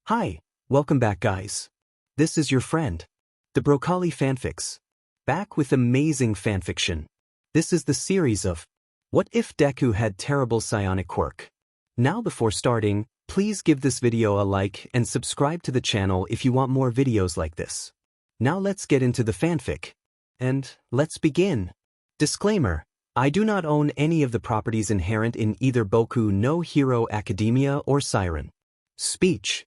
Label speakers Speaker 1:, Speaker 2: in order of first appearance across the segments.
Speaker 1: Hi, welcome back guys. This is your friend, the Broccoli Fanfics. Back with amazing fanfiction. This is the series of What If Deku Had Terrible Psionic Quirk? Now before starting, please give this video a like and subscribe to the channel if you want more videos like this. Now let's get into the fanfic. And let's begin. Disclaimer: I do not own any of the properties inherent in either Boku no Hero Academia or Siren. Speech.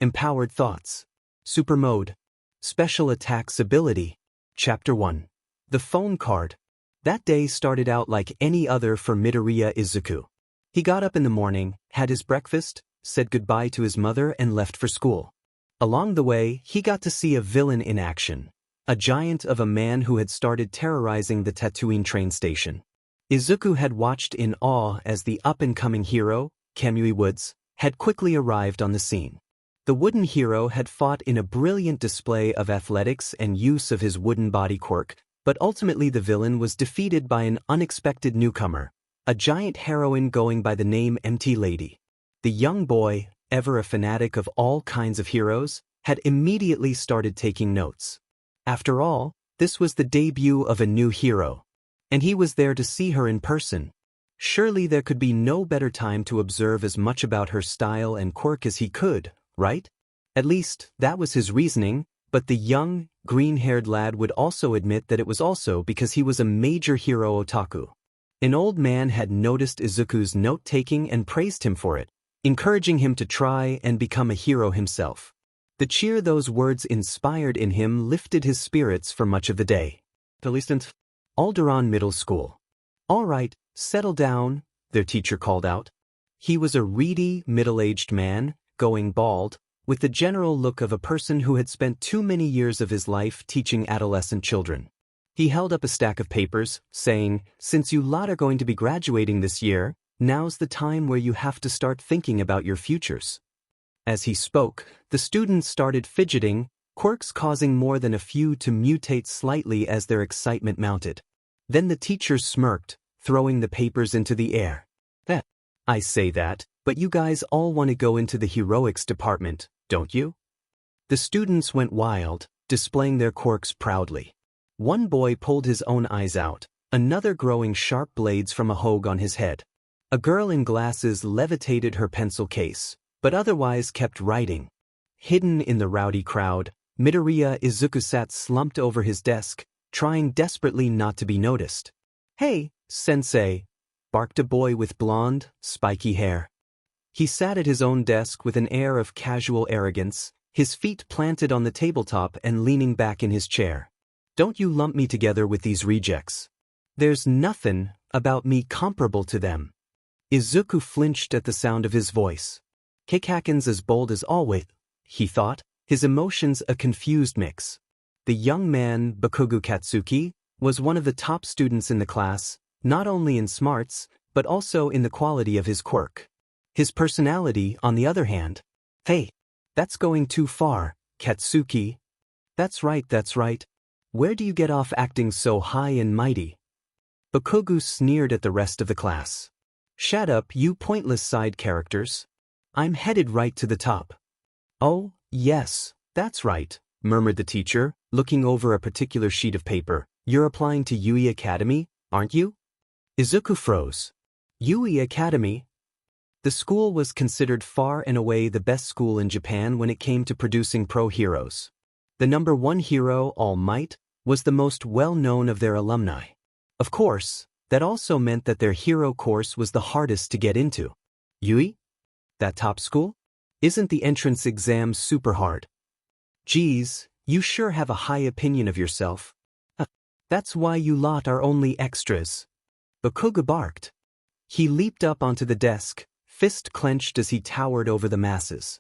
Speaker 1: Empowered Thoughts. Super Mode. Special Attacks Ability. Chapter 1. The Phone Card. That day started out like any other for Midoriya Izuku. He got up in the morning, had his breakfast, said goodbye to his mother and left for school. Along the way, he got to see a villain in action. A giant of a man who had started terrorizing the Tatooine train station. Izuku had watched in awe as the up-and-coming hero, Kamui Woods, had quickly arrived on the scene. The wooden hero had fought in a brilliant display of athletics and use of his wooden body quirk, but ultimately the villain was defeated by an unexpected newcomer, a giant heroine going by the name Empty Lady. The young boy, ever a fanatic of all kinds of heroes, had immediately started taking notes. After all, this was the debut of a new hero, and he was there to see her in person. Surely there could be no better time to observe as much about her style and quirk as he could, right? At least, that was his reasoning, but the young, green-haired lad would also admit that it was also because he was a major hero otaku. An old man had noticed Izuku's note-taking and praised him for it, encouraging him to try and become a hero himself. The cheer those words inspired in him lifted his spirits for much of the day. Alderaan Middle School. All right, settle down, their teacher called out. He was a reedy, middle-aged man, going bald, with the general look of a person who had spent too many years of his life teaching adolescent children. He held up a stack of papers, saying, "Since you lot are going to be graduating this year, now's the time where you have to start thinking about your futures." As he spoke, the students started fidgeting, quirks causing more than a few to mutate slightly as their excitement mounted. Then the teacher smirked, throwing the papers into the air. I say that, but you guys all want to go into the heroics department, don't you?" The students went wild, displaying their quirks proudly. One boy pulled his own eyes out, another growing sharp blades from a hogue on his head. A girl in glasses levitated her pencil case, but otherwise kept writing. Hidden in the rowdy crowd, Midoriya Izuku sat slumped over his desk, trying desperately not to be noticed. "Hey, sensei," barked a boy with blonde, spiky hair. He sat at his own desk with an air of casual arrogance, his feet planted on the tabletop and leaning back in his chair. "Don't you lump me together with these rejects. There's nothing about me comparable to them." Izuku flinched at the sound of his voice. "Kikakin's as bold as always," he thought, his emotions a confused mix. The young man, Bakugo Katsuki, was one of the top students in the class, not only in smarts, but also in the quality of his quirk. His personality, on the other hand, "Hey, that's going too far, Katsuki. That's right. Where do you get off acting so high and mighty?" Bakugo sneered at the rest of the class. "Shut up, you pointless side characters. I'm headed right to the top." "Oh, yes, that's right," murmured the teacher, looking over a particular sheet of paper. "You're applying to Yui Academy, aren't you?" Izuku froze. Yui Academy? The school was considered far and away the best school in Japan when it came to producing pro-heroes. The number one hero, All Might, was the most well-known of their alumni. Of course, that also meant that their hero course was the hardest to get into. Yui? That top school? Isn't the entrance exam super hard? Geez, you sure have a high opinion of yourself. That's why you lot are only extras. Bakugo barked. He leaped up onto the desk, fist clenched as he towered over the masses.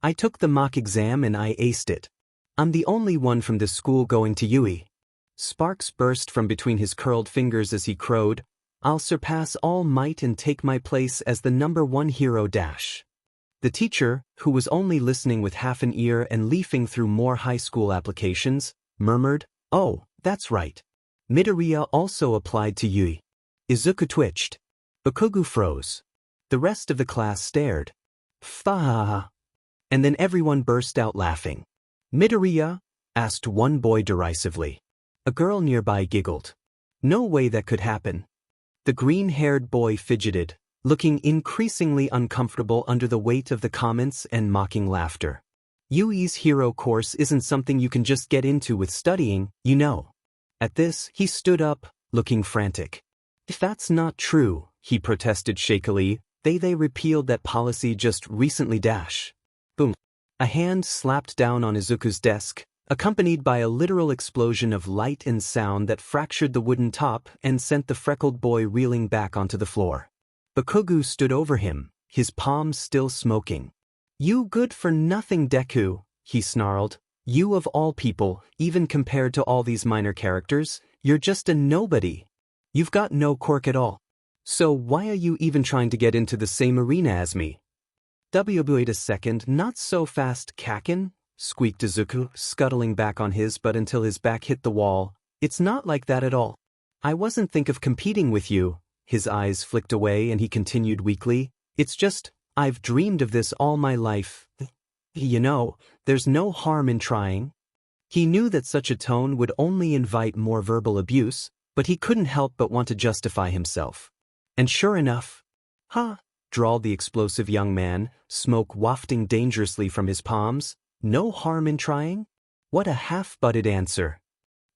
Speaker 1: "I took the mock exam and I aced it. I'm the only one from this school going to Yui." Sparks burst from between his curled fingers as he crowed, "I'll surpass All Might and take my place as the number one hero dash." The teacher, who was only listening with half an ear and leafing through more high school applications, murmured, "Oh, that's right. Midoriya also applied to Yui." Izuku twitched. Bakugo froze. The rest of the class stared. "Fahaha," And then everyone burst out laughing. "Midoriya?" asked one boy derisively. A girl nearby giggled. "No way that could happen." The green-haired boy fidgeted, looking increasingly uncomfortable under the weight of the comments and mocking laughter. "Yui's hero course isn't something you can just get into with studying, you know." At this, he stood up, looking frantic. "If that's not true," he protested shakily, they repealed that policy just recently dash. Boom. A hand slapped down on Izuku's desk, accompanied by a literal explosion of light and sound that fractured the wooden top and sent the freckled boy reeling back onto the floor. Bakugu stood over him, his palms still smoking. "You good-for-nothing Deku," he snarled. "You of all people, even compared to all these minor characters, you're just a nobody. You've got no quirk at all. So why are you even trying to get into the same arena as me?" "Wait a second, not so fast, Kakin," squeaked Izuku, scuttling back on his butt until his back hit the wall. "It's not like that at all. I wasn't think of competing with you." His eyes flicked away and he continued weakly. "It's just, I've dreamed of this all my life. You know, there's no harm in trying." He knew that such a tone would only invite more verbal abuse, but he couldn't help but want to justify himself. And sure enough, "Huh," drawled the explosive young man, smoke wafting dangerously from his palms. "No harm in trying?" What a half-butted answer.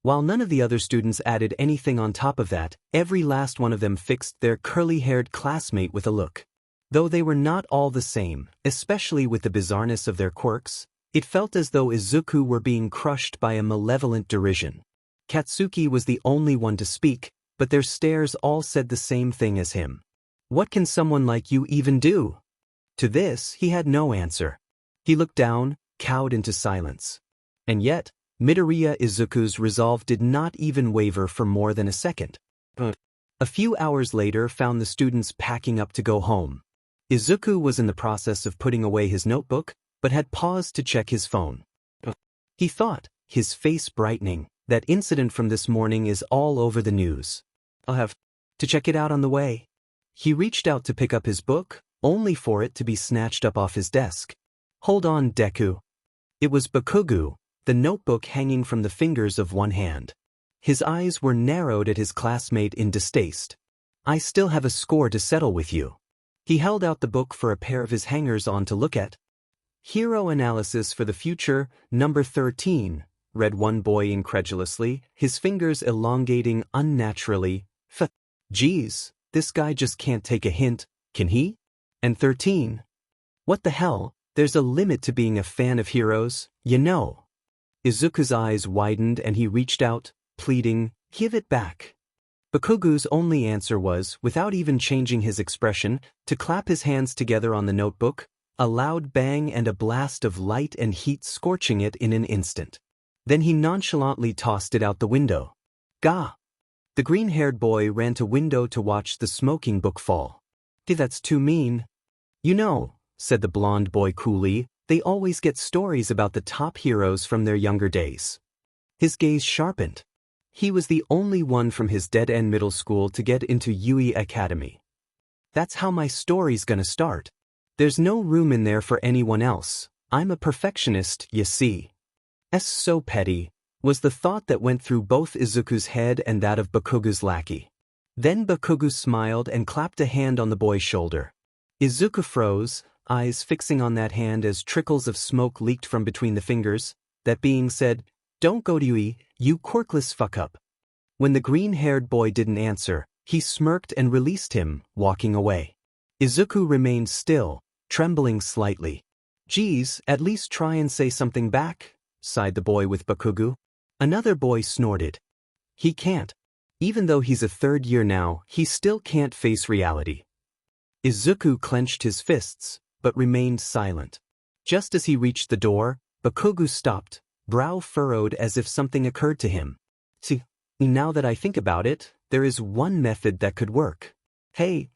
Speaker 1: While none of the other students added anything on top of that, every last one of them fixed their curly-haired classmate with a look. Though they were not all the same, especially with the bizarreness of their quirks, it felt as though Izuku were being crushed by a malevolent derision. Katsuki was the only one to speak, but their stares all said the same thing as him. "What can someone like you even do?" To this, he had no answer. He looked down, cowed into silence. And yet, Midoriya Izuku's resolve did not even waver for more than a second. A few hours later found the students packing up to go home. Izuku was in the process of putting away his notebook, but had paused to check his phone. He thought, his face brightening, that incident from this morning is all over the news. "I'll have to check it out on the way." He reached out to pick up his book, only for it to be snatched up off his desk. "Hold on, Deku." It was Bakugu, the notebook hanging from the fingers of one hand. His eyes were narrowed at his classmate in distaste. "I still have a score to settle with you." He held out the book for a pair of his hangers-on to look at. "Hero Analysis for the Future, number 13, read one boy incredulously, his fingers elongating unnaturally. Geez, this guy just can't take a hint, can he? And 13? What the hell, there's a limit to being a fan of heroes, you know." Izuku's eyes widened and he reached out, pleading, "Give it back." Bakugu's only answer was, without even changing his expression, to clap his hands together on the notebook, a loud bang and a blast of light and heat scorching it in an instant. Then he nonchalantly tossed it out the window. "Gah!" The green-haired boy ran to window to watch the smoking book fall. "That's too mean." "You know," said the blonde boy coolly, "they always get stories about the top heroes from their younger days." His gaze sharpened. He was the only one from his dead-end middle school to get into Yui Academy. "That's how my story's gonna start. There's no room in there for anyone else. I'm a perfectionist, you see." So petty, was the thought that went through both Izuku's head and that of Bakugu's lackey. Then Bakugu smiled and clapped a hand on the boy's shoulder. Izuku froze, eyes fixing on that hand as trickles of smoke leaked from between the fingers. That being said, "Don't go to Yui, you quirkless fuck-up." When the green-haired boy didn't answer, he smirked and released him, walking away. Izuku remained still, trembling slightly. "Geez, at least try and say something back," sighed the boy with Bakugu. Another boy snorted. "He can't. Even though he's a third year now, he still can't face reality." Izuku clenched his fists, but remained silent. Just as he reached the door, Bakugu stopped, brow furrowed as if something occurred to him. "See, now that I think about it, there is one method that could work. Hey,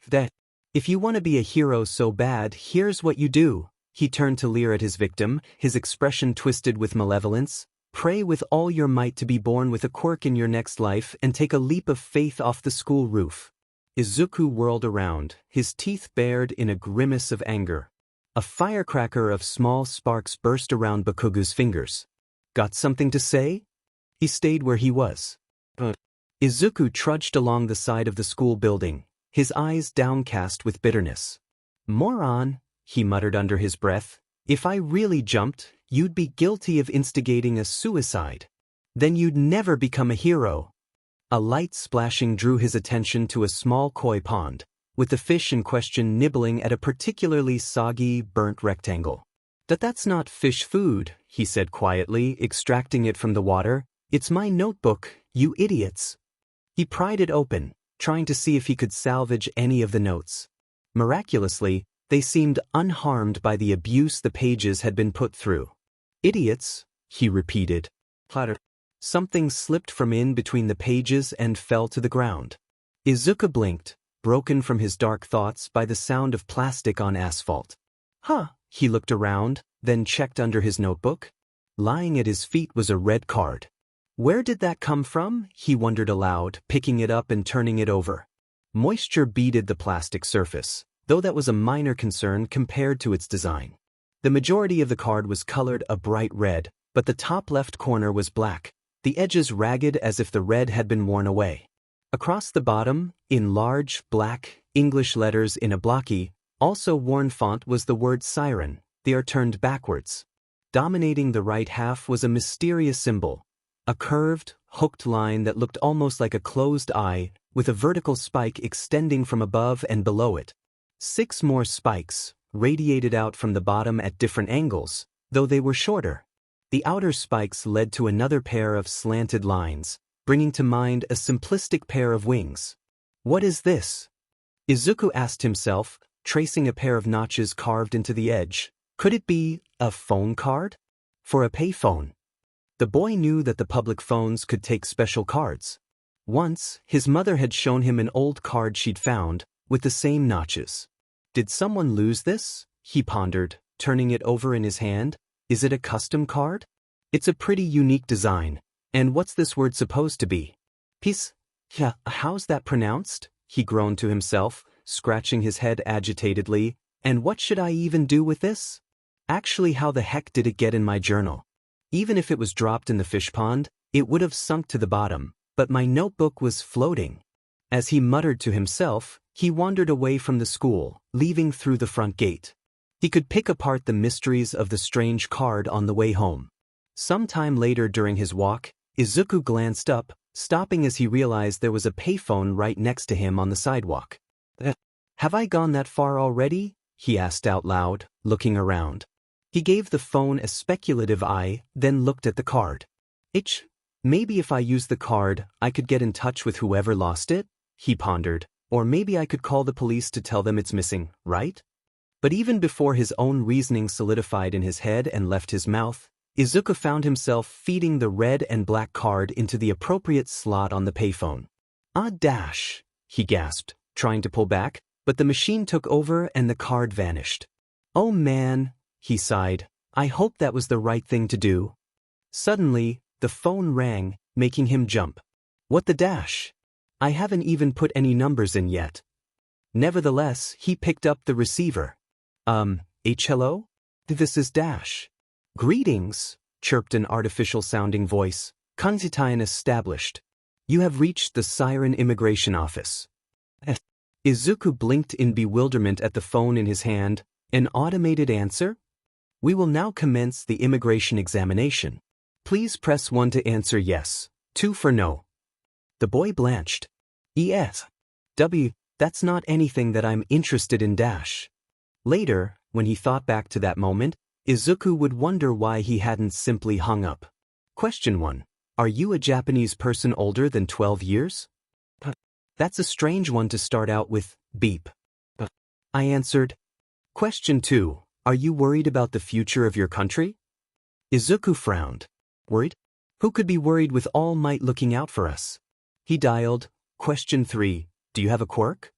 Speaker 1: if you want to be a hero so bad, here's what you do." He turned to leer at his victim, his expression twisted with malevolence. "Pray with all your might to be born with a quirk in your next life and take a leap of faith off the school roof." Izuku whirled around, his teeth bared in a grimace of anger. A firecracker of small sparks burst around Bakugu's fingers. Got something to say? He stayed where he was. Izuku trudged along the side of the school building, his eyes downcast with bitterness. Moron, he muttered under his breath. If I really jumped, you'd be guilty of instigating a suicide. Then you'd never become a hero. A light splashing drew his attention to a small koi pond, with the fish in question nibbling at a particularly soggy, burnt rectangle. That's not fish food, he said quietly, extracting it from the water. It's my notebook, you idiots. He pried it open, trying to see if he could salvage any of the notes. Miraculously, they seemed unharmed by the abuse the pages had been put through. Idiots, he repeated. Clatter. Something slipped from in between the pages and fell to the ground. Izuku blinked, broken from his dark thoughts by the sound of plastic on asphalt. He looked around, then checked under his notebook. Lying at his feet was a red card. Where did that come from? He wondered aloud, picking it up and turning it over. Moisture beaded the plastic surface, though that was a minor concern compared to its design. The majority of the card was colored a bright red, but the top left corner was black, the edges ragged as if the red had been worn away. Across the bottom, in large, black, English letters in a blocky, also worn font was the word siren. They are turned backwards. Dominating the right half was a mysterious symbol. A curved, hooked line that looked almost like a closed eye, with a vertical spike extending from above and below it. 6 more spikes radiated out from the bottom at different angles, though they were shorter. The outer spikes led to another pair of slanted lines, bringing to mind a simplistic pair of wings. What is this? Izuku asked himself, tracing a pair of notches carved into the edge. Could it be a phone card? For a payphone. The boy knew that the public phones could take special cards. Once, his mother had shown him an old card she'd found, with the same notches. Did someone lose this? He pondered, turning it over in his hand. Is it a custom card? It's a pretty unique design. And what's this word supposed to be? Peace? Yeah, how's that pronounced? He groaned to himself, scratching his head agitatedly. And what should I even do with this? Actually, how the heck did it get in my journal? Even if it was dropped in the fish pond, it would have sunk to the bottom, but my notebook was floating. As he muttered to himself, he wandered away from the school, leaving through the front gate. He could pick apart the mysteries of the strange card on the way home. Sometime later during his walk, Izuku glanced up, stopping as he realized there was a payphone right next to him on the sidewalk. Have I gone that far already? He asked out loud, looking around. He gave the phone a speculative eye, then looked at the card. Maybe if I use the card, I could get in touch with whoever lost it, he pondered, or maybe I could call the police to tell them it's missing, right? But even before his own reasoning solidified in his head and left his mouth, Izuku found himself feeding the red and black card into the appropriate slot on the payphone. Dash, he gasped, trying to pull back, but the machine took over and the card vanished. Oh man, he sighed, I hope that was the right thing to do. Suddenly, the phone rang, making him jump. What the dash? I haven't even put any numbers in yet. Nevertheless, he picked up the receiver. Hello? This is Dash. Greetings, chirped an artificial-sounding voice. Kanzitayan established. You have reached the Siren Immigration Office. Izuku blinked in bewilderment at the phone in his hand. An automated answer? We will now commence the immigration examination. Please press 1 to answer yes, 2 for no. The boy blanched. Yes. That's not anything that I'm interested in Dash. Later, when he thought back to that moment, Izuku would wonder why he hadn't simply hung up. Question 1. Are you a Japanese person older than 12 years? That's a strange one to start out with, beep. I answered. Question 2. Are you worried about the future of your country? Izuku frowned. Worried? Who could be worried with All Might looking out for us? He dialed. Question 3. Do you have a quirk?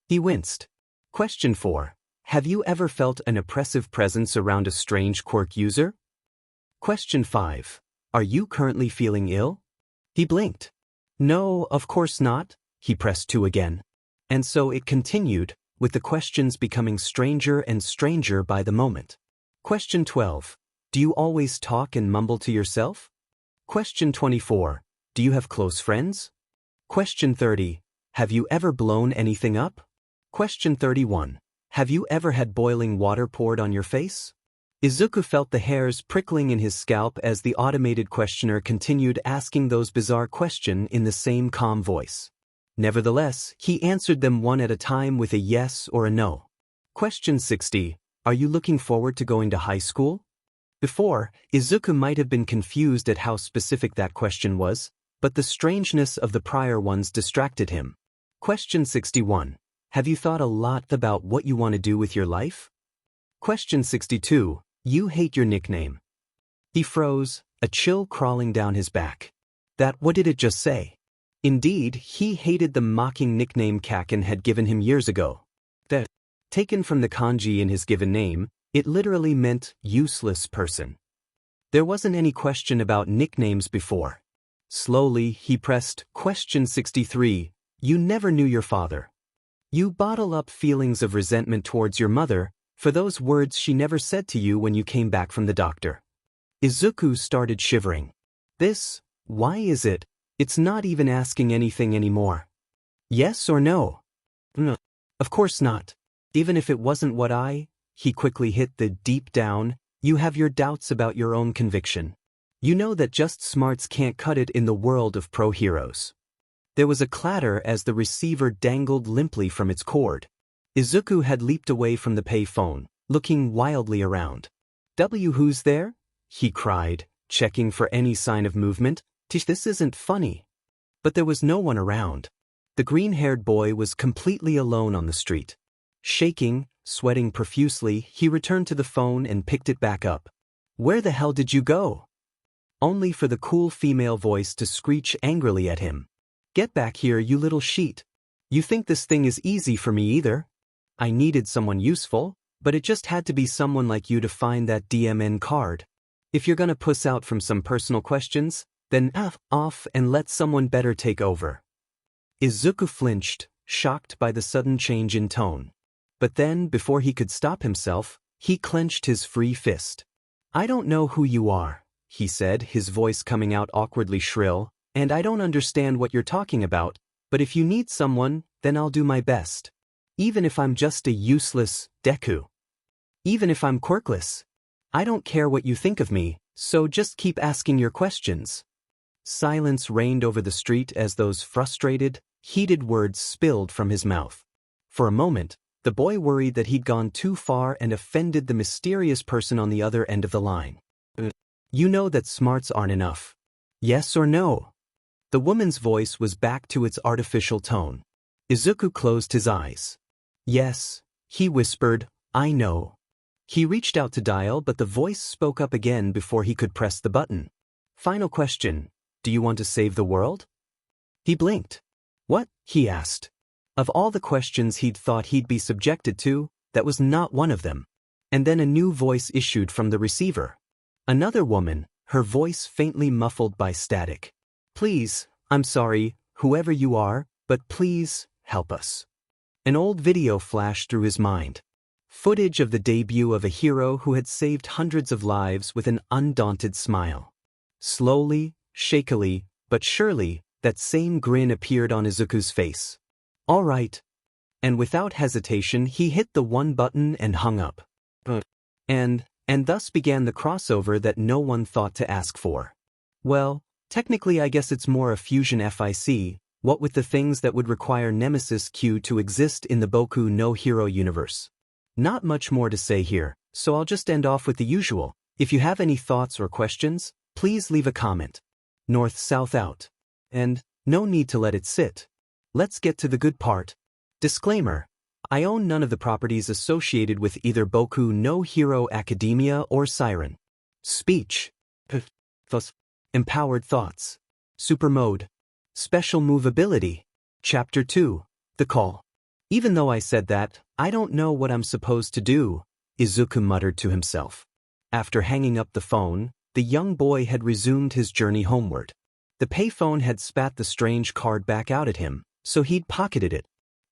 Speaker 1: He winced. Question 4. Have you ever felt an oppressive presence around a strange quirk user? Question 5. Are you currently feeling ill? He blinked. No, of course not. He pressed 2 again. And so it continued, with the questions becoming stranger and stranger by the moment. Question 12. Do you always talk and mumble to yourself? Question 24. Do you have close friends? Question 30. Have you ever blown anything up? Question 31. Have you ever had boiling water poured on your face? Izuku felt the hairs prickling in his scalp as the automated questioner continued asking those bizarre questions in the same calm voice. Nevertheless, he answered them one at a time with a yes or a no. Question 60. Are you looking forward to going to high school? Before, Izuku might have been confused at how specific that question was, but the strangeness of the prior ones distracted him. Question 61. Have you thought a lot about what you want to do with your life? Question 62. You hate your nickname. He froze, a chill crawling down his back. What did it just say? Indeed, he hated the mocking nickname Kaken had given him years ago. Taken from the kanji in his given name, it literally meant useless person. There wasn't any question about nicknames before. Slowly, he pressed question 63. You never knew your father. You bottle up feelings of resentment towards your mother for those words she never said to you when you came back from the doctor. Izuku started shivering. Why is it? It's not even asking anything anymore. Yes or no? No. Of course not. Even if it wasn't what he quickly hit the deep down, you have your doubts about your own conviction. You know that just smarts can't cut it in the world of pro heroes. There was a clatter as the receiver dangled limply from its cord. Izuku had leaped away from the pay phone, looking wildly around. Who's there? He cried, checking for any sign of movement. This isn't funny. But there was no one around. The green-haired boy was completely alone on the street. Shaking, sweating profusely, he returned to the phone and picked it back up. Where the hell did you go? Only for the cool female voice to screech angrily at him. Get back here, you little sheet. You think this thing is easy for me either? I needed someone useful, but it just had to be someone like you to find that DMN card. If you're gonna puss out from some personal questions, then off and let someone better take over. Izuku flinched, shocked by the sudden change in tone. But then, before he could stop himself, he clenched his free fist. I don't know who you are, he said, his voice coming out awkwardly shrill, and I don't understand what you're talking about, but if you need someone, then I'll do my best. Even if I'm just a useless Deku. Even if I'm quirkless. I don't care what you think of me, so just keep asking your questions. Silence reigned over the street as those frustrated, heated words spilled from his mouth. For a moment, the boy worried that he'd gone too far and offended the mysterious person on the other end of the line. You know that smarts aren't enough. Yes or no? The woman's voice was back to its artificial tone. Izuku closed his eyes. Yes, he whispered, I know. He reached out to dial, but the voice spoke up again before he could press the button. Final question. Do you want to save the world? He blinked. What? He asked. Of all the questions he'd thought he'd be subjected to, that was not one of them. And then a new voice issued from the receiver. Another woman, her voice faintly muffled by static. Please, I'm sorry, whoever you are, but please, help us. An old video flashed through his mind. Footage of the debut of a hero who had saved hundreds of lives with an undaunted smile. Slowly, shakily, but surely, that same grin appeared on Izuku's face. All right. And without hesitation he hit the one button and hung up. And thus began the crossover that no one thought to ask for. Well, technically I guess it's more a fusion FIC, what with the things that would require Nemesis Q to exist in the Boku no Hero universe. Not much more to say here, so I'll just end off with the usual. If you have any thoughts or questions, please leave a comment. North-South out. And no need to let it sit. Let's get to the good part. Disclaimer. I own none of the properties associated with either Boku no Hero Academia or Siren. Speech. Empowered thoughts. Super mode. Special move ability. Chapter 2. The call. Even though I said that, I don't know what I'm supposed to do, Izuku muttered to himself. After hanging up the phone, the young boy had resumed his journey homeward. The payphone had spat the strange card back out at him, so he'd pocketed it.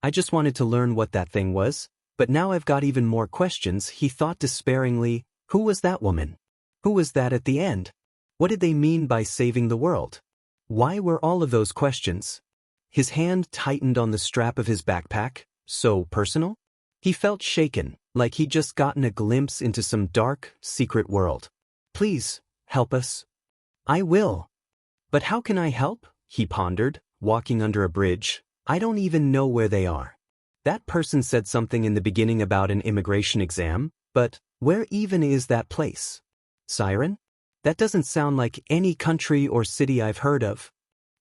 Speaker 1: I just wanted to learn what that thing was, but now I've got even more questions, he thought despairingly. Who was that woman? Who was that at the end? What did they mean by saving the world? Why were all of those questions? His hand tightened on the strap of his backpack. So personal? He felt shaken, like he'd just gotten a glimpse into some dark, secret world. Please, help us. I will. But how can I help? He pondered, walking under a bridge. I don't even know where they are. That person said something in the beginning about an immigration exam, but where even is that place? Siren? That doesn't sound like any country or city I've heard of.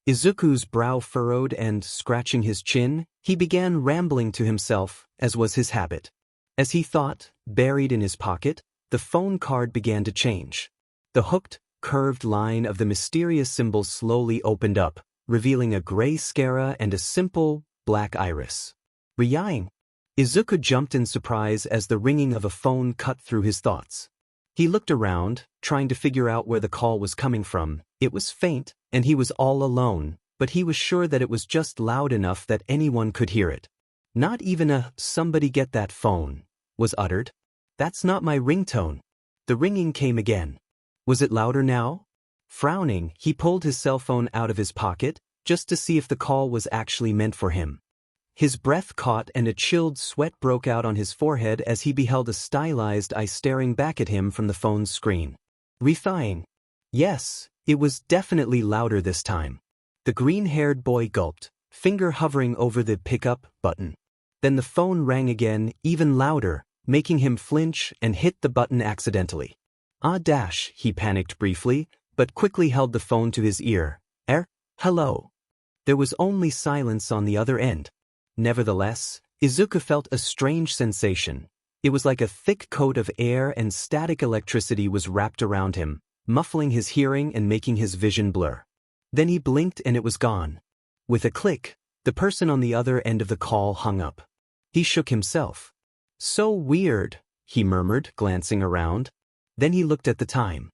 Speaker 1: Izuku's brow furrowed and, scratching his chin, he began rambling to himself, as was his habit. As he thought, buried in his pocket, the phone card began to change. The hooked, curved line of the mysterious symbol slowly opened up, revealing a gray scara and a simple, black iris. Rying. Izuku jumped in surprise as the ringing of a phone cut through his thoughts. He looked around, trying to figure out where the call was coming from. It was faint, and he was all alone, but he was sure that it was just loud enough that anyone could hear it. Not even a "somebody get that phone" was uttered. That's not my ringtone. The ringing came again. Was it louder now? Frowning, he pulled his cell phone out of his pocket, just to see if the call was actually meant for him. His breath caught and a chilled sweat broke out on his forehead as he beheld a stylized eye staring back at him from the phone's screen. Horrifying. Yes, it was definitely louder this time. The green-haired boy gulped, finger hovering over the pick-up button. Then the phone rang again, even louder, making him flinch and hit the button accidentally. He panicked briefly, but quickly held the phone to his ear. Hello. There was only silence on the other end. Nevertheless, Izuku felt a strange sensation. It was like a thick coat of air and static electricity was wrapped around him, muffling his hearing and making his vision blur. Then he blinked and it was gone. With a click, the person on the other end of the call hung up. He shook himself. So weird, he murmured, glancing around. Then he looked at the time.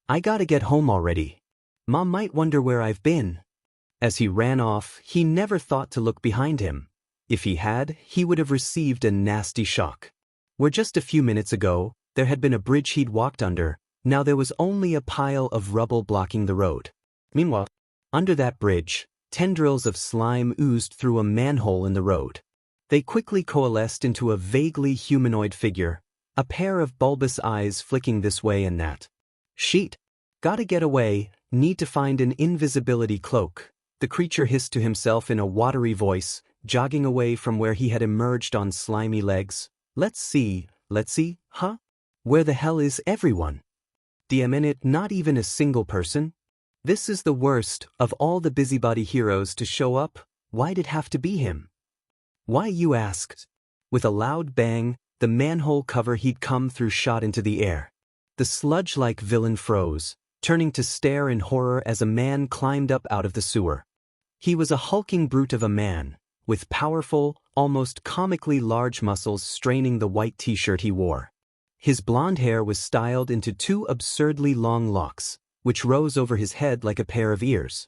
Speaker 1: I gotta get home already. Mom might wonder where I've been. As he ran off, he never thought to look behind him. If he had, he would have received a nasty shock. Where just a few minutes ago, there had been a bridge he'd walked under, now there was only a pile of rubble blocking the road. Meanwhile, under that bridge, tendrils of slime oozed through a manhole in the road. They quickly coalesced into a vaguely humanoid figure, a pair of bulbous eyes flicking this way and that. Sheet. Gotta get away, need to find an invisibility cloak. The creature hissed to himself in a watery voice, jogging away from where he had emerged on slimy legs. Let's see, huh? Where the hell is everyone? It not even a single person? This is the worst of all the busybody heroes to show up. Why'd it have to be him? Why, you asked? With a loud bang, the manhole cover he'd come through shot into the air. The sludge-like villain froze, turning to stare in horror as a man climbed up out of the sewer. He was a hulking brute of a man, with powerful, almost comically large muscles straining the white t-shirt he wore. His blonde hair was styled into two absurdly long locks, which rose over his head like a pair of ears.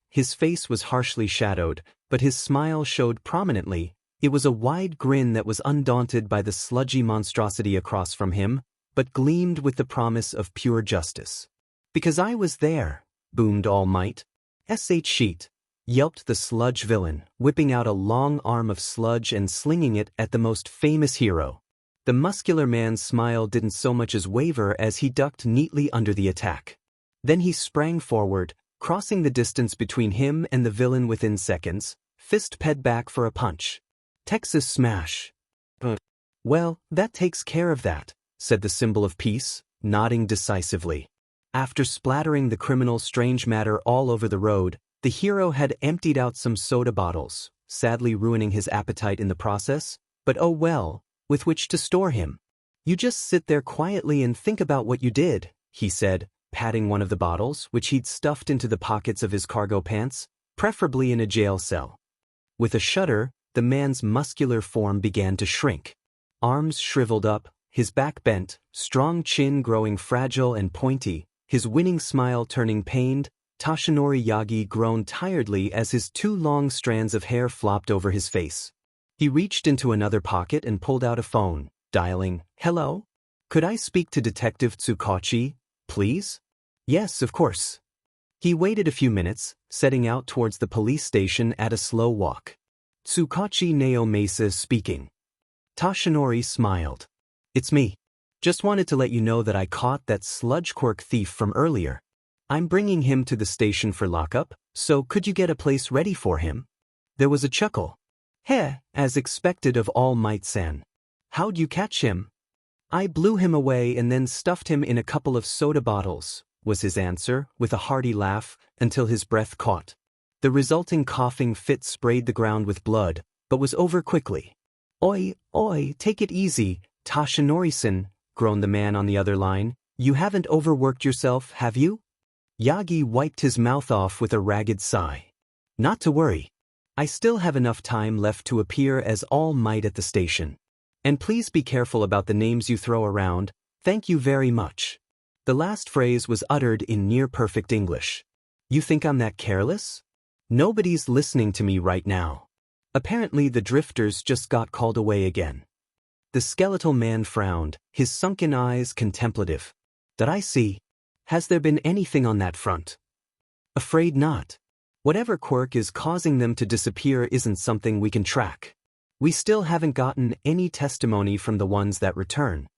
Speaker 1: His face was harshly shadowed, but his smile showed prominently. It was a wide grin that was undaunted by the sludgy monstrosity across from him, but gleamed with the promise of pure justice. Because I was there, boomed All Might. Sheet, yelped the sludge villain, whipping out a long arm of sludge and slinging it at the most famous hero. The muscular man's smile didn't so much as waver as he ducked neatly under the attack. Then he sprang forward, crossing the distance between him and the villain within seconds, fist ped back for a punch. Texas smash. Well, that takes care of that, said the symbol of peace, nodding decisively. After splattering the criminal's strange matter all over the road, the hero had emptied out some soda bottles, sadly ruining his appetite in the process, but oh well, with which to store him. You just sit there quietly and think about what you did, he said, patting one of the bottles, which he'd stuffed into the pockets of his cargo pants, preferably in a jail cell. With a shudder, the man's muscular form began to shrink. Arms shriveled up, his back bent, strong chin growing fragile and pointy, his winning smile turning pained. Toshinori Yagi groaned tiredly as his two long strands of hair flopped over his face. He reached into another pocket and pulled out a phone, dialing, "Hello? Could I speak to Detective Tsukachi, please?" "Yes, of course." He waited a few minutes, setting out towards the police station at a slow walk. "Tsukachi Naomasa speaking." Toshinori smiled. "It's me. Just wanted to let you know that I caught that sludge quirk thief from earlier. I'm bringing him to the station for lockup, so could you get a place ready for him?" There was a chuckle. "Heh, as expected of All Might-san. How'd you catch him?" "I blew him away and then stuffed him in a couple of soda bottles," was his answer, with a hearty laugh, until his breath caught. The resulting coughing fit sprayed the ground with blood, but was over quickly. "Oi, take it easy, Toshinori-san," groaned the man on the other line. "You haven't overworked yourself, have you?" Yagi wiped his mouth off with a ragged sigh. "Not to worry. I still have enough time left to appear as All Might at the station. And please be careful about the names you throw around. Thank you very much." The last phrase was uttered in near-perfect English. "You think I'm that careless? Nobody's listening to me right now." Apparently the drifters just got called away again. The skeletal man frowned, his sunken eyes contemplative. "Did I see? Has there been anything on that front?" "Afraid not. Whatever quirk is causing them to disappear isn't something we can track. We still haven't gotten any testimony from the ones that return."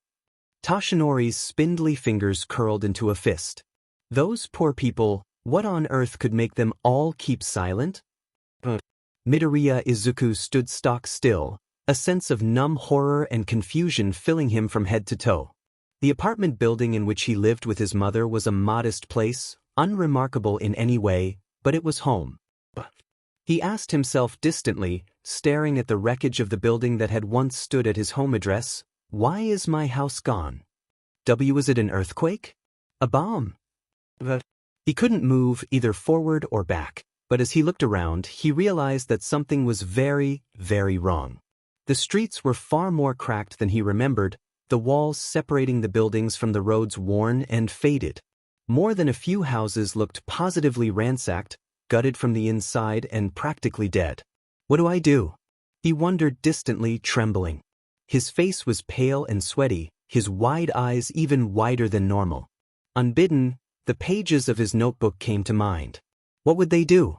Speaker 1: Toshinori's spindly fingers curled into a fist. "Those poor people, what on earth could make them all keep silent?" Midoriya Izuku stood stock still, a sense of numb horror and confusion filling him from head to toe. The apartment building in which he lived with his mother was a modest place, unremarkable in any way, but it was home. He asked himself distantly, staring at the wreckage of the building that had once stood at his home address, "Why is my house gone? Was it an earthquake? A bomb?" He couldn't move either forward or back, but as he looked around, he realized that something was very, very wrong. The streets were far more cracked than he remembered, the walls separating the buildings from the roads worn and faded. More than a few houses looked positively ransacked, gutted from the inside and practically dead. "What do I do?" he wondered distantly, trembling. His face was pale and sweaty, his wide eyes even wider than normal. Unbidden, the pages of his notebook came to mind. What would they do?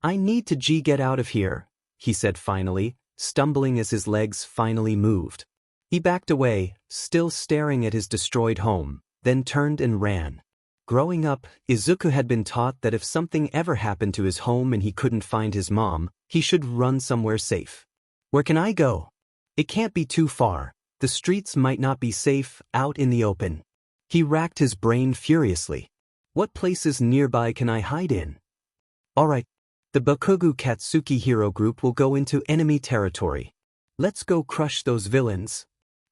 Speaker 1: "I need to get out of here," he said finally, stumbling as his legs finally moved. He backed away, still staring at his destroyed home, then turned and ran. Growing up, Izuku had been taught that if something ever happened to his home and he couldn't find his mom, he should run somewhere safe. "Where can I go? It can't be too far. The streets might not be safe out in the open." He racked his brain furiously. "What places nearby can I hide in?" "All right. The Bakugo Katsuki hero group will go into enemy territory. Let's go crush those villains."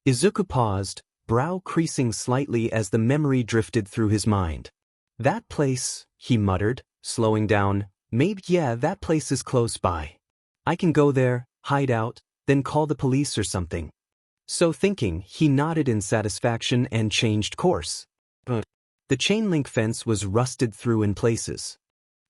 Speaker 1: Izuku paused, brow creasing slightly as the memory drifted through his mind. "That place," he muttered, slowing down, that place is close by. I can go there, hide out, then call the police or something." So thinking, he nodded in satisfaction and changed course. The chain-link fence was rusted through in places.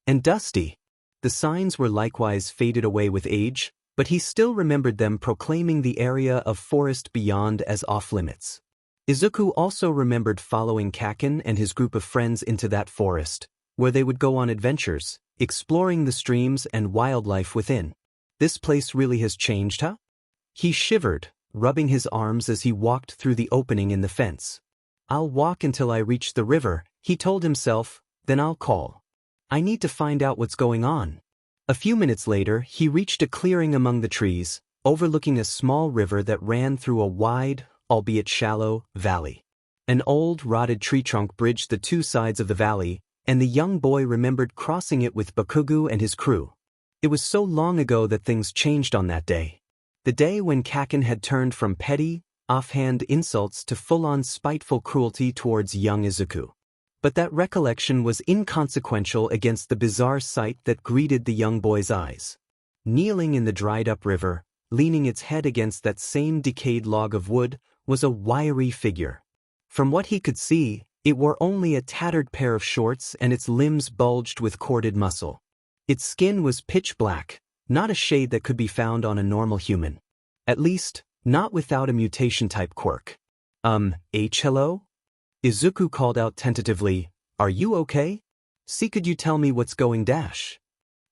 Speaker 1: And dusty. The signs were likewise faded away with age, but he still remembered them proclaiming the area of forest beyond as off-limits. Izuku also remembered following Kaken and his group of friends into that forest, where they would go on adventures, exploring the streams and wildlife within. This place really has changed, huh? He shivered, rubbing his arms as he walked through the opening in the fence. "I'll walk until I reach the river," he told himself, "then I'll call. I need to find out what's going on." A few minutes later, he reached a clearing among the trees, overlooking a small river that ran through a wide, albeit shallow, valley. An old, rotted tree trunk bridged the two sides of the valley, and the young boy remembered crossing it with Bakugo and his crew. It was so long ago that things changed on that day. The day when Kaken had turned from petty, offhand insults to full-on spiteful cruelty towards young Izuku. But that recollection was inconsequential against the bizarre sight that greeted the young boy's eyes. Kneeling in the dried-up river, leaning its head against that same decayed log of wood, was a wiry figure. From what he could see, it wore only a tattered pair of shorts and its limbs bulged with corded muscle. Its skin was pitch black, not a shade that could be found on a normal human. At least, not without a mutation-type quirk. Hello? Izuku called out tentatively, "Are you okay? See, could you tell me what's going dash?"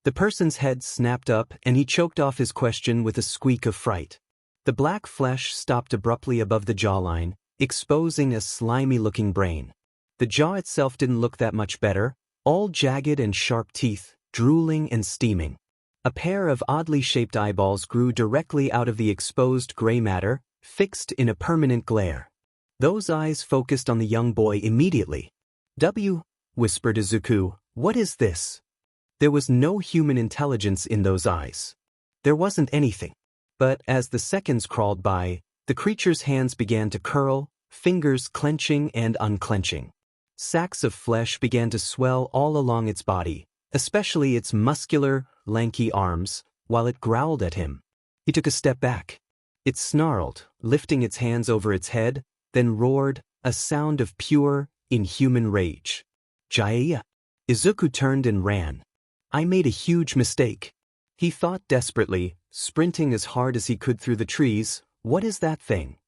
Speaker 1: The person's head snapped up and he choked off his question with a squeak of fright. The black flesh stopped abruptly above the jawline, exposing a slimy-looking brain. The jaw itself didn't look that much better, all jagged and sharp teeth, drooling and steaming. A pair of oddly shaped eyeballs grew directly out of the exposed gray matter, fixed in a permanent glare. Those eyes focused on the young boy immediately. Whispered Izuku, "What is this?" There was no human intelligence in those eyes. There wasn't anything. But as the seconds crawled by, the creature's hands began to curl, fingers clenching and unclenching. Sacks of flesh began to swell all along its body, especially its muscular, lanky arms, while it growled at him. He took a step back. It snarled, lifting its hands over its head, then roared, a sound of pure, inhuman rage. "Jaya!" Izuku turned and ran. "I made a huge mistake," he thought desperately, sprinting as hard as he could through the trees. "What is that thing?"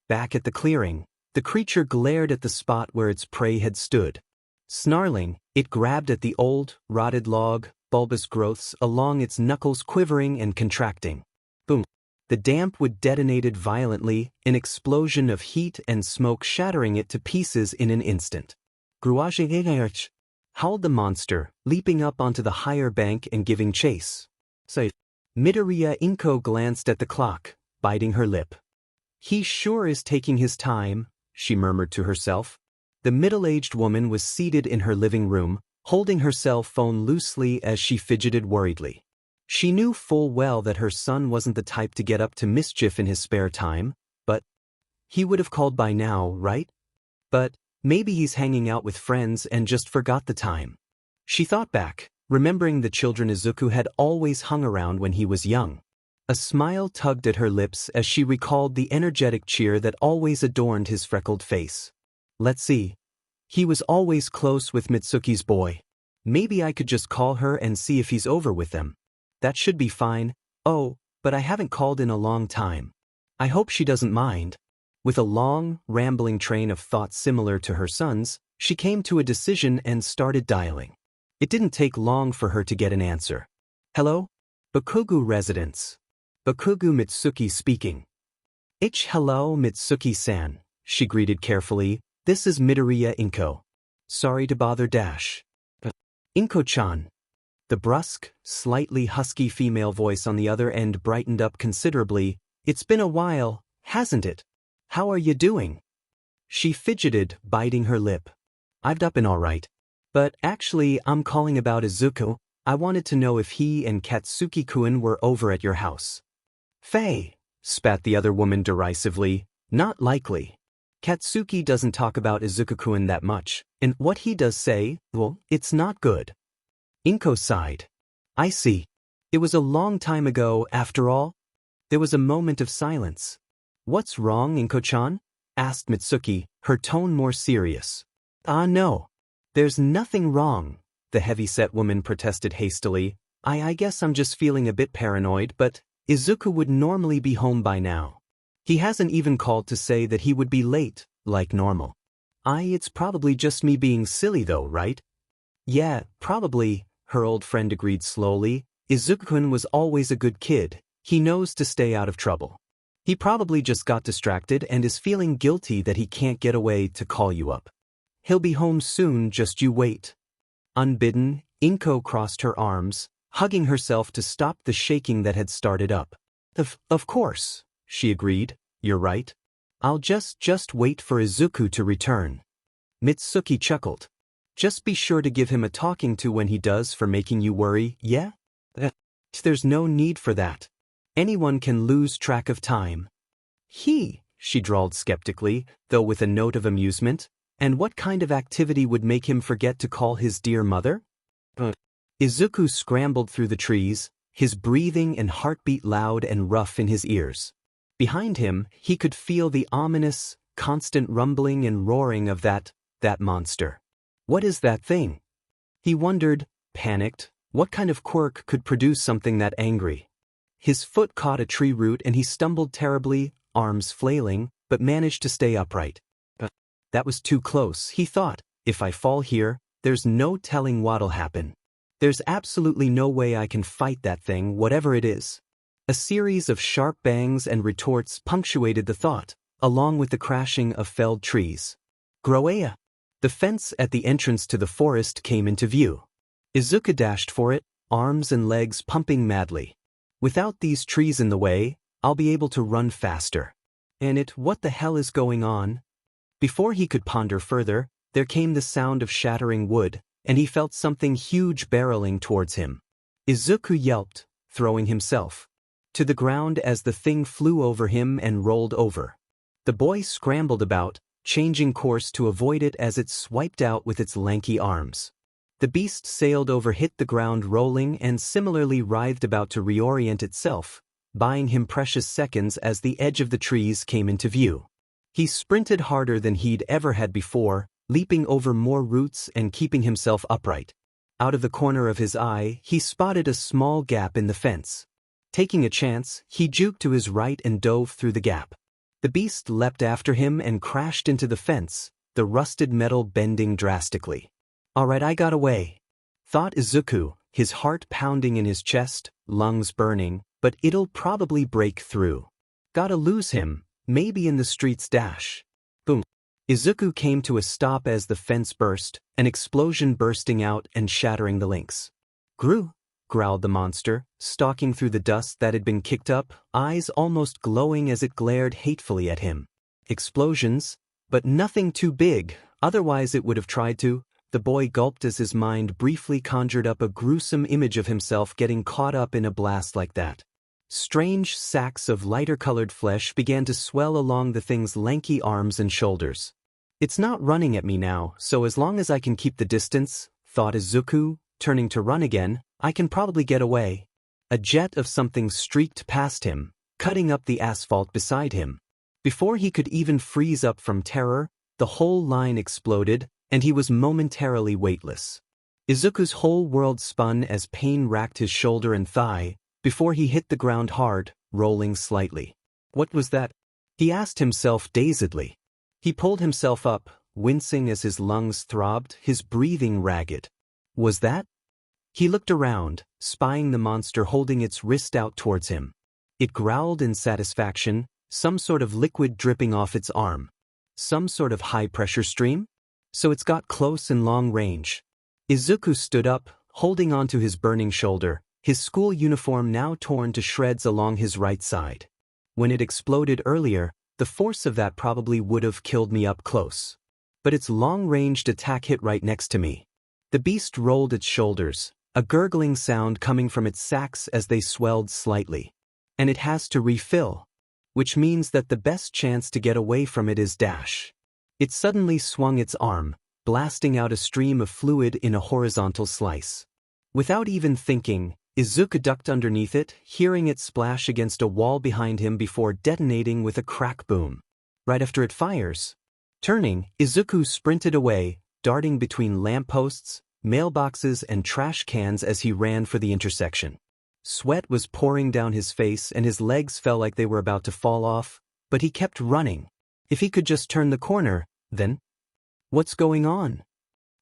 Speaker 1: Back at the clearing, the creature glared at the spot where its prey had stood. Snarling, it grabbed at the old, rotted log, bulbous growths along its knuckles quivering and contracting. Boom! The damp wood detonated violently, an explosion of heat and smoke shattering it to pieces in an instant. "Gruage!" howled the monster, leaping up onto the higher bank and giving chase. "Safe." Midoriya Izuku glanced at the clock, biting her lip. "He sure is taking his time," she murmured to herself. The middle-aged woman was seated in her living room, holding her cell phone loosely as she fidgeted worriedly. She knew full well that her son wasn't the type to get up to mischief in his spare time, but he would have called by now, right? But maybe he's hanging out with friends and just forgot the time. She thought back, remembering the children Izuku had always hung around when he was young. A smile tugged at her lips as she recalled the energetic cheer that always adorned his freckled face. Let's see. He was always close with Mitsuki's boy. Maybe I could just call her and see if he's over with them. That should be fine. Oh, but I haven't called in a long time. I hope she doesn't mind. With a long, rambling train of thoughts similar to her son's, she came to a decision and started dialing. It didn't take long for her to get an answer. "Hello? Bakugo residence. Bakugo Mitsuki speaking." Hello Mitsuki-san," she greeted carefully. "This is Midoriya Izuku. Sorry to bother dash." "Inko-chan." The brusque, slightly husky female voice on the other end brightened up considerably. "It's been a while, hasn't it? How are you doing?" She fidgeted, biting her lip. "I've been all right. But actually, I'm calling about Izuku. I wanted to know if he and Katsuki-kun were over at your house." "Faye," spat the other woman derisively. "Not likely. Katsuki doesn't talk about Izuku-kun that much, and what he does say, well, it's not good." Inko sighed. "I see. It was a long time ago, after all." There was a moment of silence. "What's wrong, Inko-chan?" asked Mitsuki, her tone more serious. No. There's nothing wrong," the heavy-set woman protested hastily. I guess I'm just feeling a bit paranoid, but Izuku would normally be home by now. He hasn't even called to say that he would be late, like normal. It's probably just me being silly though, right?" "Yeah, probably," her old friend agreed slowly. "Izuku-kun was always a good kid. He knows to stay out of trouble. He probably just got distracted and is feeling guilty that he can't get away to call you up. He'll be home soon, just you wait." Unbidden, Inko crossed her arms, hugging herself to stop the shaking that had started up. Of course," she agreed. "You're right. I'll just wait for Izuku to return." Mitsuki chuckled. "Just be sure to give him a talking to when he does for making you worry, yeah?" "There's no need for that. Anyone can lose track of time." She drawled skeptically, though with a note of amusement. "And what kind of activity would make him forget to call his dear mother?" Izuku scrambled through the trees, his breathing and heartbeat loud and rough in his ears. Behind him, he could feel the ominous, constant rumbling and roaring of that monster. What is that thing? He wondered, panicked, what kind of quirk could produce something that angry? his foot caught a tree root and he stumbled terribly, arms flailing, but managed to stay upright. That was too close, he thought. If I fall here, there's no telling what'll happen. There's absolutely no way I can fight that thing, whatever it is. A series of sharp bangs and retorts punctuated the thought, along with the crashing of felled trees. Groea! The fence at the entrance to the forest came into view. Izuku dashed for it, arms and legs pumping madly. Without these trees in the way, I'll be able to run faster. And what the hell is going on? Before he could ponder further, there came the sound of shattering wood, and he felt something huge barreling towards him. Izuku yelped, throwing himself to the ground as the thing flew over him and rolled over. The boy scrambled about, changing course to avoid it as it swiped out with its lanky arms. The beast sailed over, hit the ground rolling, and similarly writhed about to reorient itself, buying him precious seconds as the edge of the trees came into view. He sprinted harder than he'd ever had before, leaping over more roots and keeping himself upright. Out of the corner of his eye, he spotted a small gap in the fence. Taking a chance, he juked to his right and dove through the gap. The beast leapt after him and crashed into the fence, the rusted metal bending drastically. Alright, I got away, thought Izuku, his heart pounding in his chest, lungs burning, but it'll probably break through. Gotta lose him, maybe in the streets dash. Boom. Izuku came to a stop as the fence burst, an explosion bursting out and shattering the links. Gru, growled the monster, stalking through the dust that had been kicked up, eyes almost glowing as it glared hatefully at him. Explosions, but nothing too big, otherwise it would have tried to. The boy gulped as his mind briefly conjured up a gruesome image of himself getting caught up in a blast like that. Strange sacks of lighter-colored flesh began to swell along the thing's lanky arms and shoulders. It's not running at me now, so as long as I can keep the distance, thought Izuku, turning to run again, I can probably get away. A jet of something streaked past him, cutting up the asphalt beside him. Before he could even freeze up from terror, the whole line exploded, and he was momentarily weightless. Izuku's whole world spun as pain racked his shoulder and thigh, before he hit the ground hard, rolling slightly. What was that? He asked himself dazedly. He pulled himself up, wincing as his lungs throbbed, his breathing ragged. Was that? He looked around, spying the monster holding its wrist out towards him. It growled in satisfaction, some sort of liquid dripping off its arm. Some sort of high-pressure stream? So it's got close and long range. Izuku stood up, holding onto his burning shoulder, his school uniform now torn to shreds along his right side. When it exploded earlier, the force of that probably would have killed me up close. But its long-ranged attack hit right next to me. The beast rolled its shoulders, a gurgling sound coming from its sacs as they swelled slightly. And it has to refill, which means that the best chance to get away from it is dash. It suddenly swung its arm, blasting out a stream of fluid in a horizontal slice. Without even thinking, Izuku ducked underneath it, hearing it splash against a wall behind him before detonating with a crack boom. Right after it fires. Turning, Izuku sprinted away, darting between lampposts, mailboxes and trash cans as he ran for the intersection. Sweat was pouring down his face and his legs felt like they were about to fall off, but he kept running. If he could just turn the corner, then... What's going on?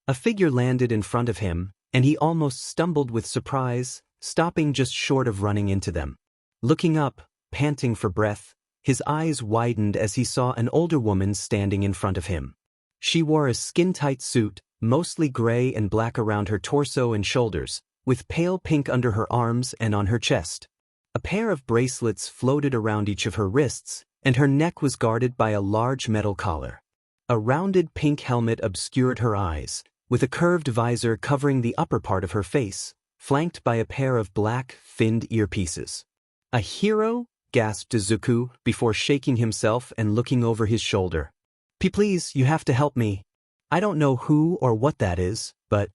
Speaker 1: A figure landed in front of him, and he almost stumbled with surprise, stopping just short of running into them. Looking up, panting for breath, his eyes widened as he saw an older woman standing in front of him. She wore a skin-tight suit, mostly gray and black around her torso and shoulders, with pale pink under her arms and on her chest. A pair of bracelets floated around each of her wrists, and her neck was guarded by a large metal collar. A rounded pink helmet obscured her eyes, with a curved visor covering the upper part of her face, flanked by a pair of black, finned earpieces. A hero? Gasped Izuku, before shaking himself and looking over his shoulder. Please, you have to help me. I don't know who or what that is, but...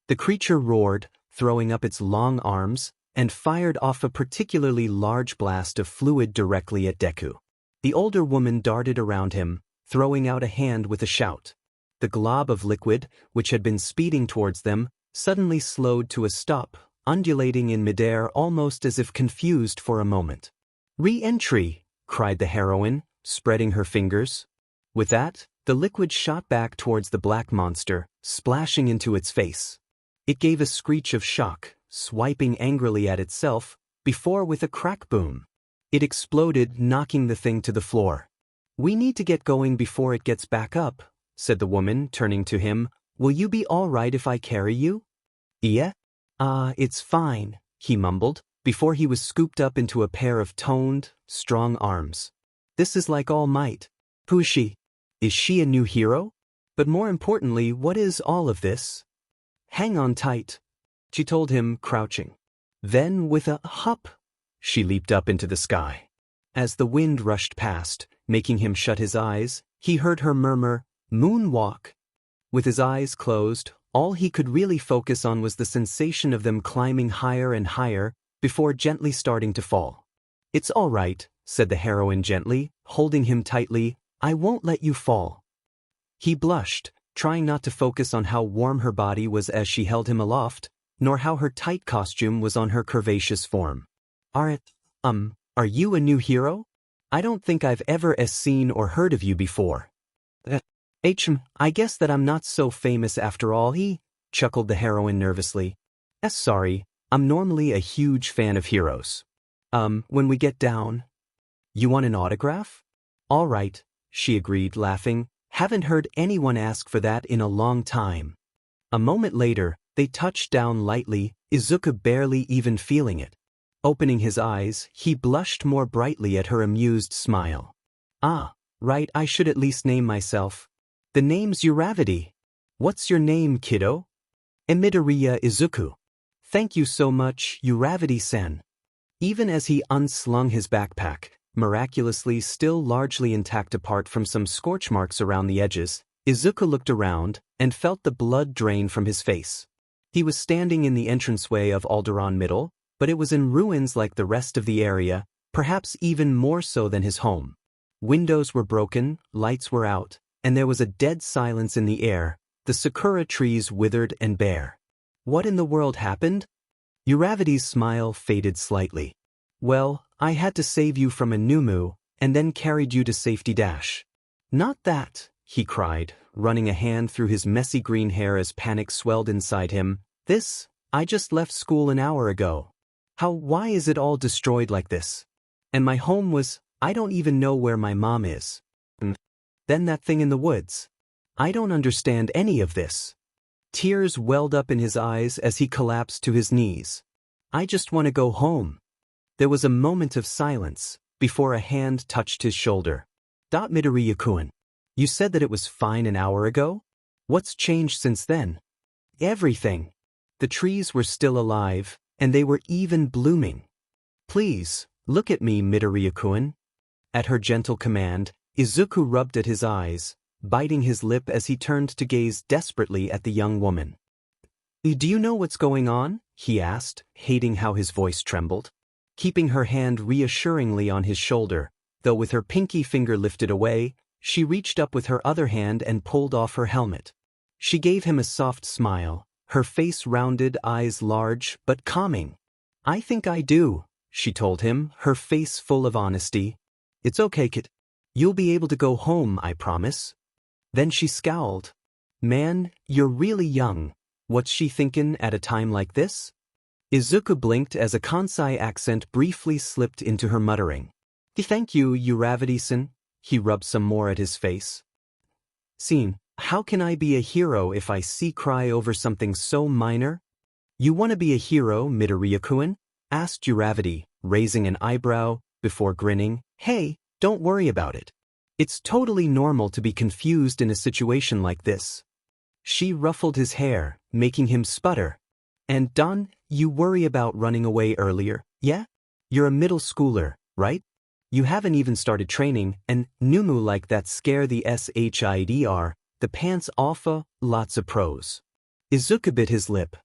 Speaker 1: The creature roared, throwing up its long arms, and fired off a particularly large blast of fluid directly at Deku. The older woman darted around him, throwing out a hand with a shout. The glob of liquid, which had been speeding towards them, suddenly slowed to a stop, undulating in midair almost as if confused for a moment. "Re-entry!" cried the heroine, spreading her fingers. With that, the liquid shot back towards the black monster, splashing into its face. It gave a screech of shock, swiping angrily at itself, before with a crack boom. It exploded, knocking the thing to the floor. "We need to get going before it gets back up," said the woman, turning to him. "Will you be all right if I carry you?" "Yeah? It's fine," he mumbled, before he was scooped up into a pair of toned, strong arms. This is like All Might. Who is she? Is she a new hero? But more importantly, what is all of this? "Hang on tight," she told him, crouching. Then, with a hop, she leaped up into the sky. As the wind rushed past, making him shut his eyes, he heard her murmur, "Moonwalk." With his eyes closed, all he could really focus on was the sensation of them climbing higher and higher, before gently starting to fall. "It's all right," said the heroine gently, holding him tightly. "I won't let you fall." He blushed, trying not to focus on how warm her body was as she held him aloft, nor how her tight costume was on her curvaceous form. Are you a new hero? I don't think I've ever seen or heard of you before." I guess that I'm not so famous after all," chuckled the heroine nervously. Sorry, I'm normally a huge fan of heroes. When we get down. You want an autograph? All right, she agreed, laughing. Haven't heard anyone ask for that in a long time. A moment later, they touched down lightly, Izuku barely even feeling it. Opening his eyes, he blushed more brightly at her amused smile. "Ah, right, I should at least name myself. The name's Uravity. What's your name, kiddo?" "Midoriya Izuku." "Thank you so much, Uravity-san." Even as he unslung his backpack, miraculously still largely intact apart from some scorch marks around the edges, Izuku looked around and felt the blood drain from his face. He was standing in the entranceway of Alderaan Middle, but it was in ruins like the rest of the area, perhaps even more so than his home. Windows were broken, lights were out, and there was a dead silence in the air, the sakura trees withered and bare. What in the world happened? Uravity's smile faded slightly. "Well, I had to save you from a Numu, and then carried you to safety dash." "Not that," he cried, running a hand through his messy green hair as panic swelled inside him. I just left school an hour ago. Why is it all destroyed like this? And my home was, I don't even know where my mom is. Then that thing in the woods. I don't understand any of this." Tears welled up in his eyes as he collapsed to his knees. "I just want to go home." There was a moment of silence, before a hand touched his shoulder. "Midoriya-kun, you said that it was fine an hour ago? What's changed since then?" "Everything. The trees were still alive, and they were even blooming." "Please, look at me, Midoriya-kun." At her gentle command, Izuku rubbed at his eyes, biting his lip as he turned to gaze desperately at the young woman. "Do you know what's going on?" he asked, hating how his voice trembled. Keeping her hand reassuringly on his shoulder, though with her pinky finger lifted away, she reached up with her other hand and pulled off her helmet. She gave him a soft smile, her face rounded, eyes large but calming. "I think I do," she told him, her face full of honesty. "It's okay, kid. You'll be able to go home, I promise." Then she scowled. "Man, you're really young. What's she thinking at a time like this?" Izuku blinked as a Kansai accent briefly slipped into her muttering. "Thank you, Uravity-san." He rubbed some more at his face. "Scene, how can I be a hero if I cry over something so minor?" "You want to be a hero, Midoriya-kun?" asked Uravity, raising an eyebrow, before grinning. "Hey, don't worry about it. It's totally normal to be confused in a situation like this." She ruffled his hair, making him sputter. "And Don, you worry about running away earlier, yeah? You're a middle schooler, right? You haven't even started training, and Numu like that scare the shidr, the pants offa, lots of pros." Izuku bit his lip.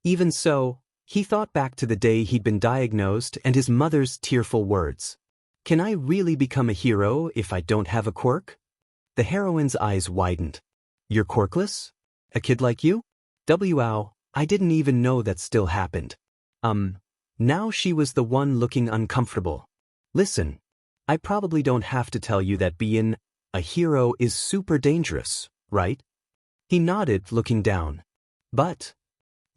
Speaker 1: Even so, he thought back to the day he'd been diagnosed and his mother's tearful words. Can I really become a hero if I don't have a quirk? The heroine's eyes widened. You're quirkless? A kid like you? Wow, I didn't even know that still happened. Now she was the one looking uncomfortable. Listen, I probably don't have to tell you that being a hero is super dangerous, right? He nodded, looking down. But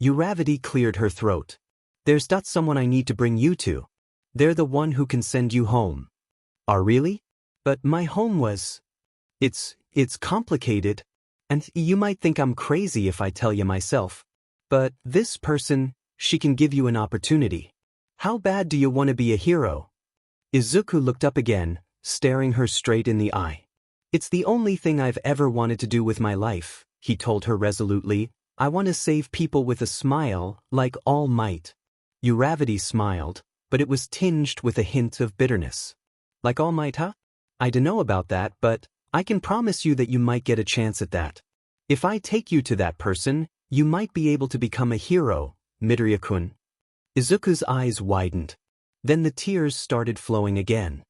Speaker 1: Uravity cleared her throat. There's not someone I need to bring you to. They're the one who can send you home. Are really? But my home was... It's complicated. And you might think I'm crazy if I tell you myself. But this person, she can give you an opportunity. How bad do you want to be a hero? Izuku looked up again, staring her straight in the eye. It's the only thing I've ever wanted to do with my life, he told her resolutely. I want to save people with a smile, like All Might. Uravity smiled, but it was tinged with a hint of bitterness. Like All Might, huh? I dunno about that, but I can promise you that you might get a chance at that. If I take you to that person, you might be able to become a hero, Midoriya-kun. Izuku's eyes widened. Then the tears started flowing again.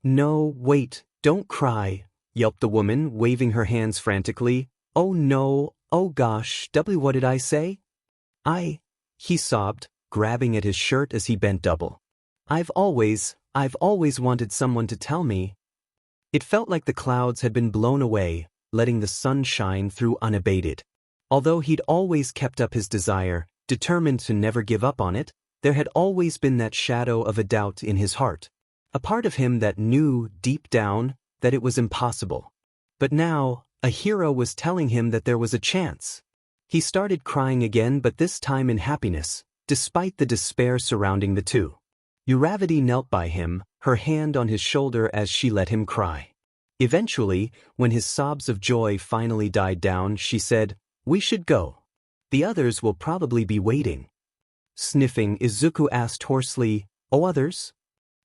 Speaker 1: No, wait, don't cry, yelped the woman, waving her hands frantically. Oh no, oh gosh, what did I say? He sobbed, grabbing at his shirt as he bent double. I've always wanted someone to tell me. It felt like the clouds had been blown away, letting the sun shine through unabated. Although he'd always kept up his desire, determined to never give up on it, there had always been that shadow of a doubt in his heart. A part of him that knew, deep down, that it was impossible. But now, a hero was telling him that there was a chance. He started crying again, but this time in happiness, despite the despair surrounding the two. Uravity knelt by him, her hand on his shoulder as she let him cry. Eventually, when his sobs of joy finally died down, she said, "We should go. The others will probably be waiting." Sniffing, Izuku asked hoarsely, "Oh, others?"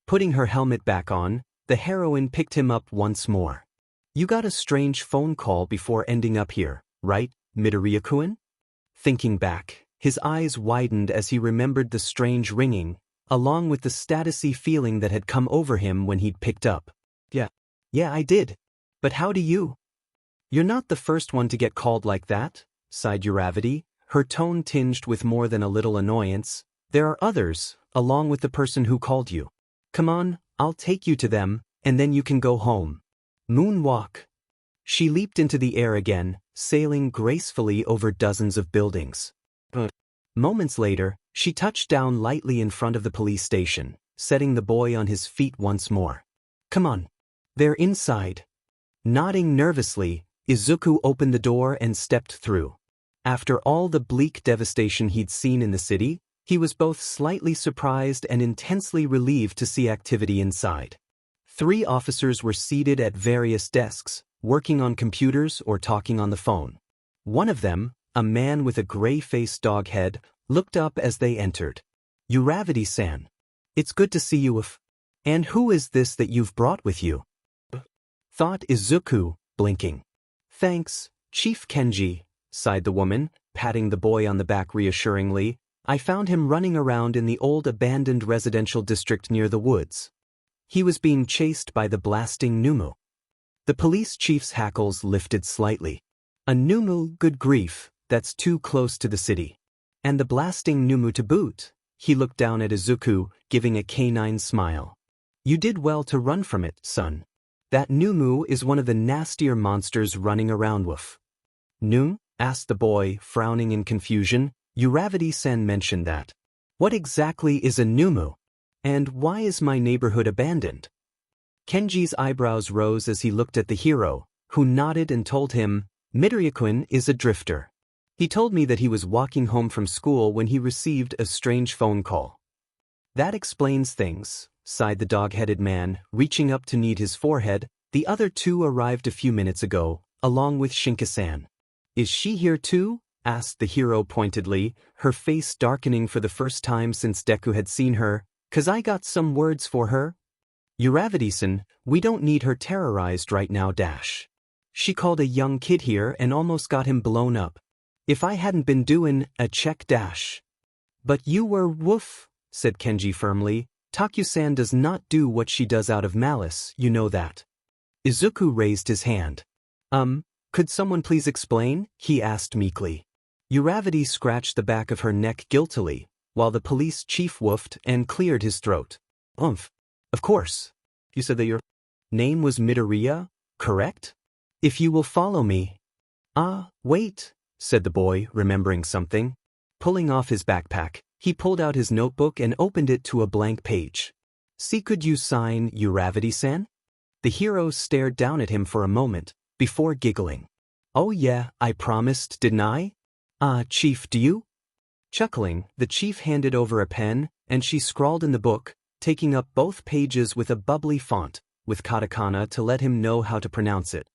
Speaker 1: Putting her helmet back on, the heroine picked him up once more. "You got a strange phone call before ending up here, right, Midoriya-kun?" Thinking back, his eyes widened as he remembered the strange ringing, along with the statusy feeling that had come over him when he'd picked up. Yeah, I did. But how do you? You're not the first one to get called like that, sighed Uravity, her tone tinged with more than a little annoyance. There are others, along with the person who called you. Come on, I'll take you to them, and then you can go home. Moonwalk. She leaped into the air again, sailing gracefully over dozens of buildings. Moments later, she touched down lightly in front of the police station, setting the boy on his feet once more. Come on. They're inside. Nodding nervously, Izuku opened the door and stepped through. After all the bleak devastation he'd seen in the city, he was both slightly surprised and intensely relieved to see activity inside. 3 officers were seated at various desks, working on computers or talking on the phone. One of them, a man with a gray-faced dog head, looked up as they entered. Uravity-san. It's good to see you. And who is this that you've brought with you? Thought Izuku, blinking. Thanks, Chief Kenji, sighed the woman, patting the boy on the back reassuringly. I found him running around in the old abandoned residential district near the woods. He was being chased by the blasting Numu. The police chief's hackles lifted slightly. A Numu, good grief, that's too close to the city. And the blasting Numu to boot. He looked down at Izuku, giving a canine smile. You did well to run from it, son. That Numu is one of the nastier monsters running around. Woof. Nu? Asked the boy, frowning in confusion. Uravity-san mentioned that. What exactly is a Numu? And why is my neighborhood abandoned? Kenji's eyebrows rose as he looked at the hero, who nodded and told him, Midoriya-kun is a drifter. He told me that he was walking home from school when he received a strange phone call. That explains things, sighed the dog-headed man, reaching up to knead his forehead. The other 2 arrived a few minutes ago, along with Shinka-san. Is she here too? Asked the hero pointedly, her face darkening for the first time since Deku had seen her. 'Cause I got some words for her. Uravity-san, we don't need her terrorized right now. She called a young kid here and almost got him blown up. If I hadn't been doing a check. But you were woof, said Kenji firmly. Taku-san does not do what she does out of malice, you know that. Izuku raised his hand. Could someone please explain? He asked meekly. Uravity scratched the back of her neck guiltily. while the police chief woofed and cleared his throat. Of course. You said that your name was Midoriya, correct? If you will follow me. Wait, said the boy, remembering something. Pulling off his backpack, he pulled out his notebook and opened it to a blank page. See, could you sign Uravity-san? The hero stared down at him for a moment, before giggling. Oh yeah, I promised, didn't I? Chief, do you? Chuckling, the chief handed over a pen, and she scrawled in the book, taking up both pages with a bubbly font, with katakana to let him know how to pronounce it.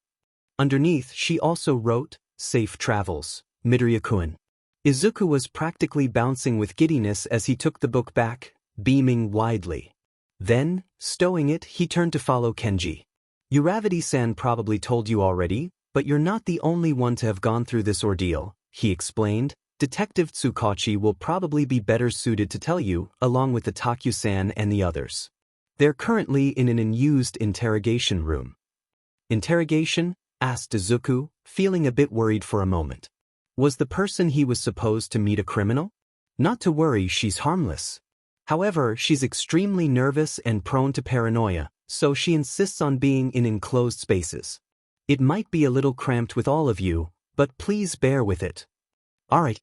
Speaker 1: Underneath, she also wrote, Safe travels, Midoriya-kun. Izuku was practically bouncing with giddiness as he took the book back, beaming widely. Then, stowing it, he turned to follow Kenji. Uravity-san probably told you already, but you're not the only one to have gone through this ordeal, he explained. Detective Tsukachi will probably be better suited to tell you, along with the Takyu-san and the others. They're currently in an unused interrogation room. Interrogation? Asked Izuku, feeling a bit worried for a moment. Was the person he was supposed to meet a criminal? Not to worry, she's harmless. However, she's extremely nervous and prone to paranoia, so she insists on being in enclosed spaces. It might be a little cramped with all of you, but please bear with it. Alright.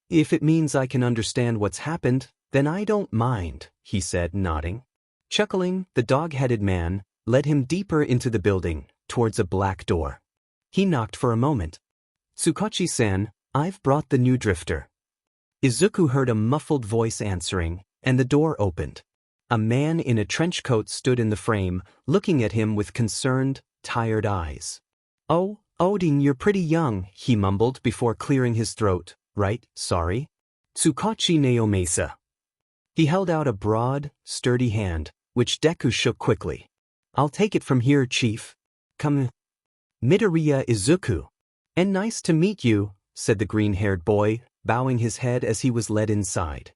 Speaker 1: If it means I can understand what's happened, then I don't mind, he said, nodding. Chuckling, the dog-headed man led him deeper into the building, towards a black door. He knocked for a moment. Tsukachi-san, I've brought the new drifter. Izuku heard a muffled voice answering, and the door opened. A man in a trench coat stood in the frame, looking at him with concerned, tired eyes. Oh, Odin, you're pretty young, he mumbled before clearing his throat. Right, sorry. Tsukachi Neomesa. He held out a broad, sturdy hand, which Deku shook quickly. I'll take it from here, Chief. Come. Midoriya Izuku. And nice to meet you, said the green-haired boy, bowing his head as he was led inside.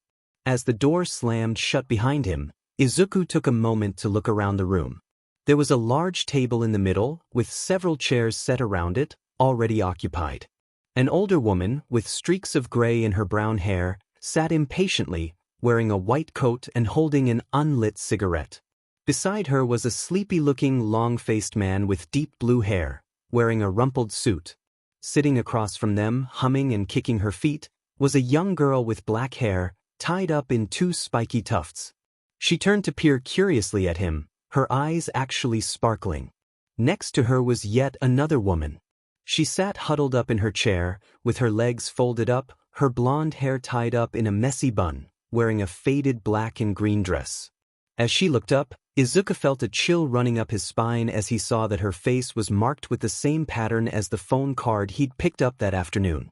Speaker 1: As the door slammed shut behind him, Izuku took a moment to look around the room. There was a large table in the middle, with several chairs set around it, already occupied. An older woman, with streaks of gray in her brown hair, sat impatiently, wearing a white coat and holding an unlit cigarette. Beside her was a sleepy-looking, long-faced man with deep blue hair, wearing a rumpled suit. Sitting across from them, humming and kicking her feet, was a young girl with black hair, tied up in two spiky tufts. She turned to peer curiously at him, her eyes actually sparkling. Next to her was yet another woman. She sat huddled up in her chair, with her legs folded up, her blonde hair tied up in a messy bun, wearing a faded black and green dress. As she looked up, Izuku felt a chill running up his spine as he saw that her face was marked with the same pattern as the phone card he'd picked up that afternoon.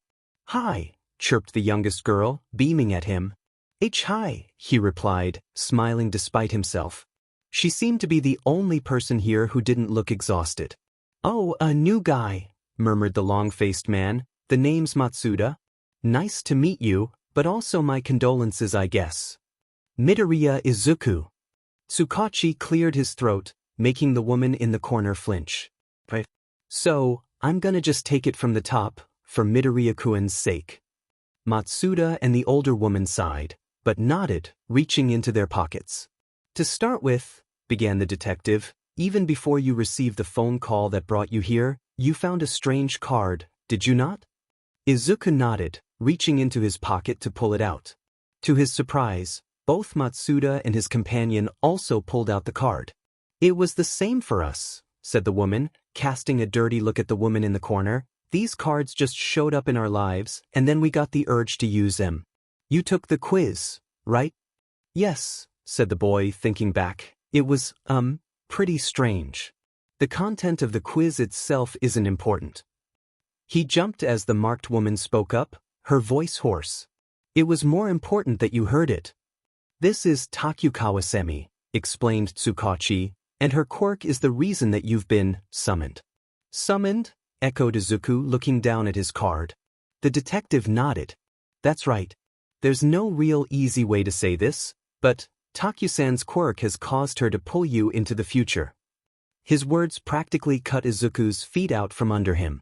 Speaker 1: Hi, chirped the youngest girl, beaming at him. Hi, he replied, smiling despite himself. She seemed to be the only person here who didn't look exhausted. Oh, a new guy, murmured the long-faced man. The name's Matsuda. Nice to meet you, but also my condolences, I guess. Midoriya Izuku. Tsukachi cleared his throat, making the woman in the corner flinch. So, I'm gonna just take it from the top, for Midoriya-kun's sake. Matsuda and the older woman sighed, but nodded, reaching into their pockets. To start with, began the detective, even before you received the phone call that brought you here, you found a strange card, did you not? Izuku nodded, reaching into his pocket to pull it out. To his surprise, both Matsuda and his companion also pulled out the card. It was the same for us, said the woman, casting a dirty look at the woman in the corner. These cards just showed up in our lives, and then we got the urge to use them. You took the quiz, right? Yes, said the boy, thinking back. It was, pretty strange. The content of the quiz itself isn't important. He jumped as the marked woman spoke up, her voice hoarse. It was more important that you heard it. This is Takyu Kawasemi, explained Tsukachi, and her quirk is the reason that you've been summoned. Summoned? Echoed Izuku, looking down at his card. The detective nodded. That's right. There's no real easy way to say this, but Takyu-san's quirk has caused her to pull you into the future. His words practically cut Izuku's feet out from under him.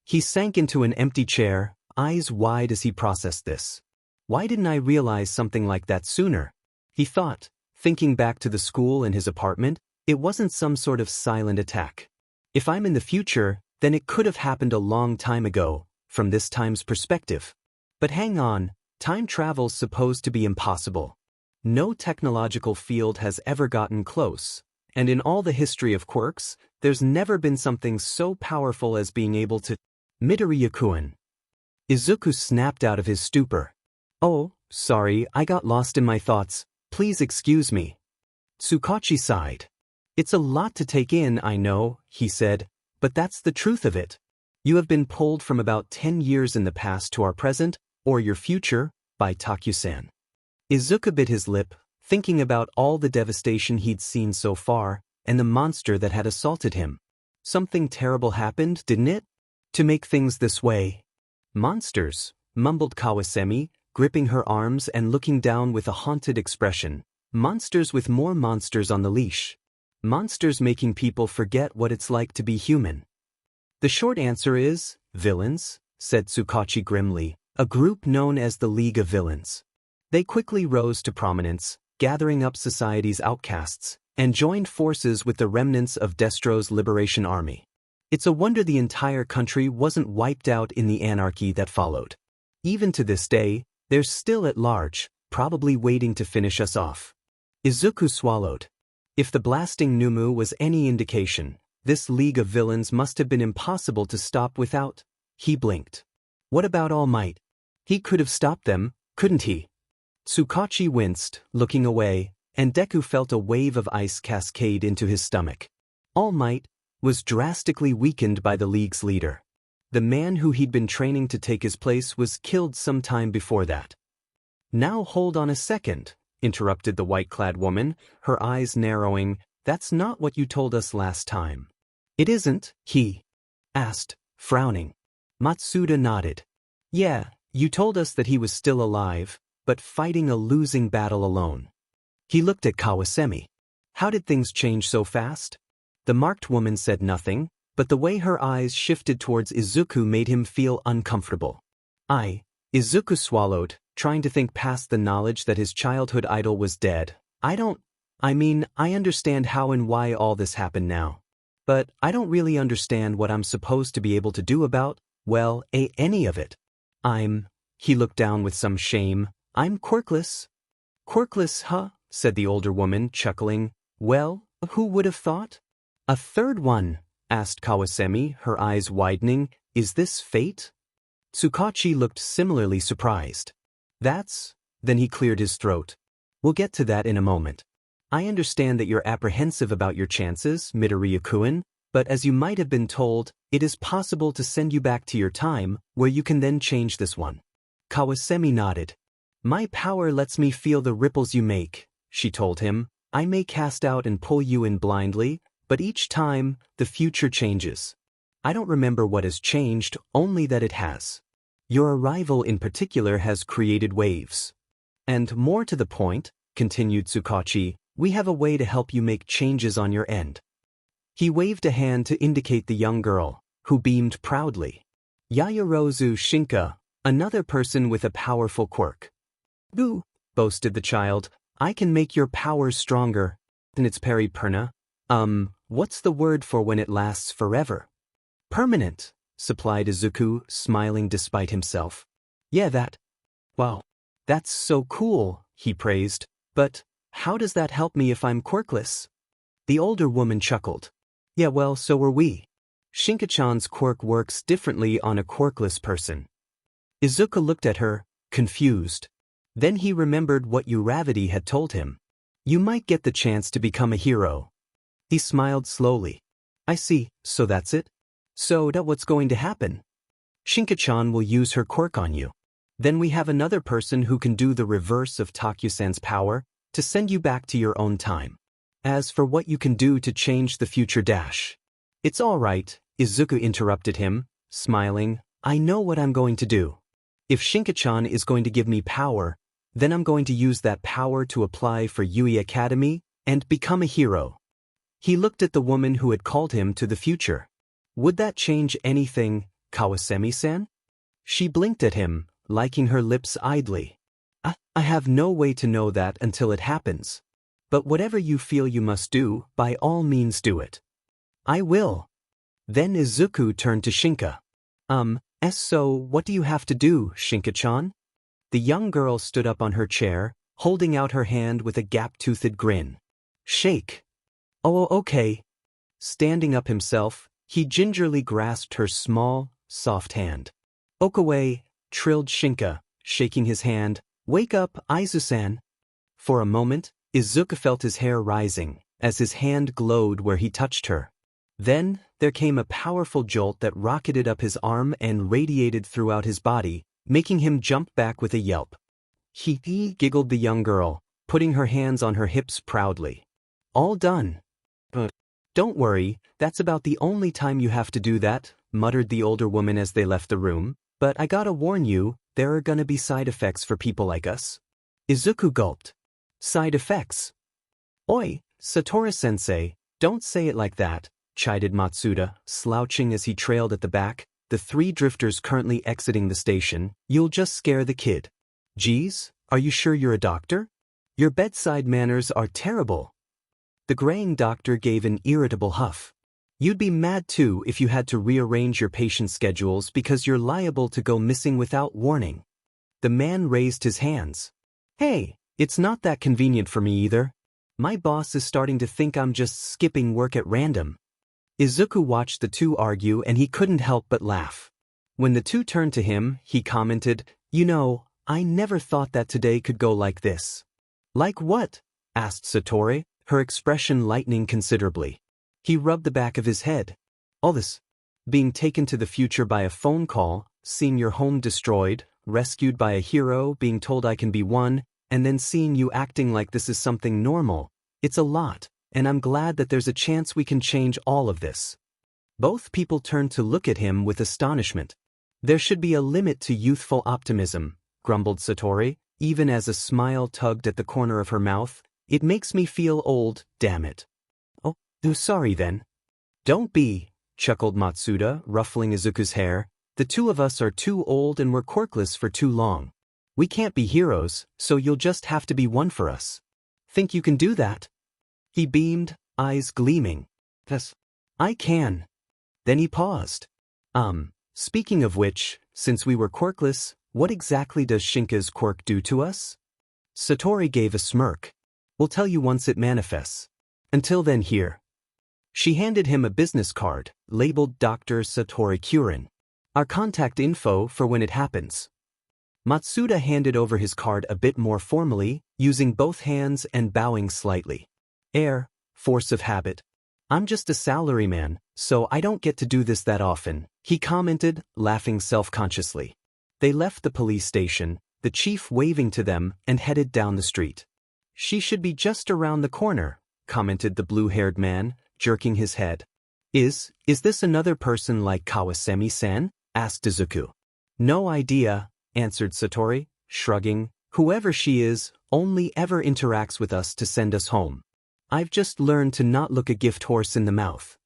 Speaker 1: He sank into an empty chair, eyes wide as he processed this. Why didn't I realize something like that sooner? He thought, thinking back to the school and his apartment. It wasn't some sort of silent attack. If I'm in the future, then it could have happened a long time ago, from this time's perspective. But hang on, time travel's supposed to be impossible. No technological field has ever gotten close, and in all the history of quirks, there's never been something so powerful as being able to— Midoriya-kun. Izuku snapped out of his stupor. Oh, sorry, I got lost in my thoughts, please excuse me. Tsukachi sighed. It's a lot to take in, I know, he said, but that's the truth of it. You have been pulled from about 10 years in the past to our present, or your future, by Takusan. Izuku bit his lip, thinking about all the devastation he'd seen so far, and the monster that had assaulted him. Something terrible happened, didn't it? To make things this way. Monsters, mumbled Kawasemi, gripping her arms and looking down with a haunted expression. Monsters with more monsters on the leash. Monsters making people forget what it's like to be human. The short answer is, villains, said Tsukachi grimly, a group known as the League of Villains. They quickly rose to prominence, gathering up society's outcasts, and joined forces with the remnants of Destro's Liberation Army. It's a wonder the entire country wasn't wiped out in the anarchy that followed. Even to this day, they're still at large, probably waiting to finish us off. Izuku swallowed. If the blasting Numu was any indication, this League of Villains must have been impossible to stop without. He blinked. What about All Might? He could have stopped them, couldn't he? Tsukachi winced, looking away, and Deku felt a wave of ice cascade into his stomach. All Might was drastically weakened by the League's leader. The man who he'd been training to take his place was killed some time before that. Now hold on a second, interrupted the white-clad woman, her eyes narrowing. That's not what you told us last time. It isn't, he asked, frowning. Matsuda nodded. Yeah, you told us that he was still alive, but fighting a losing battle alone. He looked at Kawasemi. How did things change so fast? The marked woman said nothing, but the way her eyes shifted towards Izuku made him feel uncomfortable. Izuku swallowed, trying to think past the knowledge that his childhood idol was dead. I understand how and why all this happened now. But I don't really understand what I'm supposed to be able to do about, well, any of it. He looked down with some shame. I'm quirkless. Quirkless, huh? Said the older woman, chuckling. Well, who would have thought? A third one, asked Kawasemi, her eyes widening. Is this fate? Tsukachi looked similarly surprised. Then he cleared his throat. We'll get to that in a moment. I understand that you're apprehensive about your chances, Midoriya-kun, but as you might have been told, it is possible to send you back to your time, where you can then change this one. Kawasemi nodded. My power lets me feel the ripples you make, she told him. I may cast out and pull you in blindly, but each time, the future changes. I don't remember what has changed, only that it has. Your arrival in particular has created waves. And more to the point, continued Tsukachi, we have a way to help you make changes on your end. He waved a hand to indicate the young girl, who beamed proudly. Yayarozu Shinka, another person with a powerful quirk. Boo, boasted the child, I can make your powers stronger. And it's periperna. What's the word for when it lasts forever? Permanent, supplied Izuku, smiling despite himself. Yeah, that. Wow. That's so cool, he praised. But how does that help me if I'm quirkless? The older woman chuckled. Yeah, well, so are we. Shinka-chan's quirk works differently on a quirkless person. Izuku looked at her, confused. Then he remembered what Uravity had told him. You might get the chance to become a hero. He smiled slowly. I see, so that's it? So that's what's going to happen. Shinka-chan will use her quirk on you. Then we have another person who can do the reverse of Takusan's power, to send you back to your own time. As for what you can do to change the future dash. It's all right, Izuku interrupted him, smiling. I know what I'm going to do. If Shinka-chan is going to give me power, then I'm going to use that power to apply for Yui Academy and become a hero. He looked at the woman who had called him to the future. Would that change anything, Kawasemi-san? She blinked at him, liking her lips idly. I have no way to know that until it happens. But whatever you feel you must do, by all means do it. I will. Then Izuku turned to Shinka. So what do you have to do, Shinka-chan? The young girl stood up on her chair, holding out her hand with a gap-toothed grin. Shake. Oh, okay. Standing up himself, he gingerly grasped her small, soft hand. Okawe, trilled Shinka, shaking his hand. Wake up, Aizu-san. For a moment, Izuku felt his hair rising, as his hand glowed where he touched her. Then, there came a powerful jolt that rocketed up his arm and radiated throughout his body, making him jump back with a yelp. Hee, giggled the young girl, putting her hands on her hips proudly. All done. Don't worry, that's about the only time you have to do that, muttered the older woman as they left the room, but I gotta warn you, there are gonna be side effects for people like us. Izuku gulped. Side effects? Oi, Satora-sensei, don't say it like that, chided Matsuda, slouching as he trailed at the back, the three drifters currently exiting the station. You'll just scare the kid. Geez, are you sure you're a doctor? Your bedside manners are terrible. The graying doctor gave an irritable huff. You'd be mad too if you had to rearrange your patient schedules because you're liable to go missing without warning. The man raised his hands. Hey, it's not that convenient for me either. My boss is starting to think I'm just skipping work at random. Izuku watched the two argue and he couldn't help but laugh. When the two turned to him, he commented, You know, I never thought that today could go like this. Like what? Asked Satori, her expression lightening considerably. He rubbed the back of his head. All this. Being taken to the future by a phone call, seeing your home destroyed, rescued by a hero, being told I can be one, and then seeing you acting like this is something normal. It's a lot, and I'm glad that there's a chance we can change all of this. Both people turned to look at him with astonishment. There should be a limit to youthful optimism, grumbled Satori, even as a smile tugged at the corner of her mouth. It makes me feel old, damn it. Oh, sorry then. Don't be, chuckled Matsuda, ruffling Izuku's hair. The two of us are too old and we're quirkless for too long. We can't be heroes, so you'll just have to be one for us. Think you can do that? He beamed, eyes gleaming. Yes, I can. Then he paused. Speaking of which, since we were quirkless, what exactly does Shinka's quirk do to us? Satori gave a smirk. We'll tell you once it manifests. Until then, here. She handed him a business card, labeled Dr. Satori Kurin. Our contact info for when it happens. Matsuda handed over his card a bit more formally, using both hands and bowing slightly. Force of habit. I'm just a salaryman, so I don't get to do this that often, he commented, laughing self-consciously. They left the police station, the chief waving to them, and headed down the street. She should be just around the corner, commented the blue-haired man, jerking his head. Is this another person like Kawasemi-san? Asked Izuku. No idea, answered Satori, shrugging. Whoever she is, only ever interacts with us to send us home. I've just learned to not look a gift horse in the mouth.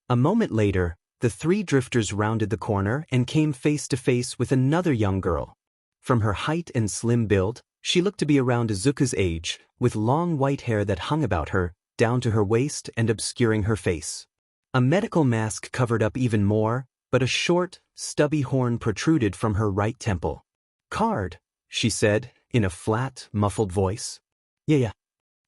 Speaker 1: A moment later, the three drifters rounded the corner and came face to face with another young girl. From her height and slim build, she looked to be around Izuku's age, with long white hair that hung about her, down to her waist and obscuring her face. A medical mask covered up even more, but a short, stubby horn protruded from her right temple. Card, she said, in a flat, muffled voice. Yeah.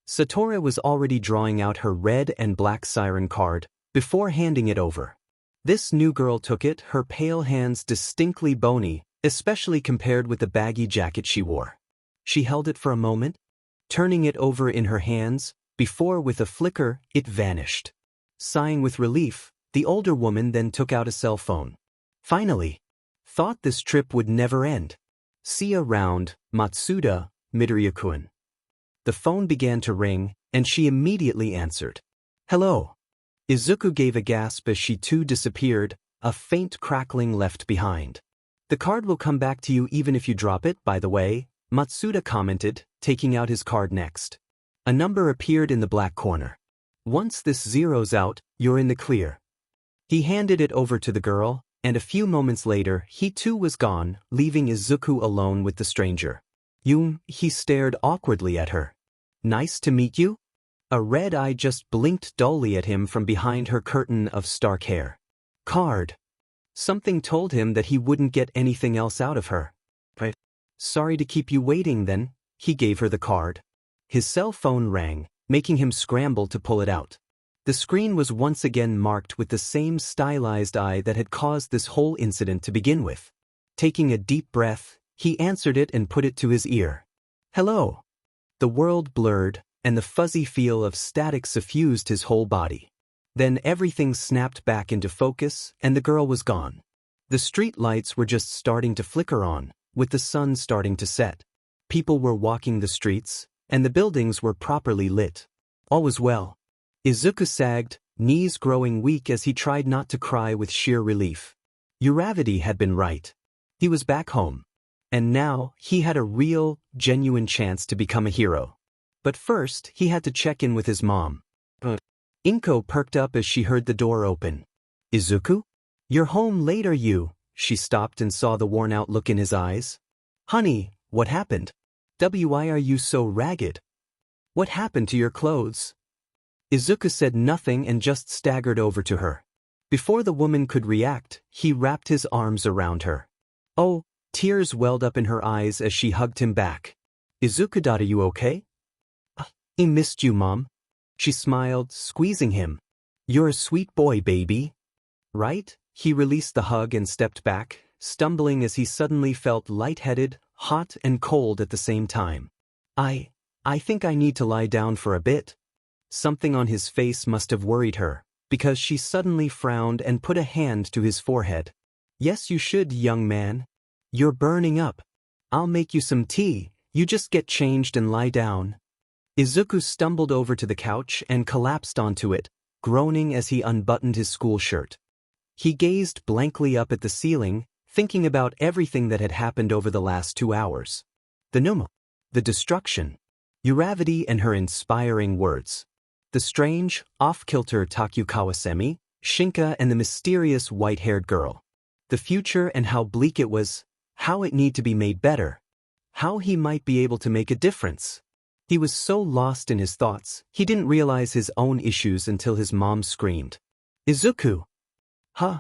Speaker 1: Satori was already drawing out her red and black siren card, before handing it over. This new girl took it, her pale hands distinctly bony, especially compared with the baggy jacket she wore. She held it for a moment, turning it over in her hands, before with a flicker, it vanished. Sighing with relief, the older woman then took out a cell phone. Finally. Thought this trip would never end. See you around, Matsuda, Midoriya-kun. The phone began to ring, and she immediately answered. Hello. Izuku gave a gasp as she too disappeared, a faint crackling left behind. The card will come back to you even if you drop it, by the way, Matsuda commented, taking out his card next. A number appeared in the black corner. Once this zeroes out, you're in the clear. He handed it over to the girl, and a few moments later he too was gone, leaving Izuku alone with the stranger. He stared awkwardly at her. Nice to meet you? A red eye just blinked dully at him from behind her curtain of stark hair. Card. Something told him that he wouldn't get anything else out of her. Sorry to keep you waiting then, he gave her the card. His cell phone rang, making him scramble to pull it out. The screen was once again marked with the same stylized eye that had caused this whole incident to begin with. Taking a deep breath, he answered it and put it to his ear. Hello. The world blurred, and the fuzzy feel of static suffused his whole body. Then everything snapped back into focus, and the girl was gone. The street lights were just starting to flicker on, with the sun starting to set. People were walking the streets, and the buildings were properly lit. All was well. Izuku sagged, knees growing weak as he tried not to cry with sheer relief. Uravity had been right. He was back home. And now, he had a real, genuine chance to become a hero. But first, he had to check in with his mom. Inko perked up as she heard the door open. Izuku? You're home late, are you? She stopped and saw the worn-out look in his eyes. Honey, what happened? Why are you so ragged? What happened to your clothes? Izuku said nothing and just staggered over to her. Before the woman could react, he wrapped his arms around her. Oh, tears welled up in her eyes as she hugged him back. Izuku, are you okay? I missed you, Mom. She smiled, squeezing him. You're a sweet boy, baby. Right? He released the hug and stepped back, stumbling as he suddenly felt lightheaded, hot and cold at the same time. I think I need to lie down for a bit. Something on his face must have worried her, because she suddenly frowned and put a hand to his forehead. Yes, you should, young man. You're burning up. I'll make you some tea, you just get changed and lie down. Izuku stumbled over to the couch and collapsed onto it, groaning as he unbuttoned his school shirt. He gazed blankly up at the ceiling, thinking about everything that had happened over the last 2 hours. The Nomo. The destruction. Uravity and her inspiring words. The strange, off-kilter Taku Kawasemi, Shinka and the mysterious white-haired girl. The future and how bleak it was, how it need to be made better. How he might be able to make a difference. He was so lost in his thoughts, he didn't realize his own issues until his mom screamed. Izuku! Huh?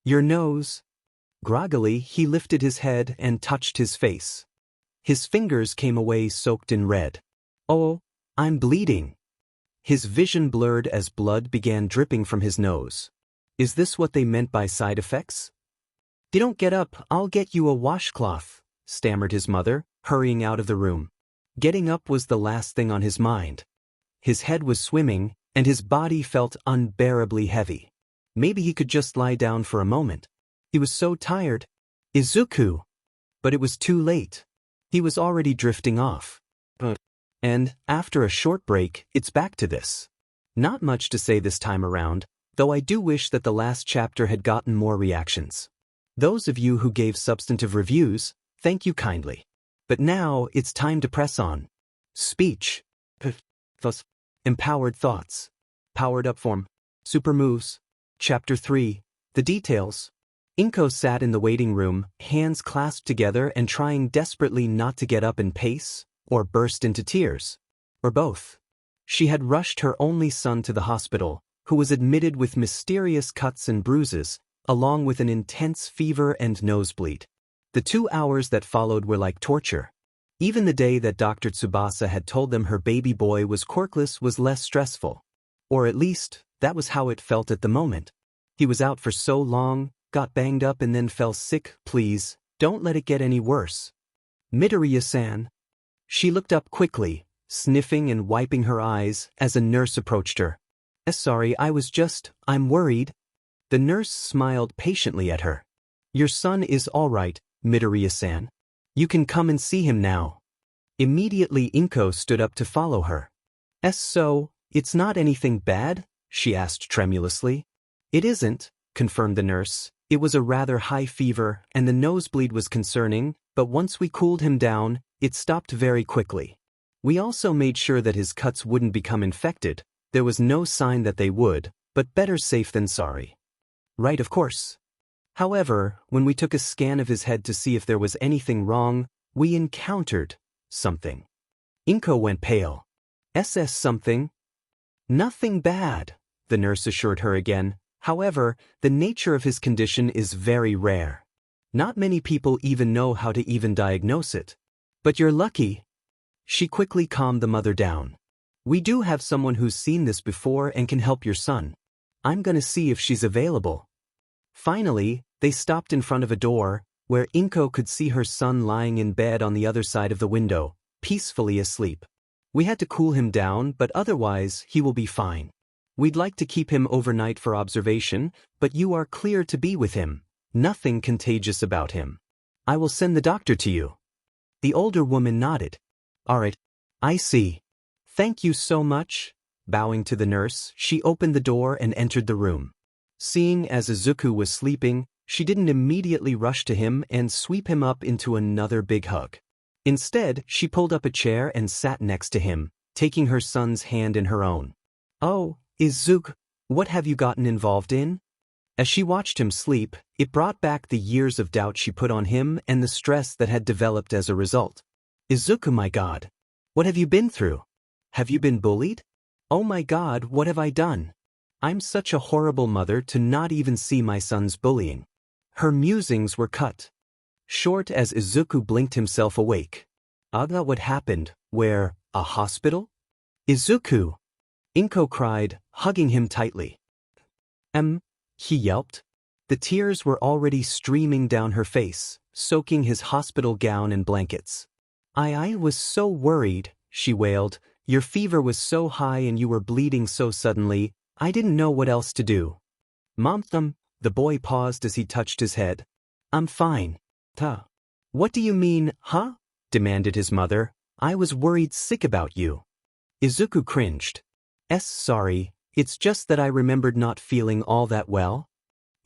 Speaker 1: Your nose? Groggily, he lifted his head and touched his face. His fingers came away soaked in red. Oh, I'm bleeding. His vision blurred as blood began dripping from his nose. Is this what they meant by side effects? Don't get up, I'll get you a washcloth, stammered his mother, hurrying out of the room. Getting up was the last thing on his mind. His head was swimming, and his body felt unbearably heavy. Maybe he could just lie down for a moment. He was so tired. Izuku! But it was too late. He was already drifting off. And, after a short break, it's back to this. Not much to say this time around, though I do wish that the last chapter had gotten more reactions. Those of you who gave substantive reviews, thank you kindly. But now, it's time to press on. Speech. Empowered thoughts. Powered up form. Super moves. Chapter 3. The details. Inko sat in the waiting room, hands clasped together and trying desperately not to get up and pace, or burst into tears. Or both. She had rushed her only son to the hospital, who was admitted with mysterious cuts and bruises, along with an intense fever and nosebleed. The 2 hours that followed were like torture. Even the day that Dr. Tsubasa had told them her baby boy was quirkless was less stressful. Or at least, that was how it felt at the moment. He was out for so long, got banged up and then fell sick. Please, don't let it get any worse. Midoriya-san. She looked up quickly, sniffing and wiping her eyes as a nurse approached her. Sorry, I'm worried. The nurse smiled patiently at her. Your son is all right, Midoriya-san. You can come and see him now. Immediately Inko stood up to follow her. So, it's not anything bad? She asked tremulously. It isn't, confirmed the nurse. It was a rather high fever and the nosebleed was concerning, but once we cooled him down, it stopped very quickly. We also made sure that his cuts wouldn't become infected. There was no sign that they would, but better safe than sorry. Right, of course. However, when we took a scan of his head to see if there was anything wrong, we encountered Something. Inko went pale. SS something? Nothing bad, the nurse assured her again. However, the nature of his condition is very rare. Not many people even know how to even diagnose it. But you're lucky. She quickly calmed the mother down. We do have someone who's seen this before and can help your son. I'm gonna see if she's available. Finally, they stopped in front of a door, where Inko could see her son lying in bed on the other side of the window, peacefully asleep. We had to cool him down, but otherwise, he will be fine. We'd like to keep him overnight for observation, but you are clear to be with him. Nothing contagious about him. I will send the doctor to you. The older woman nodded. All right, I see. Thank you so much. Bowing to the nurse, she opened the door and entered the room. Seeing as Izuku was sleeping, she didn't immediately rush to him and sweep him up into another big hug. Instead, she pulled up a chair and sat next to him, taking her son's hand in her own. Oh, Izuku, what have you gotten involved in? As she watched him sleep, it brought back the years of doubt she put on him and the stress that had developed as a result. Izuku, my God. What have you been through? Have you been bullied? Oh my God, what have I done? I'm such a horrible mother to not even see my son's bullying. Her musings were cut short as Izuku blinked himself awake. Aga, what happened? Where? A hospital? Izuku! Inko cried, hugging him tightly. He yelped. The tears were already streaming down her face, soaking his hospital gown and blankets. I was so worried, she wailed. Your fever was so high and you were bleeding so suddenly, I didn't know what else to do. Mom, the boy paused as he touched his head. I'm fine. What do you mean, huh? Demanded his mother. I was worried sick about you. Izuku cringed. Sorry, it's just that I remembered not feeling all that well.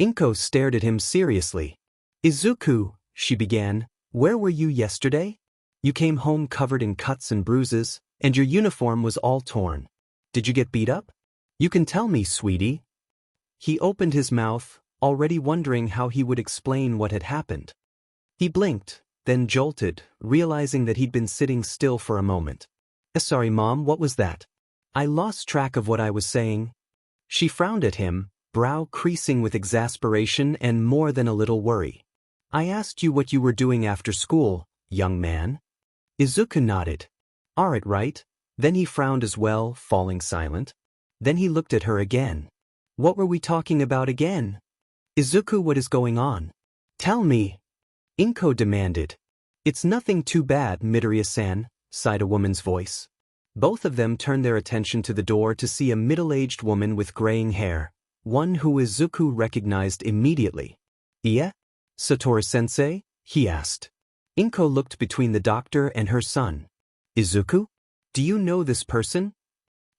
Speaker 1: Inko stared at him seriously. Izuku, she began, where were you yesterday? You came home covered in cuts and bruises, and your uniform was all torn. Did you get beat up? You can tell me, sweetie. He opened his mouth, already wondering how he would explain what had happened. He blinked, then jolted, realizing that he'd been sitting still for a moment. Sorry, Mom, what was that? I lost track of what I was saying. She frowned at him, brow creasing with exasperation and more than a little worry. I asked you what you were doing after school, young man. Izuku nodded. Alright, right? Then he frowned as well, falling silent. Then he looked at her again. What were we talking about again? Izuku, what is going on? Tell me. Inko demanded. It's nothing too bad, Midoriya-san, sighed a woman's voice. Both of them turned their attention to the door to see a middle-aged woman with graying hair, one who Izuku recognized immediately. Yeah? Satoru-sensei? He asked. Inko looked between the doctor and her son. Izuku? Do you know this person?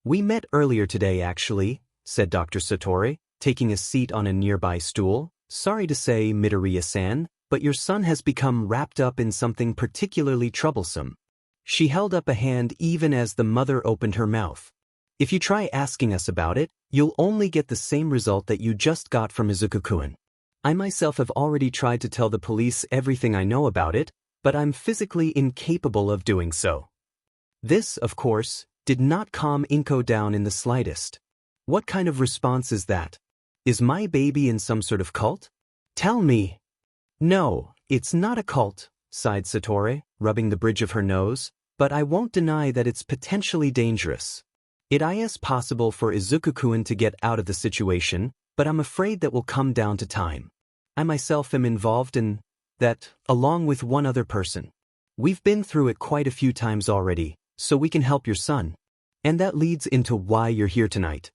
Speaker 1: We met earlier today, actually, said Dr. Satoru, taking a seat on a nearby stool. Sorry to say, Midoriya-san, but your son has become wrapped up in something particularly troublesome. She held up a hand even as the mother opened her mouth. If you try asking us about it, you'll only get the same result that you just got from Izuku-kun. I myself have already tried to tell the police everything I know about it, but I'm physically incapable of doing so. This, of course, did not calm Inko down in the slightest. What kind of response is that? Is my baby in some sort of cult? Tell me. No, it's not a cult, sighed Satoru, rubbing the bridge of her nose, but I won't deny that it's potentially dangerous. It is possible for Izuku-kun to get out of the situation, but I'm afraid that will come down to time. I myself am involved in that, along with one other person. We've been through it quite a few times already, so we can help your son. And that leads into why you're here tonight.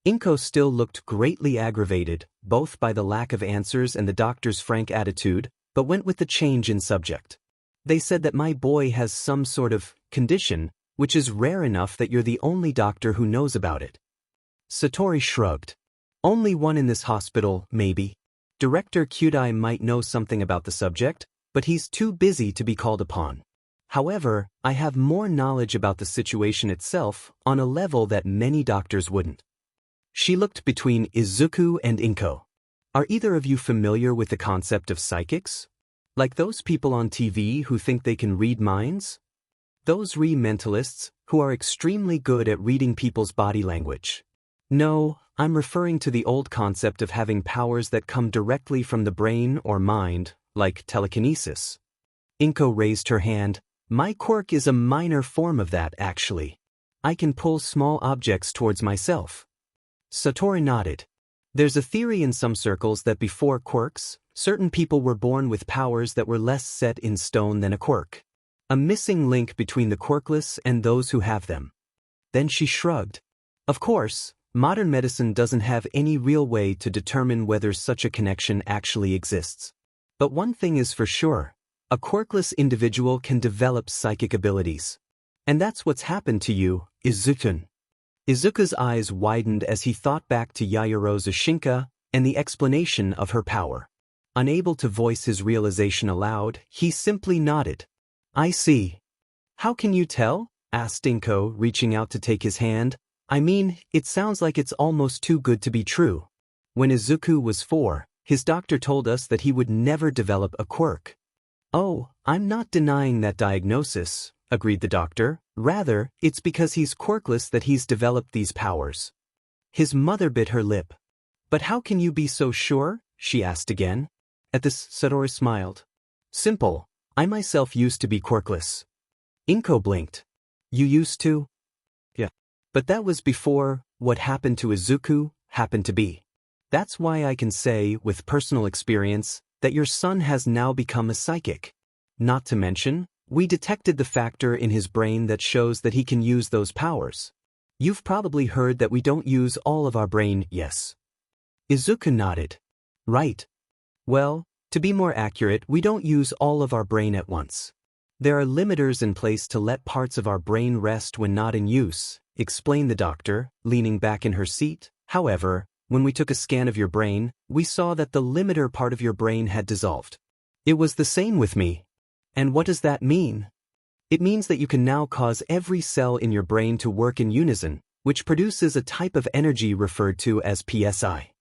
Speaker 1: Inko still looked greatly aggravated, both by the lack of answers and the doctor's frank attitude, but went with the change in subject. They said that my boy has some sort of condition, which is rare enough that you're the only doctor who knows about it. Satoru shrugged. Only one in this hospital, maybe. Director Kyudai might know something about the subject, but he's too busy to be called upon. However, I have more knowledge about the situation itself on a level that many doctors wouldn't. She looked between Izuku and Inko. Are either of you familiar with the concept of psychics? Like those people on TV who think they can read minds? Those mentalists, who are extremely good at reading people's body language. No, I'm referring to the old concept of having powers that come directly from the brain or mind, like telekinesis. Inko raised her hand. My quirk is a minor form of that, actually. I can pull small objects towards myself. Satori nodded. There's a theory in some circles that before quirks, certain people were born with powers that were less set in stone than a quirk. A missing link between the quirkless and those who have them. Then she shrugged. Of course, modern medicine doesn't have any real way to determine whether such a connection actually exists. But one thing is for sure, a quirkless individual can develop psychic abilities. And that's what's happened to you, Izuku. Izuku's eyes widened as he thought back to Yaoyoro's Ushinka and the explanation of her power. Unable to voice his realization aloud, he simply nodded. I see. How can you tell? Asked Inko, reaching out to take his hand. I mean, it sounds like it's almost too good to be true. When Izuku was 4, his doctor told us that he would never develop a quirk. Oh, I'm not denying that diagnosis, agreed the doctor. Rather, it's because he's quirkless that he's developed these powers. His mother bit her lip. But how can you be so sure? She asked again. At this, Satori smiled. Simple. I myself used to be quirkless. Inko blinked. You used to? Yeah. But that was before what happened to Izuku happened to be. That's why I can say, with personal experience, that your son has now become a psychic. Not to mention, we detected the factor in his brain that shows that he can use those powers. You've probably heard that we don't use all of our brain, yes? Izuku nodded. Right. Well, to be more accurate, we don't use all of our brain at once. There are limiters in place to let parts of our brain rest when not in use, explained the doctor, leaning back in her seat. However, when we took a scan of your brain, we saw that the limiter part of your brain had dissolved. It was the same with me. And what does that mean? It means that you can now cause every cell in your brain to work in unison, which produces a type of energy referred to as PSI.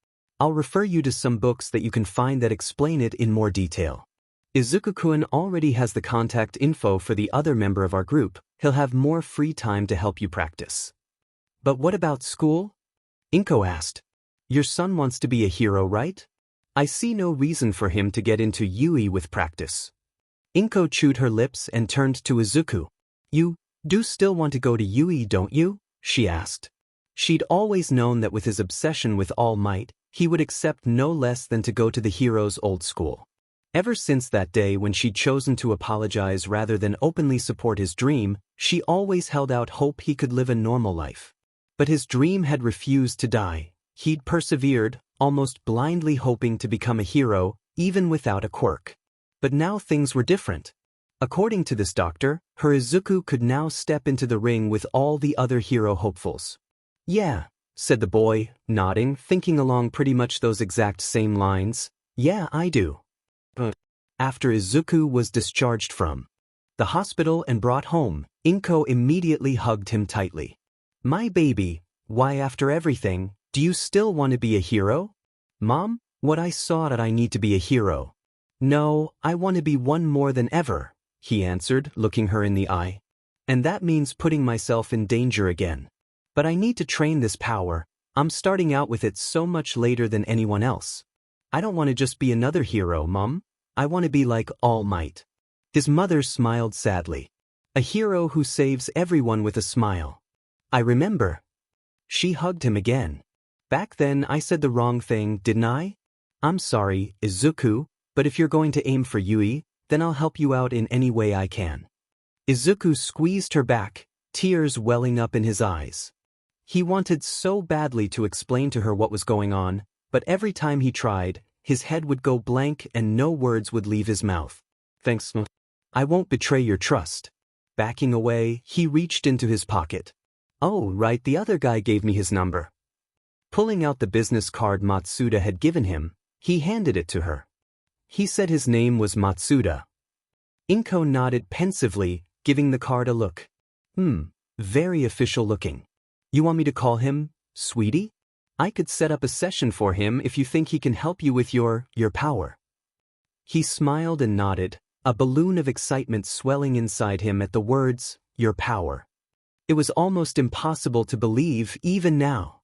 Speaker 1: I'll refer you to some books that you can find that explain it in more detail. Izuku-kun already has the contact info for the other member of our group. He'll have more free time to help you practice. But what about school? Inko asked. Your son wants to be a hero, right? I see no reason for him to get into Yui with practice. Inko chewed her lips and turned to Izuku. You do still want to go to Yui, don't you? She asked. She'd always known that with his obsession with All Might, he would accept no less than to go to the hero's old school. Ever since that day when she'd chosen to apologize rather than openly support his dream, she always held out hope he could live a normal life. But his dream had refused to die. He'd persevered, almost blindly hoping to become a hero, even without a quirk. But now things were different. According to this doctor, her Izuku could now step into the ring with all the other hero hopefuls. Yeah, said the boy, nodding, thinking along pretty much those exact same lines. Yeah, I do. But after Izuku was discharged from the hospital and brought home, Inko immediately hugged him tightly. My baby, why after everything, do you still want to be a hero? Mom, what I saw that I need to be a hero. No, I want to be one more than ever, he answered, looking her in the eye. And that means putting myself in danger again. But I need to train this power. I'm starting out with it so much later than anyone else. I don't want to just be another hero, Mom. I want to be like All Might. His mother smiled sadly. A hero who saves everyone with a smile. I remember. She hugged him again. Back then I said the wrong thing, didn't I? I'm sorry, Izuku, but if you're going to aim for Yui, then I'll help you out in any way I can. Izuku squeezed her back, tears welling up in his eyes. He wanted so badly to explain to her what was going on, but every time he tried, his head would go blank and no words would leave his mouth. Thanks. I won't betray your trust. Backing away, he reached into his pocket. Oh, right, the other guy gave me his number. Pulling out the business card Matsuda had given him, he handed it to her. He said his name was Matsuda. Inko nodded pensively, giving the card a look. Very official looking. You want me to call him, sweetie? I could set up a session for him if you think he can help you with your power. He smiled and nodded, a balloon of excitement swelling inside him at the words, your power. It was almost impossible to believe even now.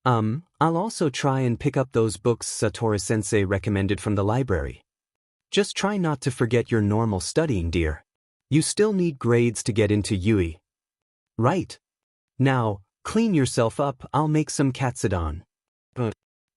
Speaker 1: I'll also try and pick up those books Satoru-sensei recommended from the library. Just try not to forget your normal studying, dear. You still need grades to get into UE. Right. Now, clean yourself up, I'll make some katsudon.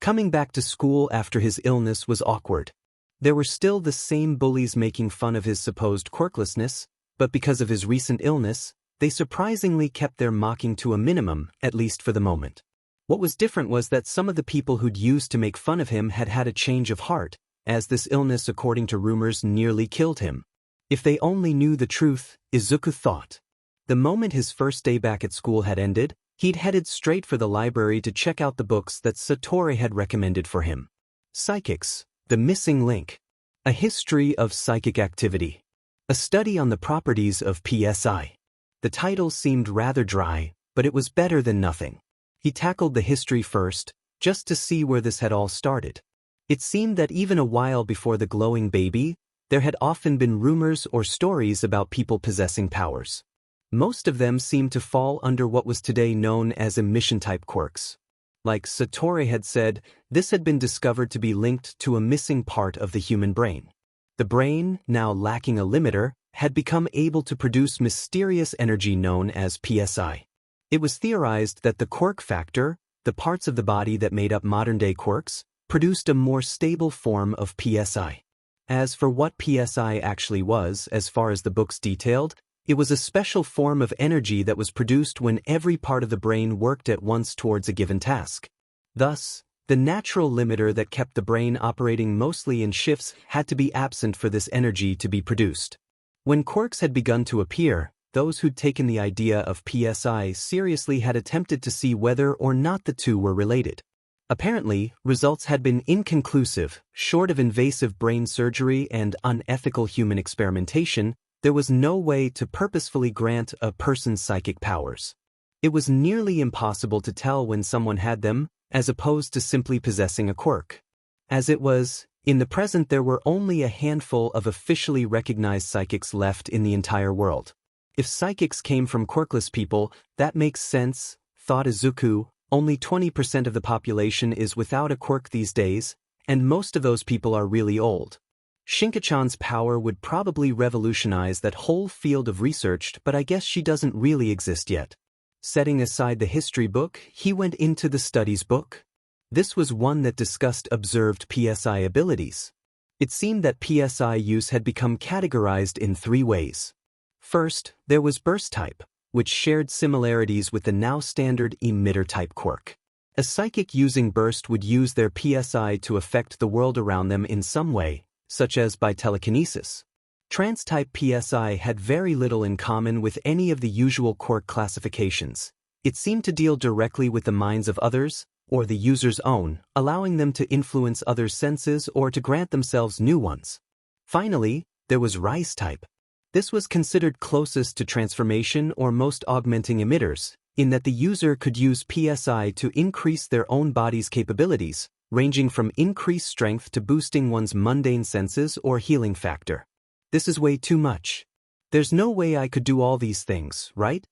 Speaker 1: Coming back to school after his illness was awkward. There were still the same bullies making fun of his supposed quirklessness, but because of his recent illness, they surprisingly kept their mocking to a minimum, at least for the moment. What was different was that some of the people who'd used to make fun of him had had a change of heart, as this illness, according to rumors, nearly killed him. If they only knew the truth, Izuku thought. The moment his first day back at school had ended, he'd headed straight for the library to check out the books that Satoru had recommended for him. Psychics, The Missing Link. A History of Psychic Activity. A Study on the Properties of PSI. The title seemed rather dry, but it was better than nothing. He tackled the history first, just to see where this had all started. It seemed that even a while before the glowing baby, there had often been rumors or stories about people possessing powers. Most of them seemed to fall under what was today known as emission-type quirks. Like Satoru had said, this had been discovered to be linked to a missing part of the human brain. The brain, now lacking a limiter, had become able to produce mysterious energy known as PSI. It was theorized that the quirk factor, the parts of the body that made up modern-day quirks, produced a more stable form of PSI. As for what PSI actually was, as far as the books detailed, it was a special form of energy that was produced when every part of the brain worked at once towards a given task. Thus, the natural limiter that kept the brain operating mostly in shifts had to be absent for this energy to be produced. When quirks had begun to appear, those who'd taken the idea of PSI seriously had attempted to see whether or not the two were related. Apparently, results had been inconclusive. Short of invasive brain surgery and unethical human experimentation, there was no way to purposefully grant a person psychic powers. It was nearly impossible to tell when someone had them, as opposed to simply possessing a quirk. As it was, in the present there were only a handful of officially recognized psychics left in the entire world. If psychics came from quirkless people, that makes sense, thought Izuku. Only 20% of the population is without a quirk these days, and most of those people are really old. Shinka-chan's power would probably revolutionize that whole field of research, but I guess she doesn't really exist yet. Setting aside the history book, he went into the studies book. This was one that discussed observed PSI abilities. It seemed that PSI use had become categorized in 3 ways. First, there was burst type, which shared similarities with the now standard emitter-type quirk. A psychic using burst would use their PSI to affect the world around them in some way, such as by telekinesis. Trance-type PSI had very little in common with any of the usual quirk classifications. It seemed to deal directly with the minds of others, or the user's own, allowing them to influence others' senses or to grant themselves new ones. Finally, there was rise-type. This was considered closest to transformation or most augmenting emitters, in that the user could use PSI to increase their own body's capabilities, ranging from increased strength to boosting one's mundane senses or healing factor. This is way too much. There's no way I could do all these things, right?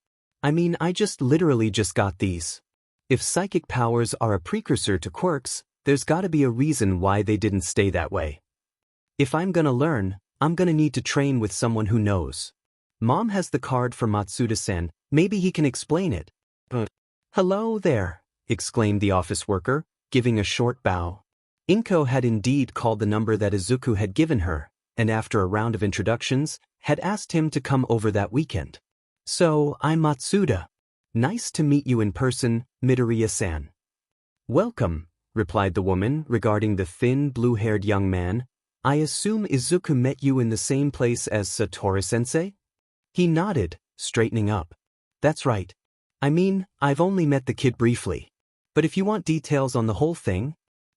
Speaker 1: I mean, I literally just got these. If psychic powers are a precursor to quirks, there's gotta be a reason why they didn't stay that way. If I'm gonna learn, I'm gonna need to train with someone who knows. Mom has the card for Matsuda-san, maybe he can explain it. Hello there, exclaimed the office worker, giving a short bow. Inko had indeed called the number that Izuku had given her, and after a round of introductions, had asked him to come over that weekend. So, I'm Matsuda. Nice to meet you in person, Midoriya-san. Welcome, replied the woman, regarding the thin, blue-haired young man. I assume Izuku met you in the same place as Satoru-sensei? He nodded, straightening up. That's right. I mean, I've only met the kid briefly. But if you want details on the whole thing?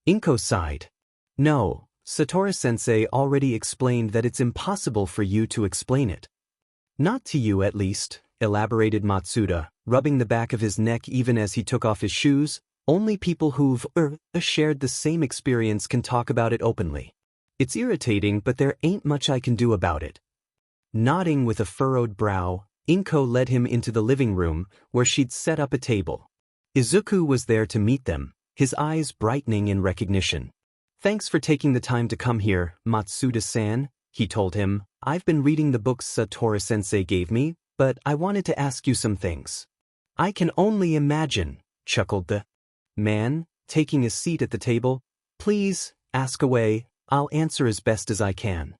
Speaker 1: Inko sighed. No, Satoru-sensei already explained that it's impossible for you to explain it. Not to you at least, elaborated Matsuda, rubbing the back of his neck even as he took off his shoes. Only people who've shared the same experience can talk about it openly. It's irritating, but there ain't much I can do about it. Nodding with a furrowed brow, Inko led him into the living room, where she'd set up a table. Izuku was there to meet them, his eyes brightening in recognition. "Thanks for taking the time to come here, Matsuda-san," he told him. "I've been reading the books Satoru-sensei gave me, but I wanted to ask you some things." "I can only imagine," chuckled the man, taking a seat at the table. "Please, ask away, I'll answer as best as I can."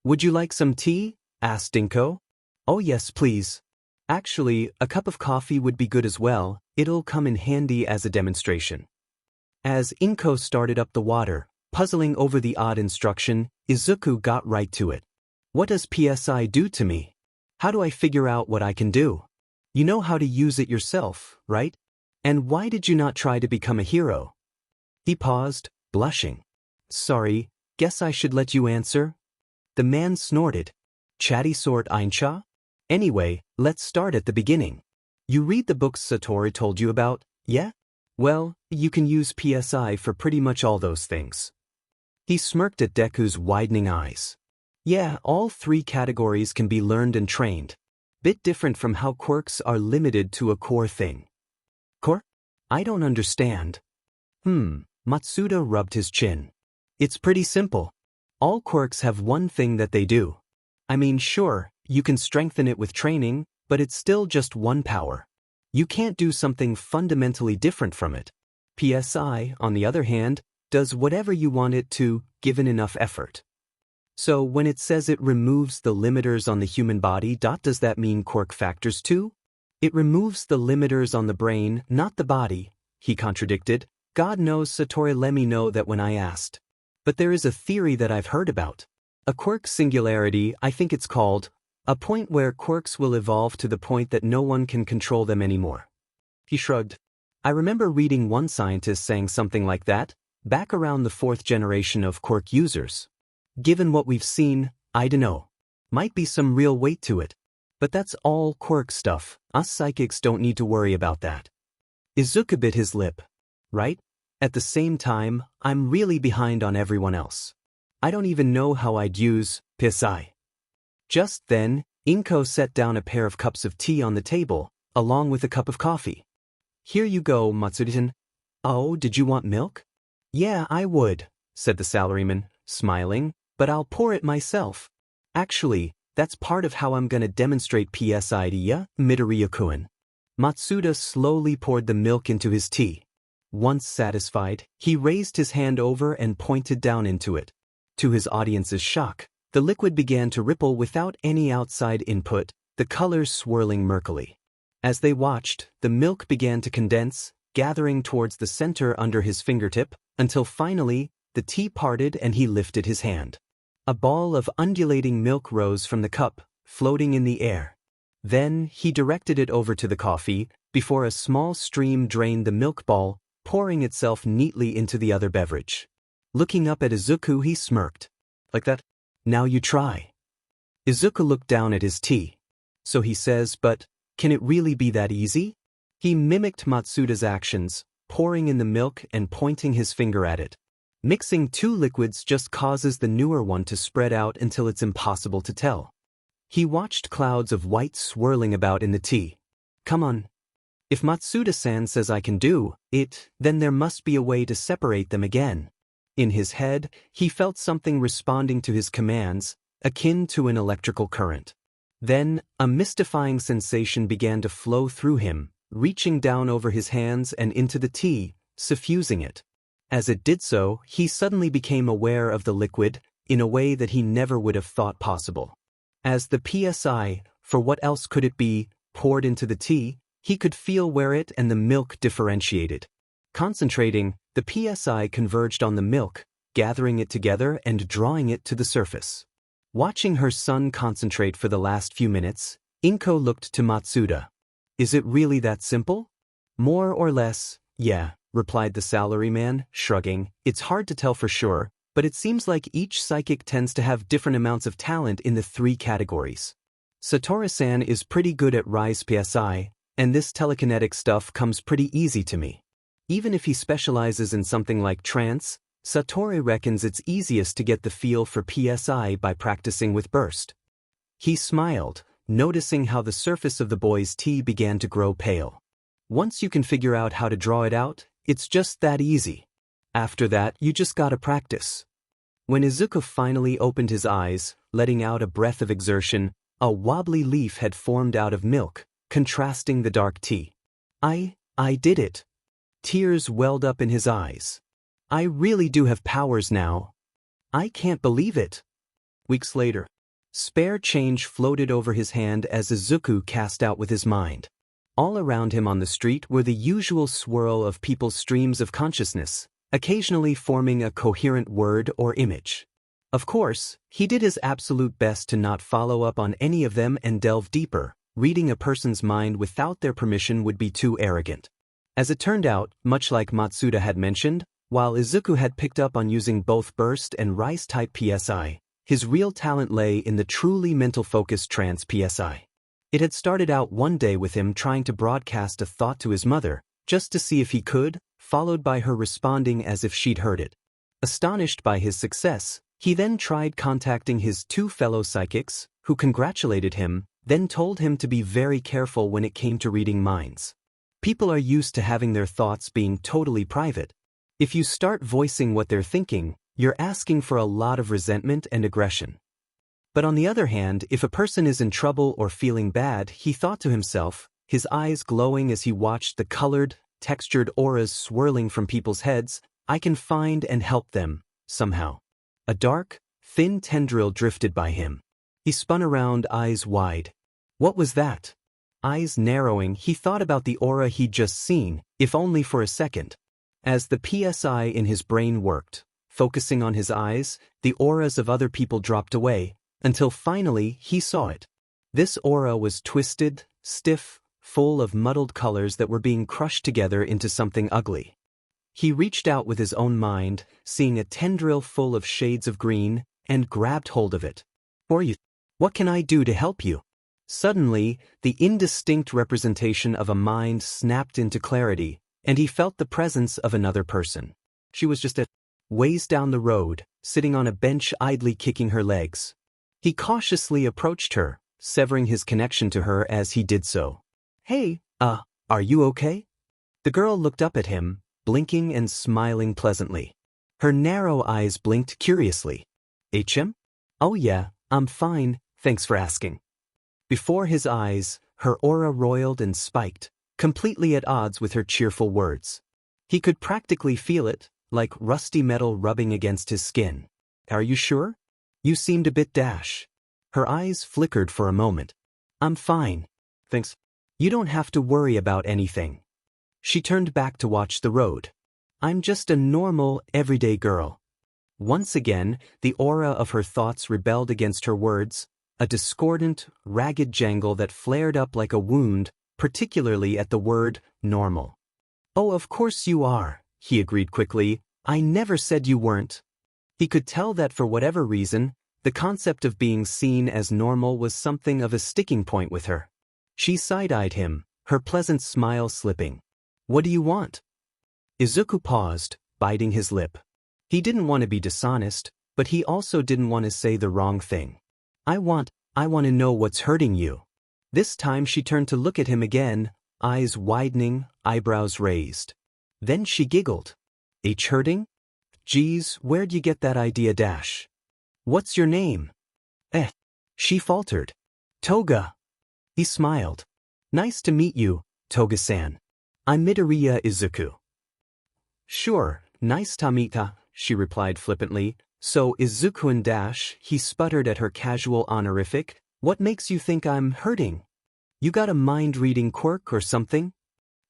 Speaker 1: "Would you like some tea?" asked Inko. "Oh yes, please. Actually, a cup of coffee would be good as well, it'll come in handy as a demonstration." As Inko started up the water, puzzling over the odd instruction, Izuku got right to it. "What does PSI do to me? How do I figure out what I can do? You know how to use it yourself, right? And why did you not try to become a hero?" He paused, blushing. "Sorry, guess I should let you answer." The man snorted. "Chatty sort Eincha? Anyway, let's start at the beginning. You read the books Satoru told you about, yeah? Well, you can use PSI for pretty much all those things." He smirked at Deku's widening eyes. "Yeah, all three categories can be learned and trained. Bit different from how quirks are limited to a core thing." "Core? I don't understand." Matsuda rubbed his chin. "It's pretty simple. All quirks have one thing that they do. I mean, sure, you can strengthen it with training, but it's still just one power. You can't do something fundamentally different from it. PSI, on the other hand, does whatever you want it to, given enough effort. So when it says it removes the limiters on the human body, does that mean quirk factors too? It removes the limiters on the brain, not the body," he contradicted. "God knows Satoru let me know that when I asked. But there is a theory that I've heard about. A quirk singularity, I think it's called, a point where quirks will evolve to the point that no one can control them anymore." He shrugged. "I remember reading one scientist saying something like that, back around the 4th generation of quirk users. Given what we've seen, I dunno. Might be some real weight to it. But that's all quirk stuff, us psychics don't need to worry about that." Izuku bit his lip. "Right? At the same time, I'm really behind on everyone else. I don't even know how I'd use PSI." Just then, Inko set down a pair of cups of tea on the table, along with a cup of coffee. "Here you go, Matsuda-san." "Oh, did you want milk?" "Yeah, I would," said the salaryman, smiling, "but I'll pour it myself. Actually, that's part of how I'm gonna demonstrate PSI to ya, Midoriya-kun." Matsuda slowly poured the milk into his tea. Once satisfied, he raised his hand over and pointed down into it. To his audience's shock, the liquid began to ripple without any outside input, the colors swirling murkily. As they watched, the milk began to condense, gathering towards the center under his fingertip, until finally, the tea parted and he lifted his hand. A ball of undulating milk rose from the cup, floating in the air. Then, he directed it over to the coffee, before a small stream drained the milk ball, pouring itself neatly into the other beverage. Looking up at Izuku, he smirked. "Like that? Now you try." Izuku looked down at his tea. "So he says, but can it really be that easy?" He mimicked Matsuda's actions, pouring in the milk and pointing his finger at it. Mixing two liquids just causes the newer one to spread out until it's impossible to tell. He watched clouds of white swirling about in the tea. "Come on. If Matsuda-san says I can do it, then there must be a way to separate them again." In his head, he felt something responding to his commands, akin to an electrical current. Then, a mystifying sensation began to flow through him, reaching down over his hands and into the tea, suffusing it. As it did so, he suddenly became aware of the liquid, in a way that he never would have thought possible. As the PSI, for what else could it be, poured into the tea, he could feel where it and the milk differentiated. Concentrating, the PSI converged on the milk, gathering it together and drawing it to the surface. Watching her son concentrate for the last few minutes, Inko looked to Matsuda. "Is it really that simple?" "More or less, yeah," replied the salaryman, shrugging. "It's hard to tell for sure, but it seems like each psychic tends to have different amounts of talent in the three categories. Satoru-san is pretty good at Rise PSI, and this telekinetic stuff comes pretty easy to me. Even if he specializes in something like trance, Satoru reckons it's easiest to get the feel for PSI by practicing with burst." He smiled, noticing how the surface of the boy's tea began to grow pale. Once you can figure out how to draw it out, it's just that easy. After that, you just gotta practice. When Izuku finally opened his eyes, letting out a breath of exertion, a wobbly leaf had formed out of milk, contrasting the dark tea. I did it. Tears welled up in his eyes. I really do have powers now. I can't believe it. Weeks later, spare change floated over his hand as Izuku cast out with his mind. All around him on the street were the usual swirl of people's streams of consciousness, occasionally forming a coherent word or image. Of course, he did his absolute best to not follow up on any of them and delve deeper. Reading a person's mind without their permission would be too arrogant. As it turned out, much like Matsuda had mentioned, while Izuku had picked up on using both burst and rise-type PSI, his real talent lay in the truly mental-focused trance PSI. It had started out one day with him trying to broadcast a thought to his mother, just to see if he could, followed by her responding as if she'd heard it. Astonished by his success, he then tried contacting his two fellow psychics, who congratulated him, then told him to be very careful when it came to reading minds. People are used to having their thoughts being totally private. If you start voicing what they're thinking, you're asking for a lot of resentment and aggression. But on the other hand, if a person is in trouble or feeling bad, he thought to himself, his eyes glowing as he watched the colored, textured auras swirling from people's heads, I can find and help them, somehow. A dark, thin tendril drifted by him. He spun around, eyes wide. What was that? Eyes narrowing, he thought about the aura he'd just seen, if only for a second. As the PSI in his brain worked, focusing on his eyes, the auras of other people dropped away, until finally he saw it. This aura was twisted, stiff, full of muddled colors that were being crushed together into something ugly. He reached out with his own mind, seeing a tendril full of shades of green, and grabbed hold of it. What can I do to help you? Suddenly, the indistinct representation of a mind snapped into clarity, and he felt the presence of another person. She was just a ways down the road, sitting on a bench idly kicking her legs. He cautiously approached her, severing his connection to her as he did so. Hey, are you okay? The girl looked up at him, blinking and smiling pleasantly. Her narrow eyes blinked curiously. HM? Oh yeah, I'm fine, thanks for asking. Before his eyes, her aura roiled and spiked, completely at odds with her cheerful words. He could practically feel it, like rusty metal rubbing against his skin. Are you sure? You seemed a bit dash. Her eyes flickered for a moment. I'm fine. Thanks. You don't have to worry about anything. She turned back to watch the road. I'm just a normal, everyday girl. Once again, the aura of her thoughts rebelled against her words, a discordant, ragged jangle that flared up like a wound, particularly at the word normal. Oh, of course you are, he agreed quickly. I never said you weren't. He could tell that for whatever reason, the concept of being seen as normal was something of a sticking point with her. She side-eyed him, her pleasant smile slipping. What do you want? Izuku paused, biting his lip. He didn't want to be dishonest, but he also didn't want to say the wrong thing. I want to know what's hurting you. This time she turned to look at him again, eyes widening, eyebrows raised. Then she giggled. Hurting? Geez, where'd you get that idea dash? What's your name? She faltered. Toga. He smiled. Nice to meet you, Toga-san. I'm Midoriya Izuku. Sure, nice to meet ya, she replied flippantly. So Izuku dash, he sputtered at her casual honorific. What makes you think I'm hurting? You got a mind-reading quirk or something?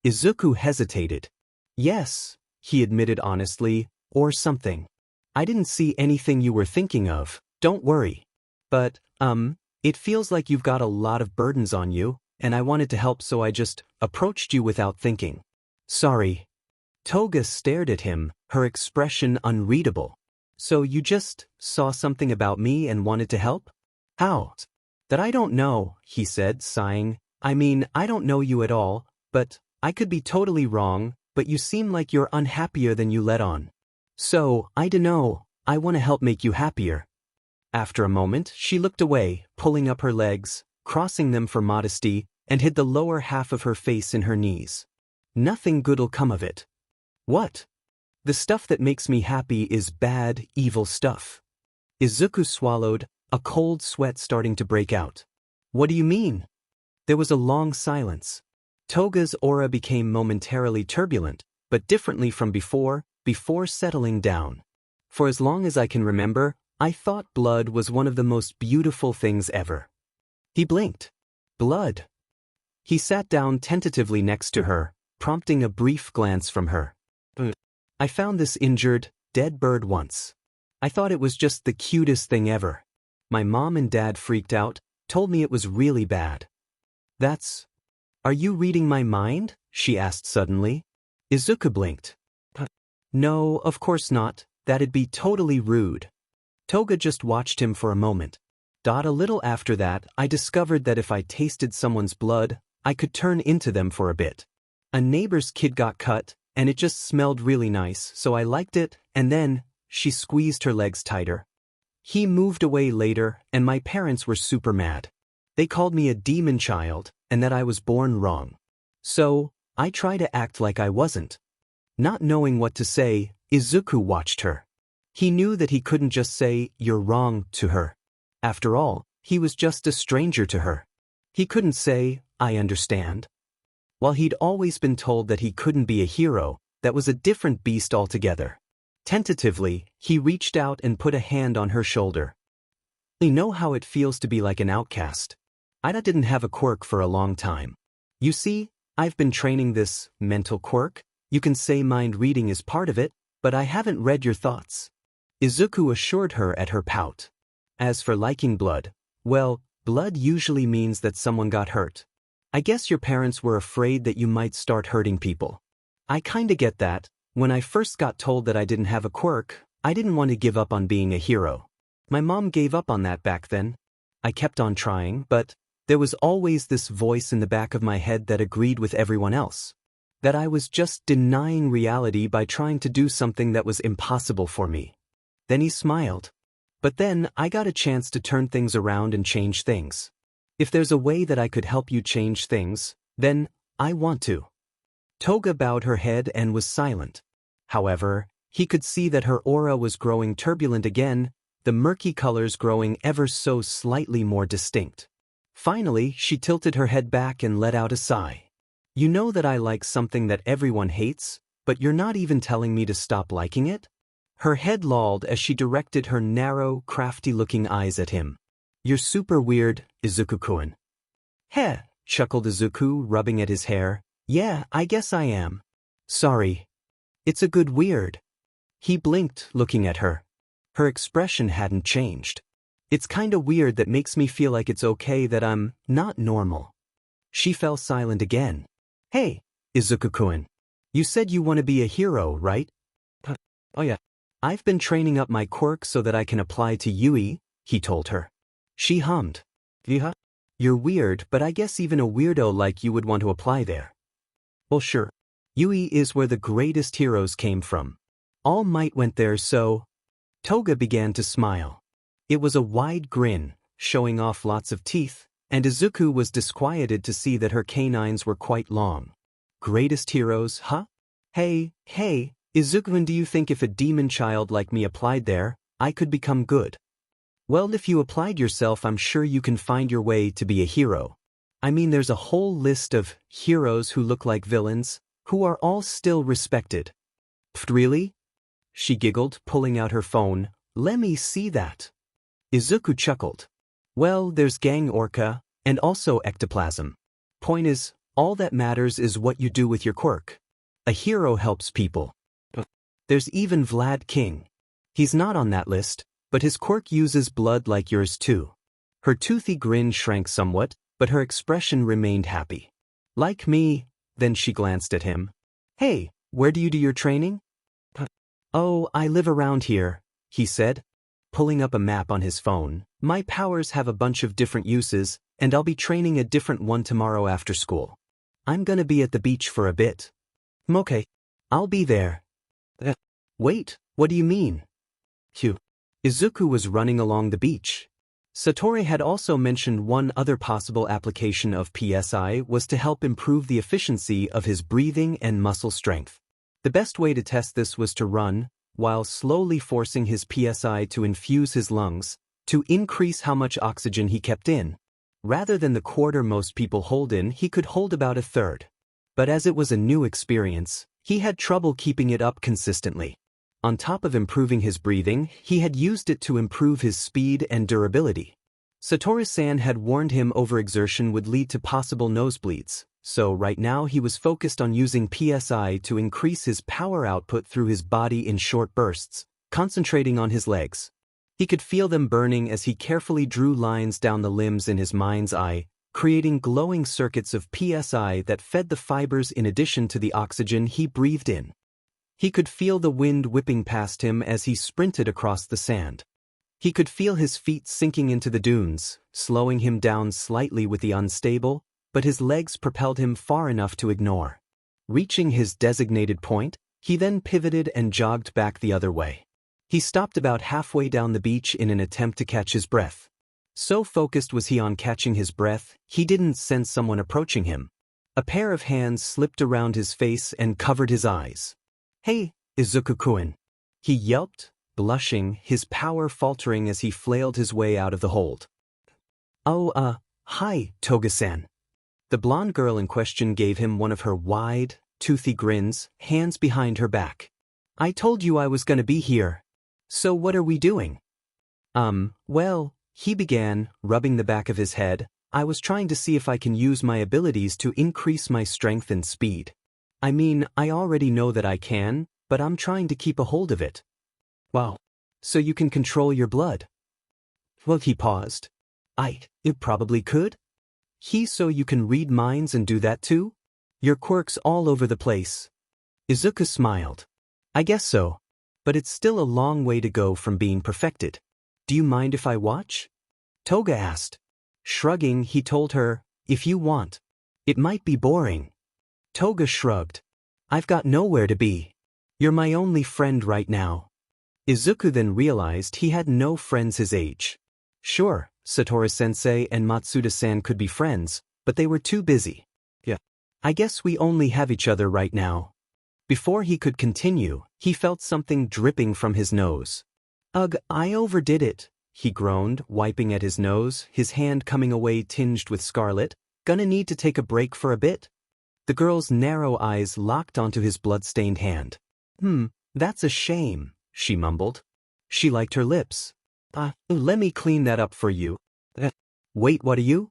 Speaker 1: Izuku hesitated. Yes, he admitted honestly, or something. I didn't see anything you were thinking of, don't worry. But, it feels like you've got a lot of burdens on you, and I wanted to help so I just approached you without thinking. Sorry. Toga stared at him, her expression unreadable. So you just saw something about me and wanted to help? How? That I don't know, he said, sighing. I mean, I don't know you at all, but I could be totally wrong, but you seem like you're unhappier than you let on. So, I dunno, I want to help make you happier. After a moment, she looked away, pulling up her legs, crossing them for modesty, and hid the lower half of her face in her knees. Nothing good'll come of it. What? The stuff that makes me happy is bad, evil stuff. Izuku swallowed, a cold sweat starting to break out. What do you mean? There was a long silence. Toga's aura became momentarily turbulent, but differently from before settling down. For as long as I can remember, I thought blood was one of the most beautiful things ever. He blinked. Blood. He sat down tentatively next to her, prompting a brief glance from her. I found this injured, dead bird once. I thought it was just the cutest thing ever. My mom and dad freaked out, told me it was really bad. Are you reading my mind? She asked suddenly. Izuku blinked. No, of course not, that'd be totally rude. Toga just watched him for a moment. A little after that, I discovered that if I tasted someone's blood, I could turn into them for a bit. A neighbor's kid got cut, and it just smelled really nice, so I liked it, and then, she squeezed her legs tighter. He moved away later, and my parents were super mad. They called me a demon child, and that I was born wrong. So, I try to act like I wasn't. Not knowing what to say, Izuku watched her. He knew that he couldn't just say, "You're wrong," to her. After all, he was just a stranger to her. He couldn't say, "I understand." While he'd always been told that he couldn't be a hero, that was a different beast altogether. Tentatively, he reached out and put a hand on her shoulder. "You know how it feels to be like an outcast. I didn't have a quirk for a long time. You see, I've been training this mental quirk. You can say mind reading is part of it, but I haven't read your thoughts." Izuku assured her at her pout. As for liking blood, well, blood usually means that someone got hurt. I guess your parents were afraid that you might start hurting people. I kinda get that. When I first got told that I didn't have a quirk, I didn't want to give up on being a hero. My mom gave up on that back then. I kept on trying, but there was always this voice in the back of my head that agreed with everyone else. That I was just denying reality by trying to do something that was impossible for me. Then he smiled. But then I got a chance to turn things around and change things. If there's a way that I could help you change things, then I want to. Toga bowed her head and was silent. However, he could see that her aura was growing turbulent again, the murky colors growing ever so slightly more distinct. Finally, she tilted her head back and let out a sigh. You know that I like something that everyone hates, but you're not even telling me to stop liking it? Her head lolled as she directed her narrow, crafty-looking eyes at him. You're super weird, Izuku-kun. Heh, chuckled Izuku, rubbing at his hair. Yeah, I guess I am. Sorry. It's a good weird. He blinked, looking at her. Her expression hadn't changed. It's kinda weird that makes me feel like it's okay that I'm not normal. She fell silent again. Hey, Izuku-kun. You said you want to be a hero, right? Oh yeah. I've been training up my quirk so that I can apply to Yui, he told her. She hummed. Yeah? You're weird, but I guess even a weirdo like you would want to apply there. Well, sure. Yui is where the greatest heroes came from. All Might went there, so... Toga began to smile. It was a wide grin, showing off lots of teeth, and Izuku was disquieted to see that her canines were quite long. Greatest heroes, huh? Hey, Izuku, do you think if a demon child like me applied there, I could become good? Well, if you applied yourself, I'm sure you can find your way to be a hero. I mean, there's a whole list of heroes who look like villains, who are all still respected. Pfft, really? She giggled, pulling out her phone. Let me see that. Izuku chuckled. Well, there's Gang Orca, and also ectoplasm. Point is, all that matters is what you do with your quirk. A hero helps people. There's even Vlad King. He's not on that list, but his quirk uses blood like yours too. Her toothy grin shrank somewhat, but her expression remained happy. Like me, then she glanced at him. Hey, where do you do your training? Oh, I live around here, he said, pulling up a map on his phone. My powers have a bunch of different uses, and I'll be training a different one tomorrow after school. I'm gonna be at the beach for a bit. Okay, I'll be there. Wait, what do you mean? Izuku was running along the beach. Satori had also mentioned one other possible application of PSI was to help improve the efficiency of his breathing and muscle strength. The best way to test this was to run, while slowly forcing his PSI to infuse his lungs, to increase how much oxygen he kept in. Rather than the quarter most people hold in, he could hold about a third. But as it was a new experience, he had trouble keeping it up consistently. On top of improving his breathing, he had used it to improve his speed and durability. Satori-san had warned him overexertion would lead to possible nosebleeds, so right now he was focused on using PSI to increase his power output through his body in short bursts, concentrating on his legs. He could feel them burning as he carefully drew lines down the limbs in his mind's eye, creating glowing circuits of PSI that fed the fibers in addition to the oxygen he breathed in. He could feel the wind whipping past him as he sprinted across the sand. He could feel his feet sinking into the dunes, slowing him down slightly with the unstable, but his legs propelled him far enough to ignore. Reaching his designated point, he then pivoted and jogged back the other way. He stopped about halfway down the beach in an attempt to catch his breath. So focused was he on catching his breath, he didn't sense someone approaching him. A pair of hands slipped around his face and covered his eyes. "Hey, Izuku-kun," he yelped, blushing, his power faltering as he flailed his way out of the hold. "Oh, hi, Toga-san." The blonde girl in question gave him one of her wide, toothy grins, hands behind her back. "I told you I was gonna be here. So what are we doing?" Well, he began, rubbing the back of his head. "I was trying to see if I can use my abilities to increase my strength and speed. I mean, I already know that I can, but I'm trying to keep a hold of it." "Wow. So you can control your blood?" Well, he paused. It probably could." So you can read minds and do that too? Your quirks all over the place." Izuku smiled. "I guess so. But it's still a long way to go from being perfected. Do you mind if I watch?" Toga asked. Shrugging, he told her, "If you want. It might be boring." Toga shrugged. "I've got nowhere to be. You're my only friend right now." Izuku then realized he had no friends his age. Sure, Satori-sensei and Matsuda-san could be friends, but they were too busy. "Yeah. I guess we only have each other right now." Before he could continue, he felt something dripping from his nose. "Ugh, I overdid it," he groaned, wiping at his nose, his hand coming away tinged with scarlet. "Gonna need to take a break for a bit?" The girl's narrow eyes locked onto his blood-stained hand. That's a shame," she mumbled. She liked her lips. Let me clean that up for you." Wait, what are you?"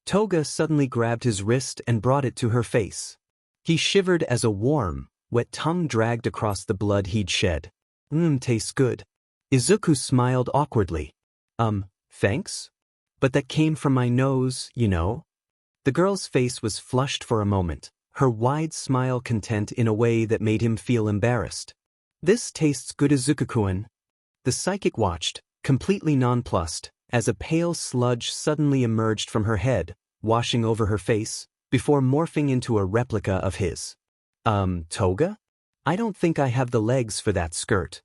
Speaker 1: Toga suddenly grabbed his wrist and brought it to her face. He shivered as a warm, wet tongue dragged across the blood he'd shed. Tastes good." Izuku smiled awkwardly. Thanks? But that came from my nose, you know." The girl's face was flushed for a moment, her wide smile content in a way that made him feel embarrassed. "This tastes good, Izuku-kun." The psychic watched, completely nonplussed, as a pale sludge suddenly emerged from her head, washing over her face, before morphing into a replica of his. Toga? I don't think I have the legs for that skirt."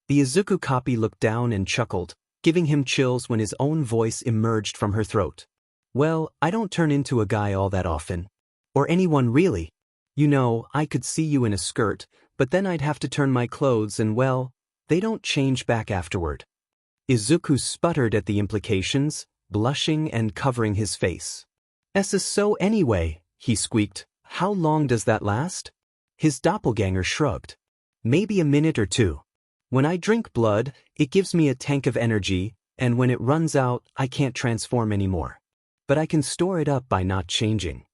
Speaker 1: The Izuku copy looked down and chuckled, giving him chills when his own voice emerged from her throat. "Well, I don't turn into a guy all that often. Or anyone really. You know, I could see you in a skirt, but then I'd have to turn my clothes and well, they don't change back afterward." Izuku sputtered at the implications, blushing and covering his face. So anyway," he squeaked, "how long does that last?" His doppelganger shrugged. "Maybe a minute or two. When I drink blood, it gives me a tank of energy, and when it runs out, I can't transform anymore. But I can store it up by not changing."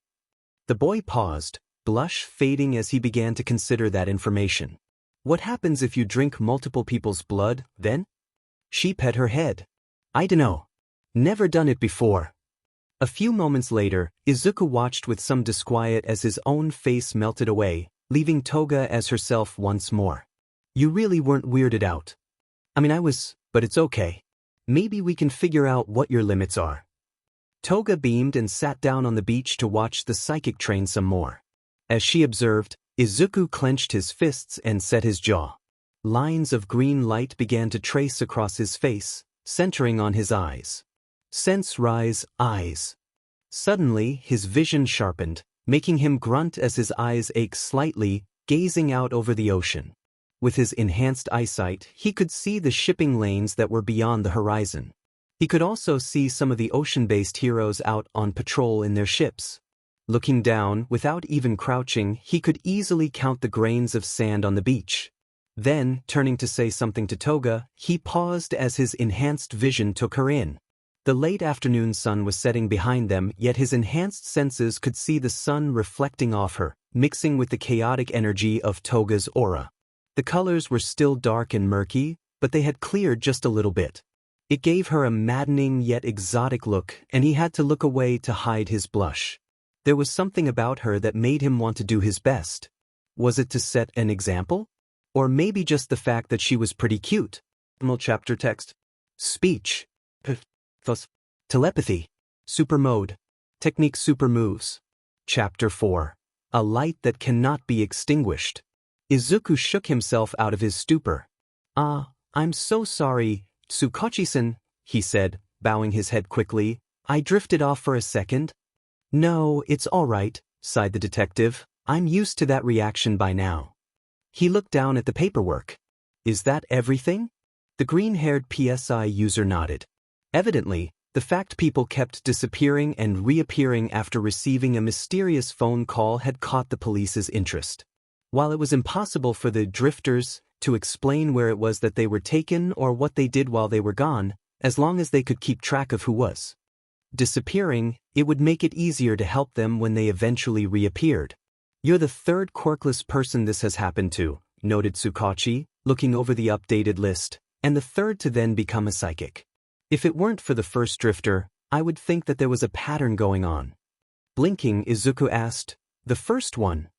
Speaker 1: The boy paused, blush fading as he began to consider that information. "What happens if you drink multiple people's blood, then?" She pet her head. "I dunno. Never done it before." A few moments later, Izuku watched with some disquiet as his own face melted away, leaving Toga as herself once more. "You really weren't weirded out." I was, but it's okay. Maybe we can figure out what your limits are." Toga beamed and sat down on the beach to watch the psychic train some more. As she observed, Izuku clenched his fists and set his jaw. Lines of green light began to trace across his face, centering on his eyes. Sense rise, eyes. Suddenly, his vision sharpened, making him grunt as his eyes ached slightly, gazing out over the ocean. With his enhanced eyesight, he could see the shipping lanes that were beyond the horizon. He could also see some of the ocean-based heroes out on patrol in their ships. Looking down, without even crouching, he could easily count the grains of sand on the beach. Then, turning to say something to Toga, he paused as his enhanced vision took her in. The late afternoon sun was setting behind them, yet his enhanced senses could see the sun reflecting off her, mixing with the chaotic energy of Toga's aura. The colors were still dark and murky, but they had cleared just a little bit. It gave her a maddening yet exotic look, and he had to look away to hide his blush. There was something about her that made him want to do his best. Was it to set an example? Or maybe just the fact that she was pretty cute? Chapter text. Speech. Telepathy. Super mode. Technique super moves. Chapter 4. A light that cannot be extinguished. Izuku shook himself out of his stupor. I'm so sorry, Tsukachi-san, he said, bowing his head quickly. I drifted off for a second. No, it's all right, sighed the detective. I'm used to that reaction by now. He looked down at the paperwork. Is that everything? The green-haired PSI user nodded. Evidently, the fact people kept disappearing and reappearing after receiving a mysterious phone call had caught the police's interest. While it was impossible for the drifters to explain where it was that they were taken or what they did while they were gone, as long as they could keep track of who was disappearing, it would make it easier to help them when they eventually reappeared. You're the third quirkless person this has happened to, noted Tsukachi, looking over the updated list, and the third to then become a psychic. If it weren't for the first drifter, I would think that there was a pattern going on. Blinking, Izuku asked, the first one?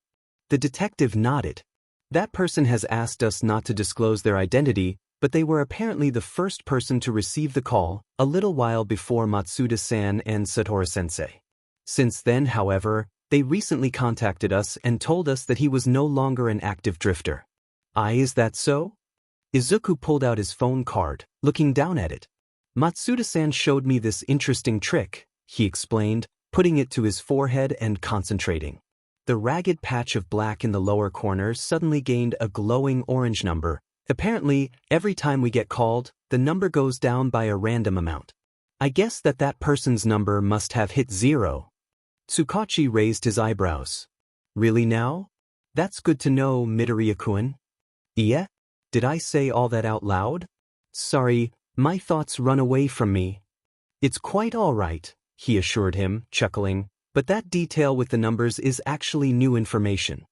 Speaker 1: The detective nodded. That person has asked us not to disclose their identity, but they were apparently the first person to receive the call, a little while before Matsuda-san and Satoru-sensei. Since then, however, they recently contacted us and told us that he was no longer an active drifter. Is that so? Izuku pulled out his phone card, looking down at it. Matsuda-san showed me this interesting trick, he explained, putting it to his forehead and concentrating. The ragged patch of black in the lower corner suddenly gained a glowing orange number. Apparently, every time we get called, the number goes down by a random amount. I guess that person's number must have hit 0. Tsukachi raised his eyebrows. Really now? That's good to know, Midoriya-kun. Yeah? Did I say all that out loud? Sorry, my thoughts run away from me. It's quite all right, he assured him, chuckling, but that detail with the numbers is actually new information.